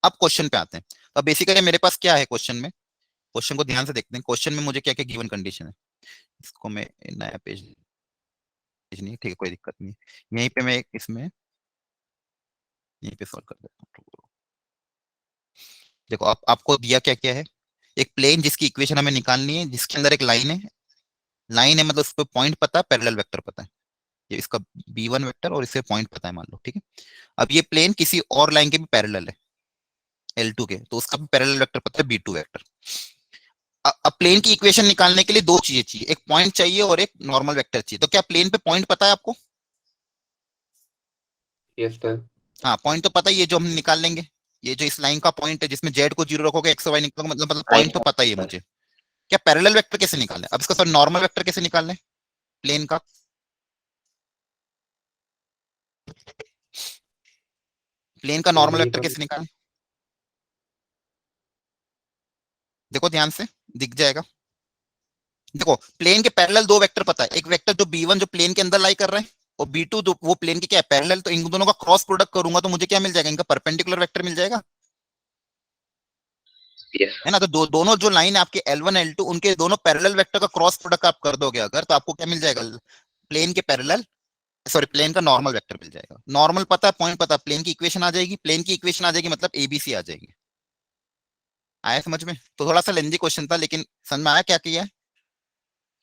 अब क्वेश्चन पे आते हैं। तो बेसिकली मेरे पास क्या है क्वेश्चन में, क्वेश्चन को ध्यान से देखते हैं। क्वेश्चन में मुझे क्या क्या गिवन कंडीशन है, इसको मैं नया पेज नहीं, ठीक है कोई दिक्कत नहीं, यहीं पे मैं इसमें यहीं पे सॉल्व कर देता हूँ। देखो आपको दिया क्या क्या है, एक प्लेन जिसकी इक्वेशन हमें निकालनी है, जिसके अंदर एक लाइन है, लाइन है मतलब उस पर पॉइंट पता है, पैरेलल वेक्टर पता है, ये इसका B1 वेक्टर और इसे पॉइंट पता है मान लो। ठीक है, अब ये प्लेन किसी और लाइन के भी पैरेलल है L2 के, तो उसका भी पैरेलल वेक्टर पता है B2 वेक्टर। अब प्लेन की इक्वेशन निकालने के लिए दो चीजें चाहिए, एक पॉइंट चाहिए और एक नॉर्मल वेक्टर चाहिए। तो क्या प्लेन पे पॉइंट पता है आपको? Yes sir. हाँ, पॉइंट तो पता ही है, जो हम निकाल लेंगे, ये जो इस लाइन का पॉइंट है जिसमें जेड को 0 रखोगे, एक्स और वाई निकालोगे, मतलब पॉइंट तो पता ही है मुझे। क्या पैरेलल वेक्टर कैसे निकालें? अब इसका सर नॉर्मल वेक्टर कैसे निकालें प्लेन का? प्लेन का नॉर्मल वेक्टर कैसे निकालें? देखो ध्यान से, दिख जाएगा। देखो प्लेन के पैरेलल दो वेक्टर पता है, एक वेक्टर जो B1 जो प्लेन के अंदर लाई कर रहा है, और B2 जो वो प्लेन के क्या है, पैरेलल। तो इन दोनों का क्रॉस प्रोडक्ट करूंगा तो मुझे क्या मिल जाएगा, इनका परपेंडिकुलर वेक्टर मिल जाएगा, है ना? तो दोनों जो लाइन है आपके L1 L2, उनके दोनों पैरेलल वेक्टर का क्रॉस प्रोडक्ट आप कर दोगे अगर, तो आपको क्या मिल जाएगा, प्लेन के पैरेलल, सॉरी प्लेन का नॉर्मल वेक्टर मिल जाएगा। नॉर्मल पता है, पॉइंट पता है, प्लेन की इक्वेशन आ जाएगी, प्लेन की इक्वेशन आ जाएगी मतलब ABC आ जाएगी। आया समझ में? तो थोड़ा सा लेंदी क्वेश्चन था, लेकिन समझ में आया क्या किया है?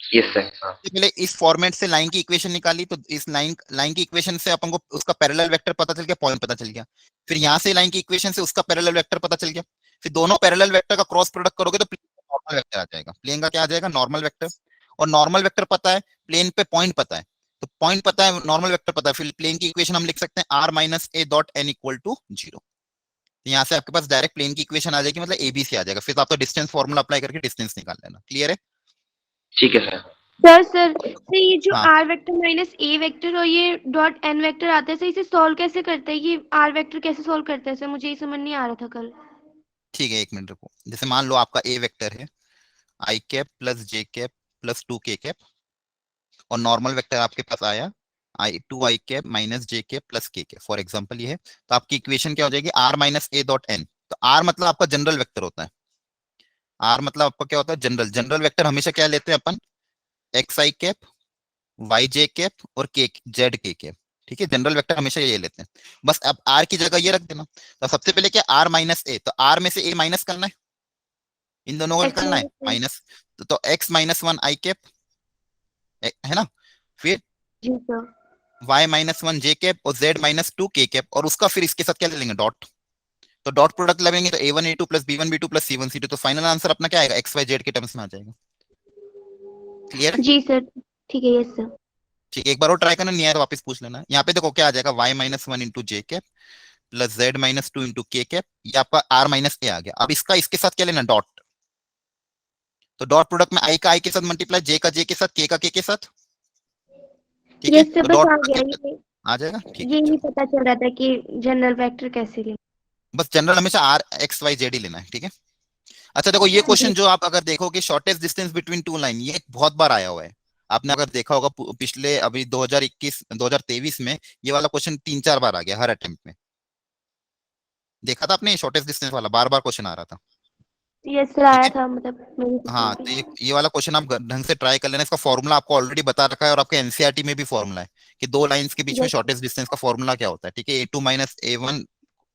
Yes sir. पहले इस फॉर्मेट से लाइन की इक्वेशन निकाली, तो इस लाइन की इक्वेशन से अपन को उसका पैरेलल वेक्टर पता चल गया, पॉइंट पता चल गया। फिर यहाँ से लाइन की इक्वेशन से उसका पैरेलल वेक्टर पता चल गया, फिर दोनों पैरेलल वेक्टर का क्रॉस प्रोडक्ट करोगे तो प्लेन का नॉर्मल वेक्टर आ जाएगा। प्लेन का क्या आ जाएगा, नॉर्मल वेक्टर। और नॉर्मल वेक्टर पता है, प्लेन पे पॉइंट पता है, तो पॉइंट पता है, नॉर्मल वेक्टर पता है, फिर प्लेन की इक्वेशन हम लिख सकते हैं r-a.n इक्वल टू 0। यहाँ से आपके पास डायरेक्ट प्लेन की इक्वेशन आ जाएगी, मतलब ABC आ जाएगा। फिर तो आपका डिस्टेंस फॉर्मूला अप्लाई करके डिस्टेंस निकाल लेना। क्लियर है? ठीक है सर। सर तो ये जो हाँ। R vector minus a vector और ये डॉट एन वेक्टर आता है सर, इसे सॉल्व कैसे करते हैं? ये आर वेक्टर कैसे सॉल्व करते हैं सर? मुझे ये समझ नहीं आ रहा था कल। ठीक है, एक मिनट रुको। जैसे मान लो आपका A वेक्टर है i cap plus j cap plus 2k cap, और नॉर्मल वेक्टर आपके पास आया two i cap minus j cap plus k cap, for example ये है। तो आपकी इक्वेशन क्या हो जाएगी, r minus a dot n. तो आर मतलब आपका जनरल वेक्टर होता है, आर मतलब आपका क्या होता है, जनरल। जनरल वेक्टर हमेशा क्या लेते हैं अपन, एक्स आई कैप, वाई जे कैप और के जेड के कैप, ठीक है। जनरल वेक्टर हमेशा ये लेते हैं। बस अब आर की जगह ये रख देना। तो सबसे पहले क्या, आर माइनस ए, तो आर में से ए माइनस करना है, इन दोनों को X करना है minus one। माइनस। तो एक्स माइनस वन आई कैप है ना, फिर जी सर। y माइनस वन जे कैप और z माइनस टू के कैप, और उसका फिर इसके साथ क्या ले लेंगे, डॉट। तो डॉट प्रोडक्ट लगेंगे तो a1 a2 plus b1 b2 plus c1 c2, तो फाइनल आंसर अपना क्या आएगा, x y z के टर्म्स में आ जाएगा। क्लियर है? जी सर, ठीक है, यस सर। ठीक है, एक बार और ट्राई करना, नहीं आया तो वापस पूछ लेना। यहाँ पे देखो क्या आ जाएगा, y minus one into J cap plus z minus two into K cap, ये आपका r माइनस ए आ गया। अब इसका इसके साथ क्या लेना, डॉट। तो डॉट प्रोडक्ट में i का i के साथ मल्टीप्लाई, j का j के साथ, k का k के साथ, ठीक है। यस सर, तो बस डॉट आ गया ये। आ जाएगा, ठीक ये है। नहीं पता चल रहा था कि जनरल वेक्टर कैसे लें। बस जनरल हमेशा आर एक्स वाई जेड ही लेना है, ठीक है। अच्छा देखो, ये क्वेश्चन जो आप अगर देखोगे, shortest distance between two line, ये बहुत बार आया हुआ है। आपने अगर देखा होगा पिछले अभी 2021 2023 में ये वाला क्वेश्चन 3-4 बार आ गया हर अटेम्प्ट में। देखा था आपने, शॉर्टेस्ट डिस्टेंस वाला बार बार क्वेश्चन आ रहा था। यस सर, आया था, मतलब मेरी हाँ, तो ये वाला क्वेश्चन आप ढंग से ट्राई कर लेना। इसका फॉर्मूला आपको ऑलरेडी बता रखा है, और आपके एनसीईआरटी में भी फॉर्मूला है कि दो लाइंस के बीच में शॉर्टेस्ट डिस्टेंस का फॉर्मूला क्या होता है, ठीक है। a2 माइनस a1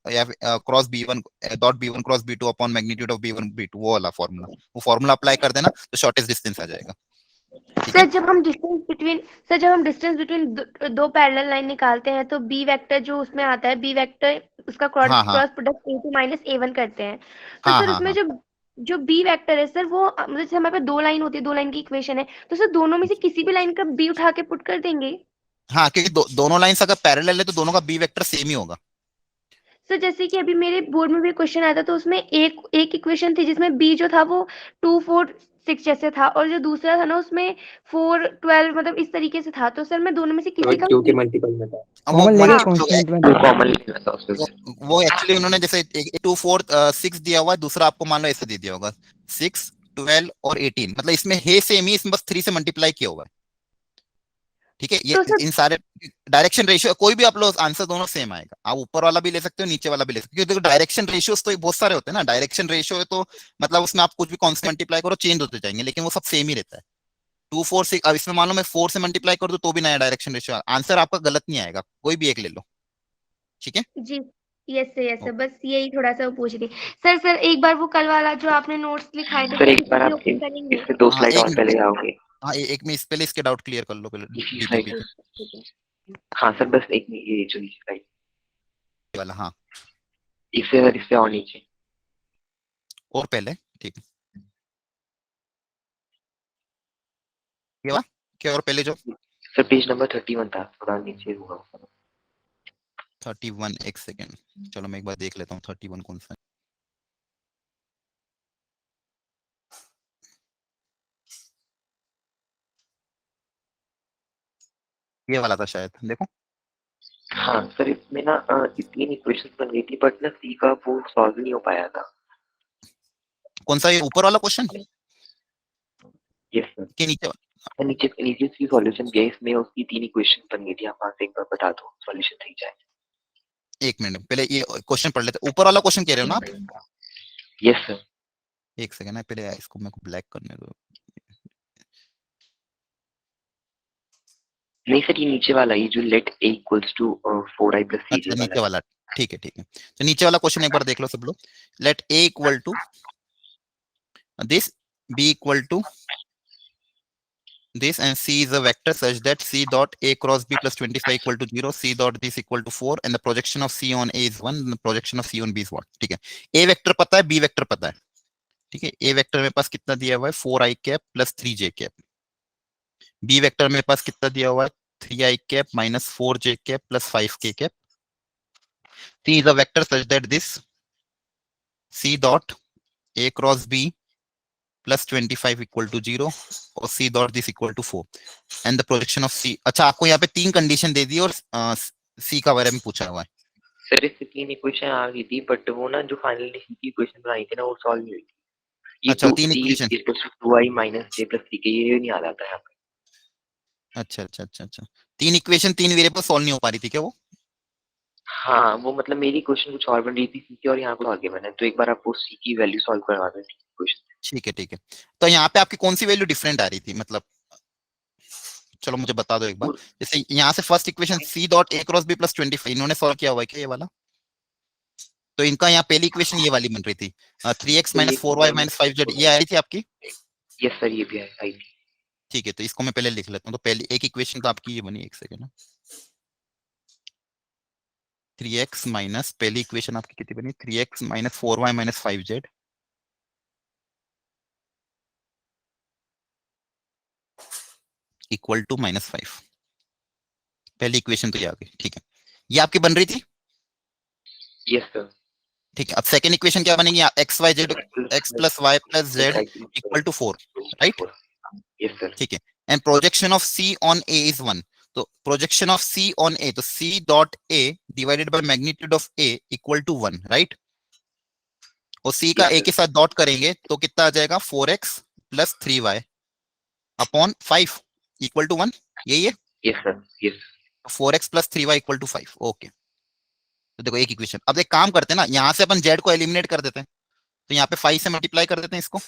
या cross b1 dot b1 cross b2 upon magnitude of b1 b2, वो वाला फॉर्मूला, वो फॉर्मूला अप्लाई कर देना तो शॉर्टेस्ट डिस्टेंस आ जाएगा। सर जब हम डिस्टेंस बिटवीन दो पैरेलल लाइन निकालते हैं तो बी वेक्टर जो उसमें आता है, बी वेक्टर उसका क्रॉस हाँ हाँ प्रोडक्ट a2 माइनस a1 करते हैं। तो हाँ सर हाँ उसमें हाँ जो बी वेक्टर है सर, वो मतलब जैसे हमारे पास दो लाइन होती है, दो लाइन की इक्वेशन है, तो सर दोनों में से किसी भी लाइन का बी उठा के पुट कर देंगे। हाँ, क्योंकि दोनों लाइंस अगर पैरेलल है तो दोनों का बी वेक्टर सेम ही होगा। सर जैसे कि अभी मेरे बोर्ड में भी क्वेश्चन आया था, तो उसमें एक इक्वेशन थी जिसमें बी जो था वो 2 4 6 जैसे था, और जो दूसरा था ना उसमें 4 12 मतलब इस तरीके से था। तो सर मैं दोनों में से किसी का क्यू के भी मल्टीपल में था। वो कॉमन लेके हाँ कांस्टेंट में कॉमन लेना था उसमें से। वो एक्चुअली उन्होंने जैसे 2 4 6 दिया हुआ है, दूसरा आपको मान लो ऐसे दे दिया होगा 6 12 और 18, मतलब इसमें है सेम ही, इसमें बस 3 से मल्टीप्लाई किया हुआ है, ठीक है। ये तो सर इन सारे डायरेक्शन रेशियो कोई भी आप लोग आंसर दोनों सेम आएगा। आप ऊपर वाला भी ले सकते हो, नीचे वाला भी ले सकते हो, क्योंकि देखो डायरेक्शन रेशियोस तो बहुत सारे होते हैं ना। डायरेक्शन रेशियो है तो मतलब उसमें आप कुछ भी कांस्टेंट मल्टीप्लाई करो चेंज होते जाएंगे, लेकिन वो सब सेम ही रहता है। 2 4 6, अब इसमें मान लो मैं 4 से मल्टीप्लाई कर दूं तो भी नया डायरेक्शन रेशियो, आंसर आपका गलत नहीं आएगा, कोई भी एक ले लो, ठीक है। जी, यस सर, बस यही थोड़ा सा वो पूछ रही सर एक बार वो कल वाला जो आपने नोट्स लिखाए थे सर वो एक बार भी आप ओपन करेंगे। इससे 2 हाँ स्लाइड एक और पहले आओगे। हाँ एक में इस पहले इसके डाउट क्लियर कर लो पहले, डीटीपी के ठीक है। हाँ सर, बस एक ये जो नीचे स्लाइड वाला, हाँ इससे और नीचे। और पहले, ठीक है। ये वाला क्या, और पहले जो सर पेज नंबर 31 था, थोड़ा नीचे हुआ। 31, एक सेकेंड, चलो मैं एक बार देख लेता हूँ 31 कौन सा है। ये वाला था शायद, देखो। हाँ सर, इसमें ना 3 इक्वेशन बन गई थी, बट ना सी का वो सॉल्व नहीं हो पाया था। कौन सा, ये ऊपर वाला क्वेश्चन यस सर, के नीचे वाला? नीचे नीचे उसकी सॉल्यूशन दिया, इसमें उसकी 3 इक्वेशन बन गई थी। आप वहां से एक बार बता दो, सॉल्यूशन सही जाए। एक मिनट पहले ये क्वेश्चन पढ़ लेते, ऊपर वाला क्वेश्चन कह रहे हो ना आप? Yes sir. एक सेकंड है, पहले इसको मेरे को ब्लैक करने दो। नहीं सर, ये नीचे वाला, ये जो let a equals to 4i plus c अच्छा जो नीचे वाला वाला, ठीक है ठीक है। तो नीचे वाला क्वेश्चन एक बार देख लो सब लोग। Let a equal to this, b equal to this, and c is a vector such that c dot a cross b plus 25 equal to 0, c dot this equal to 4, and the projection of c on a is 1, and the projection of c on b is 1, ठीक है। a वेक्टर पता है, b वेक्टर पता है, ठीक है। a वेक्टर मेरे पास कितना दिया हुआ है, 4i cap plus 3j cap. b vector मेरे पास कितना दिया हुआ है, 3i cap minus 4j cap plus 5k cap. c is a vector such that this c dot a cross b plus 25 equal to 0 और c dot this equal to 4, and the projection of c। अच्छा आपको यहाँ पे 3 कंडीशन दे दी और c का बारे में पूछा हुआ है। सर इससे 3 इक्वेशन आ गई थी, बट वो ना जो फाइनली c की इक्वेशन बनाई थी ना, वो सॉल्व नहीं हुई थी। ये अच्छा 2 3 c equation, equals to 2i minus j plus c के, ये नहीं आ रहा था यहाँ पे। अच्छा अच्छा अच्छा अच्छा, 3 इक्वेशन 3 वेरिएबल सॉल्व नहीं हो पा रही थी क्या वो? हाँ, वो मतलब मेरी क्वेश्चन कुछ और बन रही थी सी की और यहाँ कुछ और बना है, तो एक बार आप वो सी की वैल्यू सॉल्व करवा दें क्वेश्चन। ठीक है। तो यहाँ पे आपकी कौन सी वैल्यू डिफरेंट आ रही थी, मतलब चलो मुझे बता दो एक बार। जैसे यहाँ से first equation c dot a cross b plus 25 इन्होंने सॉल्व किया हुआ है क्या ये वाला? तो इनका यहाँ पहली इक्वेशन ये वाली बन रही थी 3x तो ये माइनस 4y माइनस 5z, ये आ रही थी आपकी? यस सर, ये भी आई थी। ठीक है, तो इसको मैं पहले लिख लेता हूँ। तो पहली एक इक्वेशन तो आपकी ये बनी, एक सेकेंड ना, 3x माइनस, पहली इक्वेशन आपकी कितनी बनी? 3x minus 4y minus 5z equal to -5। पहली इक्वेशन तो ये आ गई, ठीक है, ये आपकी बन रही थी। Yes sir. ठीक है, अब सेकंड इक्वेशन क्या बनेगी? x y z x plus y plus z equal to 4, right? Yes sir. ठीक है, and projection of c on a is 1। तो projection of c on a, तो c dot a divided by magnitude of a equal to 1, right? और c का a के साथ डॉट करेंगे तो कितना आ जाएगा? 4x plus 3y upon 5 equal to 1, यही है? Yes sir. Yes. 4x plus 3y equal to 5, okay. तो देखो एक इक्वेशन। अब एक काम करते हैं ना, यहां से अपन z को एलिमिनेट कर देते हैं, तो यहाँ पे 5 से मल्टीप्लाई कर देते हैं इसको,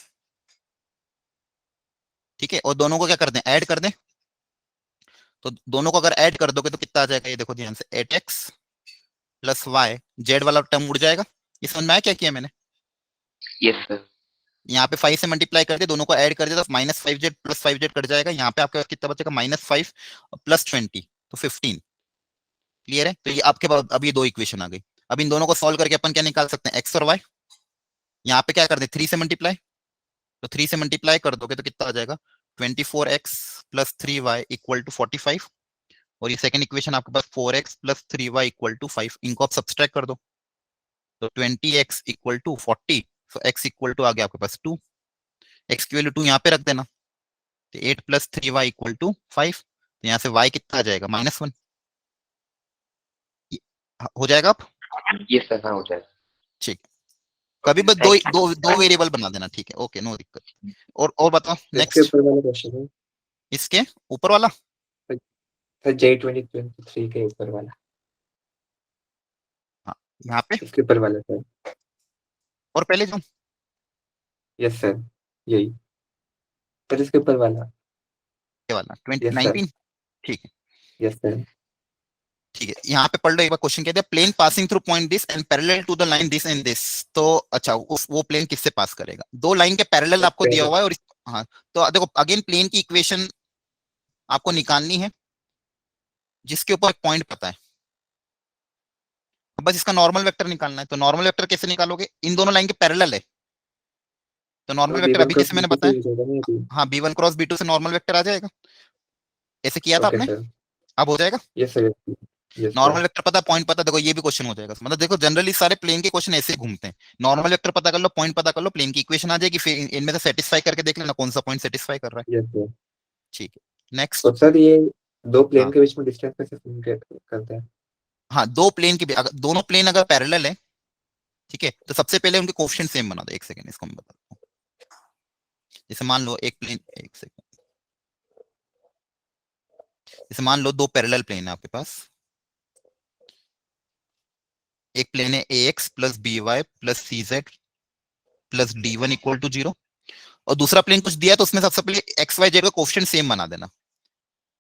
ठीक है, और दोनों को क्या कर दें? ऐड कर दें। तो दोनों को अगर ऐड कर दोगे तो कितना आ जाएगा? ये देखो ध्यान से, 8x प्लस y, z वाला टर्म उड़ जाएगा। ये समझ में आया क्या किया मैंने? Yes sir. यहाँ पे 5 से मल्टीप्लाई कर दे, दोनों को ऐड कर दे तो -5z प्लस 5z कट जाएगा। यहाँ पे आपके पास कितना बचेगा? -5 प्लस 20, तो 15। क्लियर है? तो ये आपके पास अब ये दो इक्वेशन आ गई। अब इन दोनों को सॉल्व करके अपन क्या निकाल सकते हैं? x और y। यहाँ पे क्या कर दे? 3 से मल्टीप्लाई, तो 3 से मल्टीप्लाई कर दोगे तो कितना आ जाएगा? 24x plus 3y equal to 45। और ये सेकंड इक्वेशन आपके पास 4x plus 3y equal to 5, इनको आप सब्सट्रैक्ट कर दो तो 20x इक्वल टू 40। तो x इक्वल टू आ गया आपके पास 2, x की वैल्यू 2 यहाँ पे रख देना, तो 8 प्लस 3y इक्वल टू 5। तो यहाँ से y कितना आ जाएगा? -1 हो जाएगा। आप यस सर, हाँ हो जाएगा। ठीक, कभी बस दो वेरिएबल बना देना, ठीक है, ओके, नो दिक्कत। और बताओ नेक्स्ट। इसके ऊपर वाला क्वेश्चन है इसके ऊपर वाला सर, J2023 के ऊपर वाला, यहाँ पे इसके ऊपर वाला सर। और पहले जो, यस सर, यही सर, इसके ऊपर वाला। ये वाला यस सर। 19, ठीक है, यस सर। ठीक है। यहाँ पे पढ़ लो एक बार क्वेश्चन, कहते हैं plane passing through point this and parallel to the line this and this. तो अच्छा, वो प्लेन किससे पास करेगा? दो लाइन के पैरेलल आपको दिया हुआ है और हाँ, तो देखो अगेन प्लेन की इक्वेशन आपको निकालनी है जिसके ऊपर पॉइंट पता है, बस इसका नॉर्मल वेक्टर निकालना है। तो नॉर्मल वेक्टर कैसे निकालोगे? इन दोनों लाइन के पैरेलल है, तो नॉर्मल वेक्टर अभी जैसे मैंने बताया, हाँ, b1 क्रॉस b2 से नॉर्मल वेक्टर आ जाएगा। ऐसे किया था आपने, अब हो जाएगा। Yes sir. नॉर्मल वेक्टर पता, पॉइंट पता, देखो ये भी क्वेश्चन हो जाएगा। मतलब देखो जनरली सारे प्लेन के क्वेश्चन ऐसे घूमते हैं, नॉर्मल वेक्टर पता कर लो, पॉइंट पता कर लो, प्लेन की इक्वेशन आ जाएगी, फिर इनमें से सेटिस्फाई करके देख लेना कौन सा पॉइंट सेटिस्फाई कर रहा है। Yes sir. ठीक है, नेक्स्ट। तो सर ये दो प्लेन के बीच में डिस्टेंस कैसे करते हैं? हाँ, दो प्लेन के दोनों प्लेन अगर पैरेलल है, ठीक है, तो सबसे पहले उनके कोएफिशिएंट सेम बना दो। एक सेकंड, इसको मैं बताता हूँ। जैसे मान लो एक प्लेन, एक सेकंड, जैसे मान लो दो पैरेलल प्लेन है आपके पास, एक प्लेन है ax plus by plus cz plus d1 equal to 0, और दूसरा प्लेन कुछ दिया है तो उसमें सबसे पहले एक्स वाई जेड का कोएफिशिएंट सेम बना देना,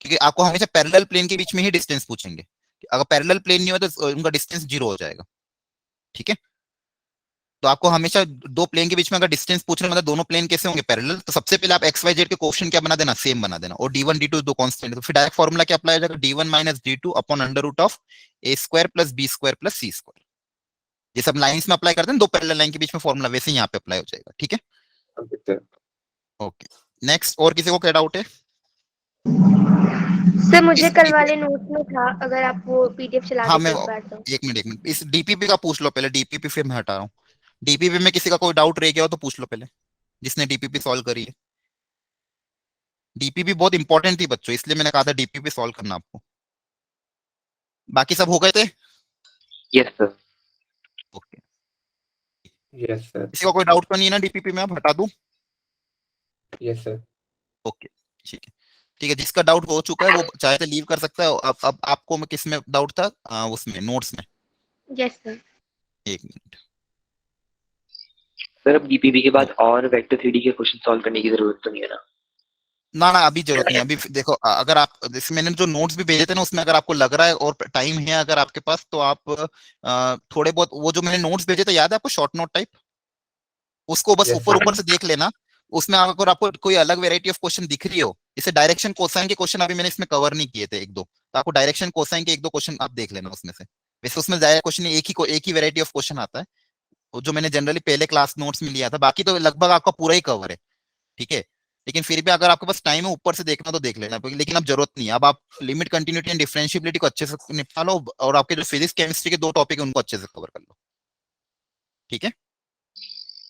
क्योंकि आपको हमेशा पैरेलल प्लेन के बीच में ही डिस्टेंस पूछेंगे। अगर पैरेलल प्लेन नहीं हो तो उनका डिस्टेंस 0 हो जाएगा, ठीक है। तो आपको हमेशा दो प्लेन के बीच में अगर डिस्टेंस पूछ रहे हैं, मतलब दोनों प्लेन कैसे होंगे? पैरेलल, तो सबसे पहले आप एक्स वाई जेड के कोएफिशिएंट क्या बना देना? सेम बना देना, और d1 d2 दो कांस्टेंट है, तो फिर डायरेक्ट फार्मूला क्या अप्लाई हो जाएगा? d1 minus d2 upon under root of a square plus b square plus c square. ये सब लाइंस में अप्लाई करते हैं, दो पैरेलल लाइन के बीच में फॉर्मूला, वैसे ही यहाँ पे अप्लाई हो जाएगा, ठीक है। Okay, next. और किसी को क्या डाउट है? सर मुझे कल वाले नोट में था, अगर आप वो पीडीएफ चला हाँ, देते मैं एक बार तो। एक मिनट इस डीपीपी का पूछ लो पहले, डीपीपी फिर मैं हटा रहा हूँ। डीपीपी में किसी का कोई डाउट रह गया हो तो पूछ लो पहले, जिसने डीपीपी सॉल्व करी है। डीपीपी बहुत इंपॉर्टेंट थी बच्चों, इसलिए मैंने कहा था डीपीपी सॉल्व करना आपको। बाकी सब हो गए थे? Yes sir. Okay, yes sir. किसी का कोई डाउट तो नहीं है ना डीपीपी में? आप हटा दूं? Yes sir. ओके, ठीक है। ठीक है, जिसका डाउट हो चुका है वो चाहे तो लीव कर सकता है। अब आपको में किस में डाउट था? उसमें नोट्स में। Yes sir. एक मिनट। सर अब डीपीबी के बाद और वेक्टर 3D के क्वेश्चन सॉल्व करने की जरूरत तो नहीं है ना? ना अभी जरूरत नहीं है। अभी देखो, अगर आप जैसे मैंने जो नोट्स भी भेजे थे ना, उसमें अगर आपको लग रहा है और टाइम है अगर आपके पास, तो आप थोड़े बहुत वो जो मैंने नोट्स भेजे थे, याद है आपको, शॉर्ट नोट टाइप, उसको बस Yes, ऊपर sir. ऊपर से देख लेना। उसमें अगर आपको कोई अलग वेराइटी ऑफ क्वेश्चन दिख रही हो, जैसे डायरेक्शन कोसाइन के क्वेश्चन अभी मैंने इसमें कवर नहीं किए थे एक दो, तो आपको डायरेक्शन कोसाइन के एक दो क्वेश्चन आप देख लेना उसमें से। वैसे उसमें डायरेक्ट क्वेश्चन एक ही वेराइटी ऑफ क्वेश्चन आता है, वो जो मैंने जनरली पहले क्लास नोट्स में लिया था। बाकी तो लगभग आपका पूरा ही कवर है, ठीक है। लेकिन फिर भी अगर आपके पास टाइम है ऊपर से देखना तो देख लेना, लेकिन अब जरूरत नहीं है। अब आप लिमिट, कंटिन्यूटी एंड डिफरेंशिएबिलिटी को अच्छे से निपटा लो, और आपके जो फिजिक्स केमिस्ट्री के दो टॉपिक है उनको अच्छे से कवर कर लो, ठीक है।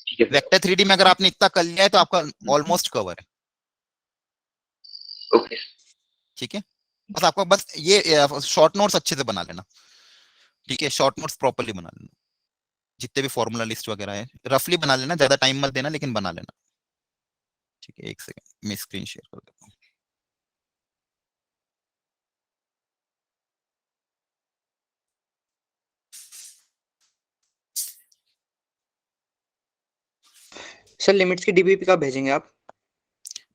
ठीक है सर। वेक्टर 3D में अगर आपने इतना कर लिया है तो आपका ऑलमोस्ट कवर है, ओके। ठीक है। बस आपको बस ये शॉर्ट नोट्स अच्छे से बना लेना, ठीक है। शॉर्ट नोट्स प्रॉपर्ली बना लेना, जितने भी फॉर्मूला लिस्ट वगैरह है रफली बना लेना, ज्यादा टाइम मत देना, लेकिन बना लेना, ठीक है। एक सेकंड, मैं स्क्रीन शेयर कर देता हूँ। सर लिमिट्स की डीबीपी कब भेजेंगे आप?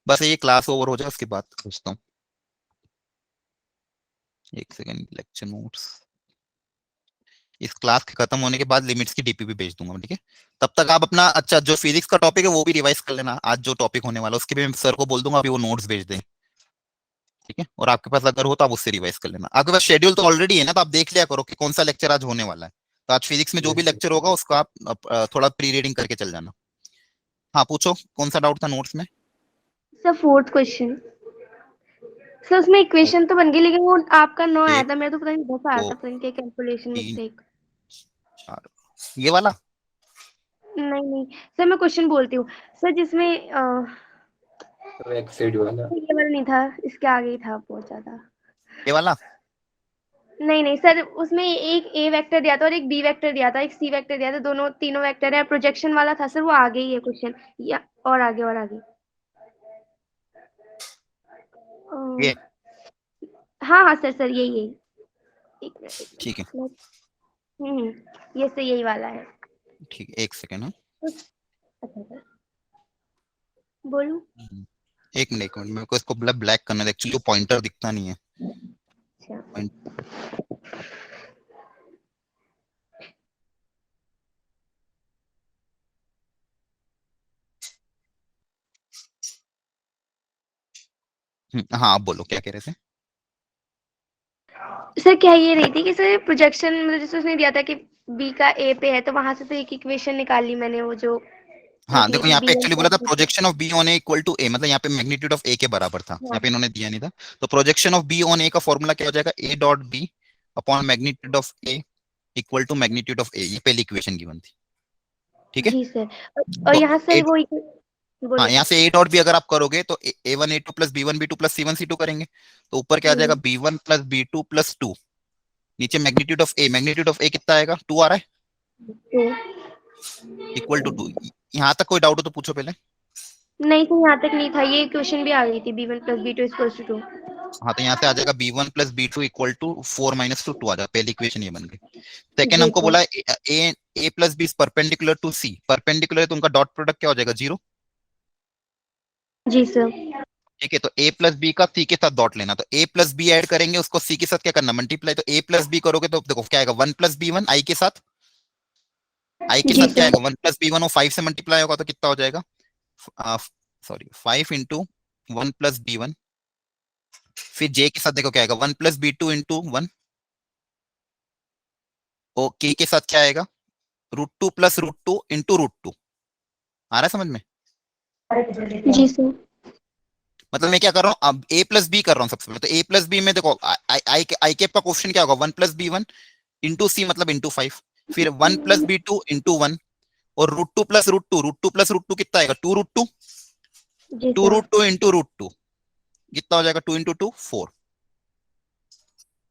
बस ये क्लास ओवर हो जाए उसके बाद भेजता हूँ। एक सेकंड, लेक्चर नोट्स इस क्लास के खत्म होने के बाद लिमिट्स की डीपीपी भेज दूंगा, ठीक है। तब तक आप अपना, अच्छा, जो फिजिक्स का टॉपिक है वो भी रिवाइज कर लेना। आज जो टॉपिक होने वाला है उसके भी मैं सर को बोल दूंगा अभी वो नोट्स भेज दें, ठीक है। और आपके पास अगर हो तो आप उससे रिवाइज कर लेना। आपके पास शेड्यूल तो ऑलरेडी है ना, तो आप देख लिया करो कि कौन सा लेक्चर आज होने वाला है। तो आज फिजिक्स में जो भी लेक्चर होगा उसका आप थोड़ा प्री रीडिंग करके चल जाना। हाँ पूछो, कौन सा डाउट था नोट्स में? Sir fourth question. सर उसमें इक्वेशन तो बन गई, लेकिन वो आपका 9 आया एक, था, मेरा तो पता नहीं 10 आया दो, था, पता नहीं क्या कैलकुलेशन तीन, मिस्टेक। 4, ये वाला। नहीं सर, मैं क्वेश्चन बोलती हूँ सर, जिसमें एक्सेड वाला। ये वाला नहीं था, इसके आगे ही था बहुत ज्यादा। ये वाला। नहीं सर, उसमें एक ए वेक्टर दिया था और एक बी वेक्टर दिया था, एक सी वेक्टर दिया था, दोनों तीनों वेक्टर है। प्रोजेक्शन वाला था सर, वो आगे ही है क्वेश्चन, या और आगे और आगे। ये हाँ सर यही है। एक मिनट। ठीक है, ये सर यही वाला है। ठीक है, एक सेकंड। अच्छा सर बोलूं? एक मिनट मेरे को इसको ब्लैक करना है, एक्चुअली पॉइंटर दिखता नहीं है। हाँ आप बोलो, क्या कह रहे थे? सर क्या ये रही थी कि सर प्रोजेक्शन, मतलब जैसे उसने दिया था कि बी का ए पे है, तो वहां से तो एक इक्वेशन निकाल ली मैंने, वो जो हाँ देखो, यहाँ पे एक्चुअली बोला था B1 projection of B on A equal to A, मतलब यहाँ पे मैग्नीट्यूड ऑफ ए के बराबर था। यहाँ पे इन्होंने दिया नहीं था, तो projection of B on A का फॉर्मूला क्या हो जाएगा? A dot B upon magnitude of A equal to magnitude of A. ये पहली इक्वेशन गिवन थी, ठीक है। जी सर। और तो यहाँ सर वो हाँ, यहाँ से ए डॉट बी अगर आप करोगे तो A one A two plus B one B two plus C one C two करेंगे, तो ऊपर क्या आ जाएगा? B one plus B two plus two. नीचे magnitude of A, magnitude of A कितना आएगा? 2 आ रहा है, इक्वल टू 2। यहाँ तक कोई डाउट हो तो पूछो पहले। नहीं सर, यहाँ तक नहीं था, ये क्वेश्चन भी आ गई थी, b1 plus b2 equals to 2। हाँ तो यहाँ से आ जाएगा b1 plus b2 equal to 4 minus 2 आ जाएगा। पहली इक्वेशन ये बन गई। सेकंड हमको बोला A plus B perpendicular to C. Perpendicular है तो उनका डॉट प्रोडक्ट क्या हो जाएगा? 0। जी सर। ठीक है, तो ए प्लस बी का सी के साथ डॉट लेना, तो ए प्लस बी एड करेंगे, उसको सी के साथ क्या करना? मल्टीप्लाई। तो ए प्लस बी करोगे तो देखो क्या आएगा? 1 प्लस बी वन आई के साथ, आई के साथ क्या आएगा? 1 प्लस बी वन और 5 से मल्टीप्लाई होगा तो कितना हो जाएगा? Sorry 5 into 1 plus B one. फिर जे के साथ देखो क्या आएगा? 1 प्लस बी टू इंटू 1। और के साथ क्या आएगा? √2 प्लस √2 इंटू √2। आ रहा है समझ में? जी सर। मतलब मैं क्या कर रहा हूँ अब? ए प्लस बी कर रहा हूँ सबसे पहले। तो ए प्लस बी में देखो आई कैप का क्वेश्चन क्या होगा? 1 प्लस बी वन इंटू सी मतलब इंटू 5। फिर 1 प्लस बी टू इंटू 1 और √2 प्लस √2। √2 प्लस √2 कितना आएगा? 2 √2। 2 √2 इंटू √2 कितना हो जाएगा? 2 इंटू 2 4।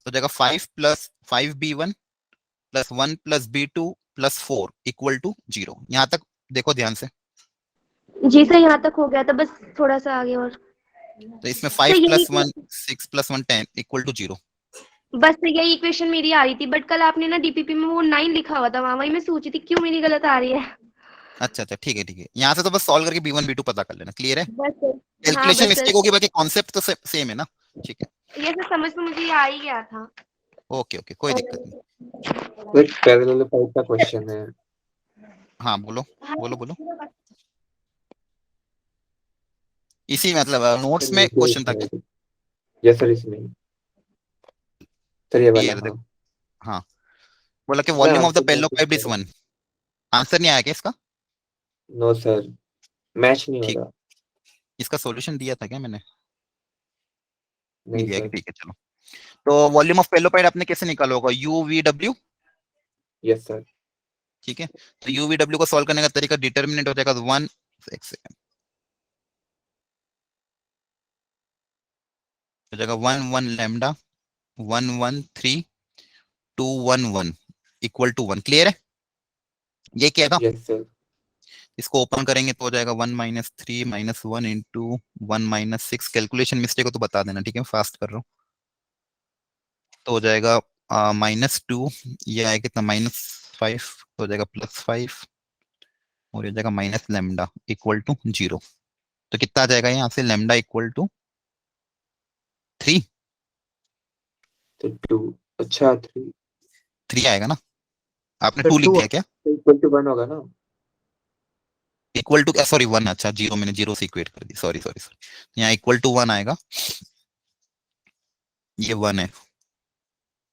तो जाएगा 5 plus 5b1 plus 1 plus b2 plus 4 equal to 0। यहाँ तक देखो ध्यान से। जी सर, यहाँ तक हो गया था, बस थोड़ा सा आगे और। तो इसमें तो 5 यही + 1 6 + 1 10 = 0। बस यही इक्वेशन मेरी आ रही थी, बट कल आपने ना डीपीपी में वो 9 लिखा हुआ था वहां, वही मैं सोची थी क्यों मेरी गलत आ रही है। अच्छा, ठीक है, ठीक है। यहाँ से तो बस सॉल्व करके B1 B2 पता कर लेना। क्लियर है? बस सर। हाँ कैलकुलेशन बस सर, मिस्टेक होगी, बाकी कॉन्सेप्ट तो सेम है ना। ठीक है, ये सब समझ तो मुझे आ ही गया था। ओके ओके, कोई दिक्कत नहीं। एक पैरेलल पाइप का क्वेश्चन है। हाँ बोलो बोलो बोलो। इसी मतलब नोट्स में क्वेश्चन था क्या? यस सर, इसमें सर ये वाला। क्लियर, हाँ देखो। हाँ, बोला कि सर, volume of the answer below notice pipe is करो। 1। आंसर नहीं आया क्या इसका? नो सर, मैच नहीं हो ठीक, रहा। इसका सॉल्यूशन दिया था क्या मैंने? नहीं नहीं दिया सर। क्या? ठीक है, चलो। तो वॉल्यूम ऑफ पेलोपाइड आपने कैसे निकाला होगा? UVW। Yes sir. ठीक है, तो UVW को सॉल्व करने का तरीका डिटर्मिनेंट हो जाएगा 1, एक सेकंड, हो जाएगा 1 1 लैम्डा 1 1 3 2 1 1 = 1। क्लियर है? ये क्या था? Yes sir. इसको ओपन करेंगे तो हो जाएगा 1 - 3 - 1 × 1 - 6। कैलकुलेशन मिस्टेक हो तो बता देना, ठीक है? फास्ट कर रहा हूँ। तो हो जाएगा -2, ये आएगा कितना, -5, हो जाएगा +5, और हो जाएगा माइनस लैम्डा = 0। तो कितना आ जाएगा यहाँ से? लैम्डा = 3। तो 2, अच्छा 3 3 आएगा ना? आपने तो 2 लिख 2 दिया क्या? = 1 होगा ना। इक्वल टू, सॉरी 1, अच्छा 0 मैंने 0 से इक्वेट कर दी, सॉरी सॉरी सॉरी। यहाँ =1 आएगा, ये 1 है,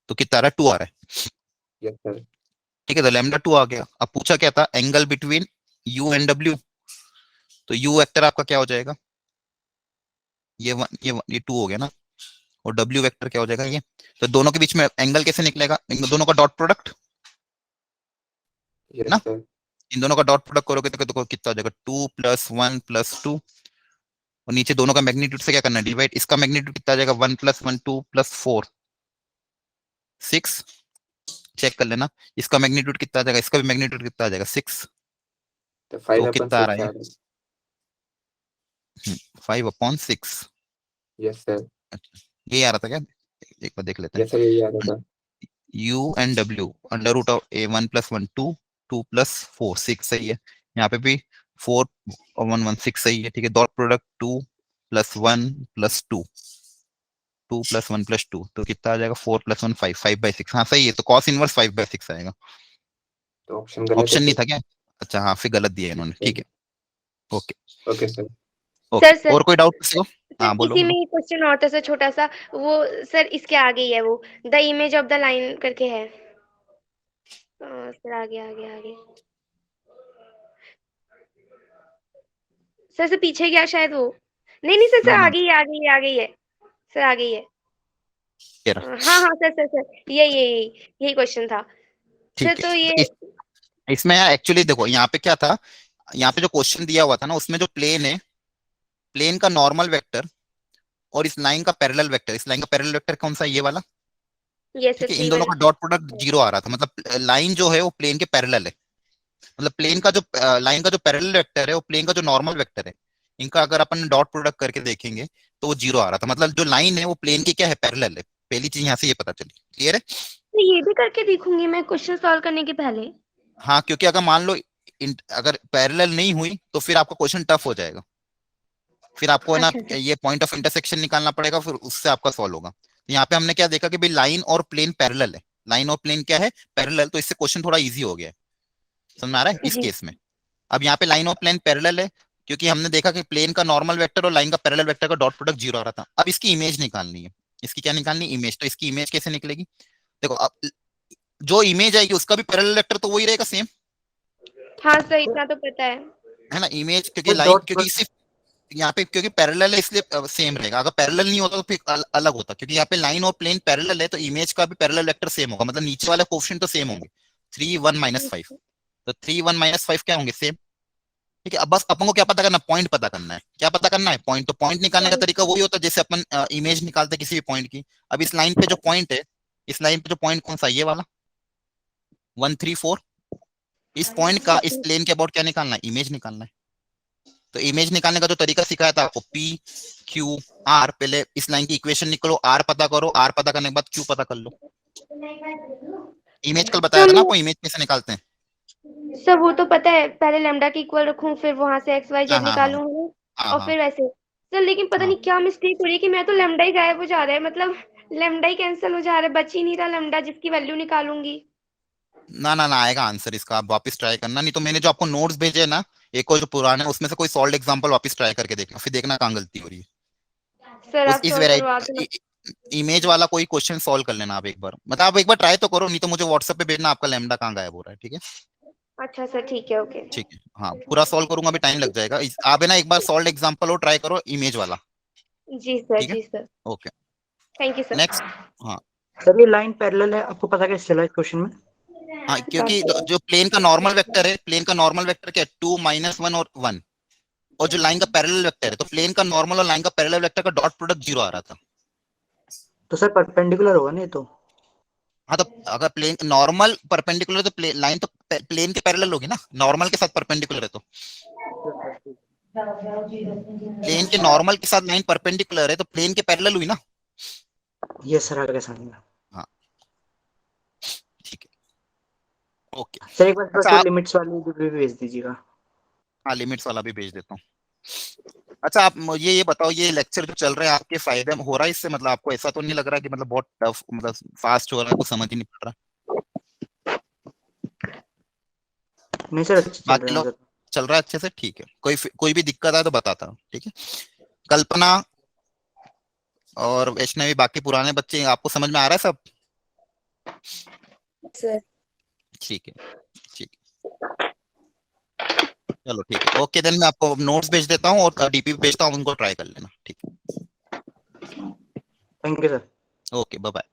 तो कितना आ रहा है? 2 आ रहा है। Yes sir. ठीक है, तो लैम्डा 2 आ गया। अब पूछा क्या था? Angle between U and W। तो U वेक्टर आपका क्या हो जाएगा? ये 1 ये 2 हो गया ना, और W वेक्टर क्या हो जाएगा? ये। तो दोनों के बीच में एंगल कैसे निकलेगा? इन दोनों का डॉट प्रोडक्ट है यस ना। सर। इन दोनों का डॉट प्रोडक्ट करोगे तो देखो कितना हो जाएगा? 2 + 1 + 2, और नीचे दोनों का मैग्नीट्यूड से क्या करना है? डिवाइड। इसका मैग्नीट्यूड कितना आ जाएगा? 1 + 1 2 + 4 6। चेक कर लेना, इसका मैग्नीट्यूड कितना आ जाएगा, इसका भी मैग्नीट्यूड कितना आ जाएगा? 6। तो तो 5/6 कितना आ आ रहा है? रहा है। 5/6। Yes sir. ये आ रहा था क्या? एक बार देख लेते हैं। यस सर, यही आ रहा था। U एंड W √(a1 + 1 2 2 + 4 6) सही है। यहाँ पे भी 4 और 1 1 6 सही है। ठीक है, डॉट प्रोडक्ट 2 + 1 + 2 2 + 1 + 2, तो कितना आ जाएगा? 4 + 1 5 5/6। हाँ सही है, तो cos इनवर्स 5/6 आएगा। तो ऑप्शन गलत है ऑप्शन नहीं फिर। था क्या? अच्छा हाँ, फिर गलत दिया इन्होंने। ठीक है, okay okay sir. Okay. Sir और कोई डाउट किसी को? सर हाँ बोलो इसी में बोलो। एक क्वेश्चन और था सर, छोटा सा। वो सर इसके आगे ही है, वो the image of the line करके है। सर आगे आगे आगे सर से पीछे गया शायद वो। नहीं नहीं सर, ना सर ना, आगे ही आगे ही आगे ही है। सर आगे ही है। ये रहा। हाँ हाँ सर सर सर, यही क्वेश्चन था सर। ठीक है, तो ये तो इसमें यार एक्चुअली देखो यहाँ पे क्या था, यहाँ पे जो क्वेश्चन दिया हुआ था ना, उसमें जो प्लेन है, प्लेन का नॉर्मल वेक्टर और इस लाइन का पैरेलल वेक्टर, इस लाइन का पैरेलल वेक्टर कौन सा है? ये वाला। ये सर ठीक है, इन दोनों 3 1। का डॉट प्रोडक्ट 0 आ रहा था, मतलब लाइन जो है वो प्लेन के पैरेलल है। मतलब प्लेन का जो लाइन का जो पैरेलल वेक्टर है वो प्लेन का जो नॉर्मल वेक्टर है, इनका अगर अपन डॉट प्रोडक्ट करके देखेंगे तो वो 0 आ रहा था। मतलब जो लाइन है वो प्लेन की क्या है? पैरेलल है। पहली चीज यहाँ से ये पता चली। क्लियर है? तो ये भी करके देखूंगी मैं क्वेश्चन सॉल्व करने के पहले। हाँ, क्योंकि अगर मान लो अगर पैरेलल नहीं हुई तो फिर आपका क्वेश्चन टफ हो जाएगा। फिर आपको है ना अच्छा ये पॉइंट ऑफ इंटरसेक्शन निकालना पड़ेगा, फिर उससे आपका सॉल्व होगा। तो यहाँ पे हमने क्या देखा कि भाई लाइन और प्लेन पैरेलल है। लाइन और प्लेन क्या है? पैरेलल। तो इससे क्वेश्चन थोड़ा इजी हो गया है। समझ में आ रहा है इस जी केस में? अब यहाँ पे लाइन और प्लेन पैरेलल है, क्योंकि हमने देखा कि प्लेन का नॉर्मल वेक्टर और लाइन का पैरेलल वेक्टर का डॉट प्रोडक्ट 0 आ रहा था। अब इसकी इमेज निकालनी है। इसकी क्या निकालनी? इमेज। तो इसकी इमेज कैसे निकलेगी? देखो, अब जो इमेज आएगी उसका भी पैरेलल वेक्टर तो वही रहेगा, सेम, हाँ सर, इतना तो पता है ना। इमेज, क्योंकि वो लाइन, डॉट क्योंकि सिर्फ यहाँ पे क्योंकि पैरेलल है इसलिए सेम रहेगा। अगर पैरेलल नहीं होता तो फिर अलग होता, क्योंकि यहाँ पे लाइन और प्लेन पैरेलल है तो इमेज का भी पैरेलल वेक्टर सेम होगा। मतलब नीचे वाले कोएफिशिएंट तो सेम होंगे, 3 1 - 5। तो 3 1 - 5 क्या होंगे? सेम। ठीक है, अब बस अपन को क्या पता करना? पॉइंट पता करना है। क्या पता करना है? पॉइंट। तो पॉइंट निकालने का है। तरीका वही होता है जैसे अपन इमेज निकालते हैं किसी भी पॉइंट की। अब इस लाइन पे जो पॉइंट है, इस लाइन पे जो पॉइंट कौन सा? ये वाला 1 3 4। इस पॉइंट का इस प्लेन के अबाउट क्या निकालना है? इमेज निकालना है। तो इमेज निकालने का जो तरीका सिखाया था आपको, P क्यू आर, पहले इस लाइन की इक्वेशन निकलो, आर पता करो, आर पता करने के बाद क्यू पता कर लो। इमेज कल बताया था ना आपको, इमेज कैसे निकालते हैं। सर वो तो पता है, पहले लैम्डा की इक्वल रखूं, फिर वहां से एक्स वाई हाँ जेड हाँ निकालूं, हाँ और हाँ फिर वैसे। सर लेकिन पता हाँ। नहीं क्या मिस्टेक हो रही है कि मैं तो लैम्डा ही गायब हो जा रहा है, मतलब लैम्डा ही कैंसिल हो जा रहा है, बच ही नहीं रहा लैम्डा जिसकी वैल्यू निकालूंगी। ना ना ना, आएगा आंसर इसका, आप वापस ट्राई करना। नहीं तो मैंने जो आपको नोट्स भेजे ना, एक और जो पुराने, उसमें से कोई सॉल्व एग्जांपल वापस ट्राई करके देखना, फिर देखना कहाँ गलती हो रही है। सर उस आप इस सॉल्व करवा के ना। वेराइटी इमेज वाला कोई क्वेश्चन सॉल्व कर लेना आप एक बार, मतलब आप एक बार ट्राई तो करो, नहीं तो मुझे व्हाट्सएप पे भेजना आपका लैम्डा कहाँ गायब हो रहा है, ठीक है। अच्छा सर ठीक है, ओके। ठीक है, हाँ पूरा सॉल्व करूंगा, अभी टाइम लग जाएगा। आप है ना एक बार सॉल्व एग्जांपल और ट्राई करो इमेज वाला, जी सर, ठीक है। जी sir, okay, thank you sir. Next. हाँ सर ये लाइन पैरेलल है, आपको पता कैसे चला इस क्वेश्चन में? हाँ, क्योंकि जो प्लेन का नॉर्मल वेक्टर है, प्लेन का नॉर्मल वेक्टर क्या है, 2 -1 और 1, और जो लाइन का पैरेलल वेक्टर है, तो प्लेन का नॉर्मल और लाइन का पैरेलल वेक्टर का डॉट प्रोडक्ट 0 आ रहा था। तो सर परपेंडिकुलर होगा ना ये तो? हाँ तो अगर प्लेन नॉर्मल परपेंडिकुलर तो लाइन तो प्लेन के पैरेलल होगी ना, नॉर्मल के साथ परपेंडिकुलर है तो। प्लेन के नॉर्मल के साथ लाइन परपेंडिकुलर है तो प्लेन के पैरेलल हुई ना। ये सर आगे समझ में। हाँ ठीक है, ओके। सर एक बार अच्छा तो आप, लिमिट्स वाली भी भेज दीजिएगा। हाँ लिमिट्स वाला भी भेज देता हूँ। अच्छा आप मुझे ये बताओ, ये लेक्चर जो चल रहे हैं आपके फायदे में हो रहा है इससे, मतलब आपको ऐसा तो नहीं लग रहा कि मतलब बहुत टफ, मतलब फास्ट हो रहा है, कुछ समझ ही नहीं पड़ रहा। नहीं सर अच्छे चल बाकी रहे हैं लोग सर। चल रहा है अच्छे से, ठीक है। कोई भी दिक्कत आए तो बताता हूँ, ठीक है। कल्पना और वैष्णवी, बाकी पुराने बच्चे, आपको समझ में आ रहा है सब? सर ठीक है, ठीक है, चलो ठीक है, ओके देन मैं आपको नोट्स भेज देता हूँ और डीपी भेजता हूँ, उनको ट्राई कर लेना, ठीक है। Thank you sir. Okay bye bye.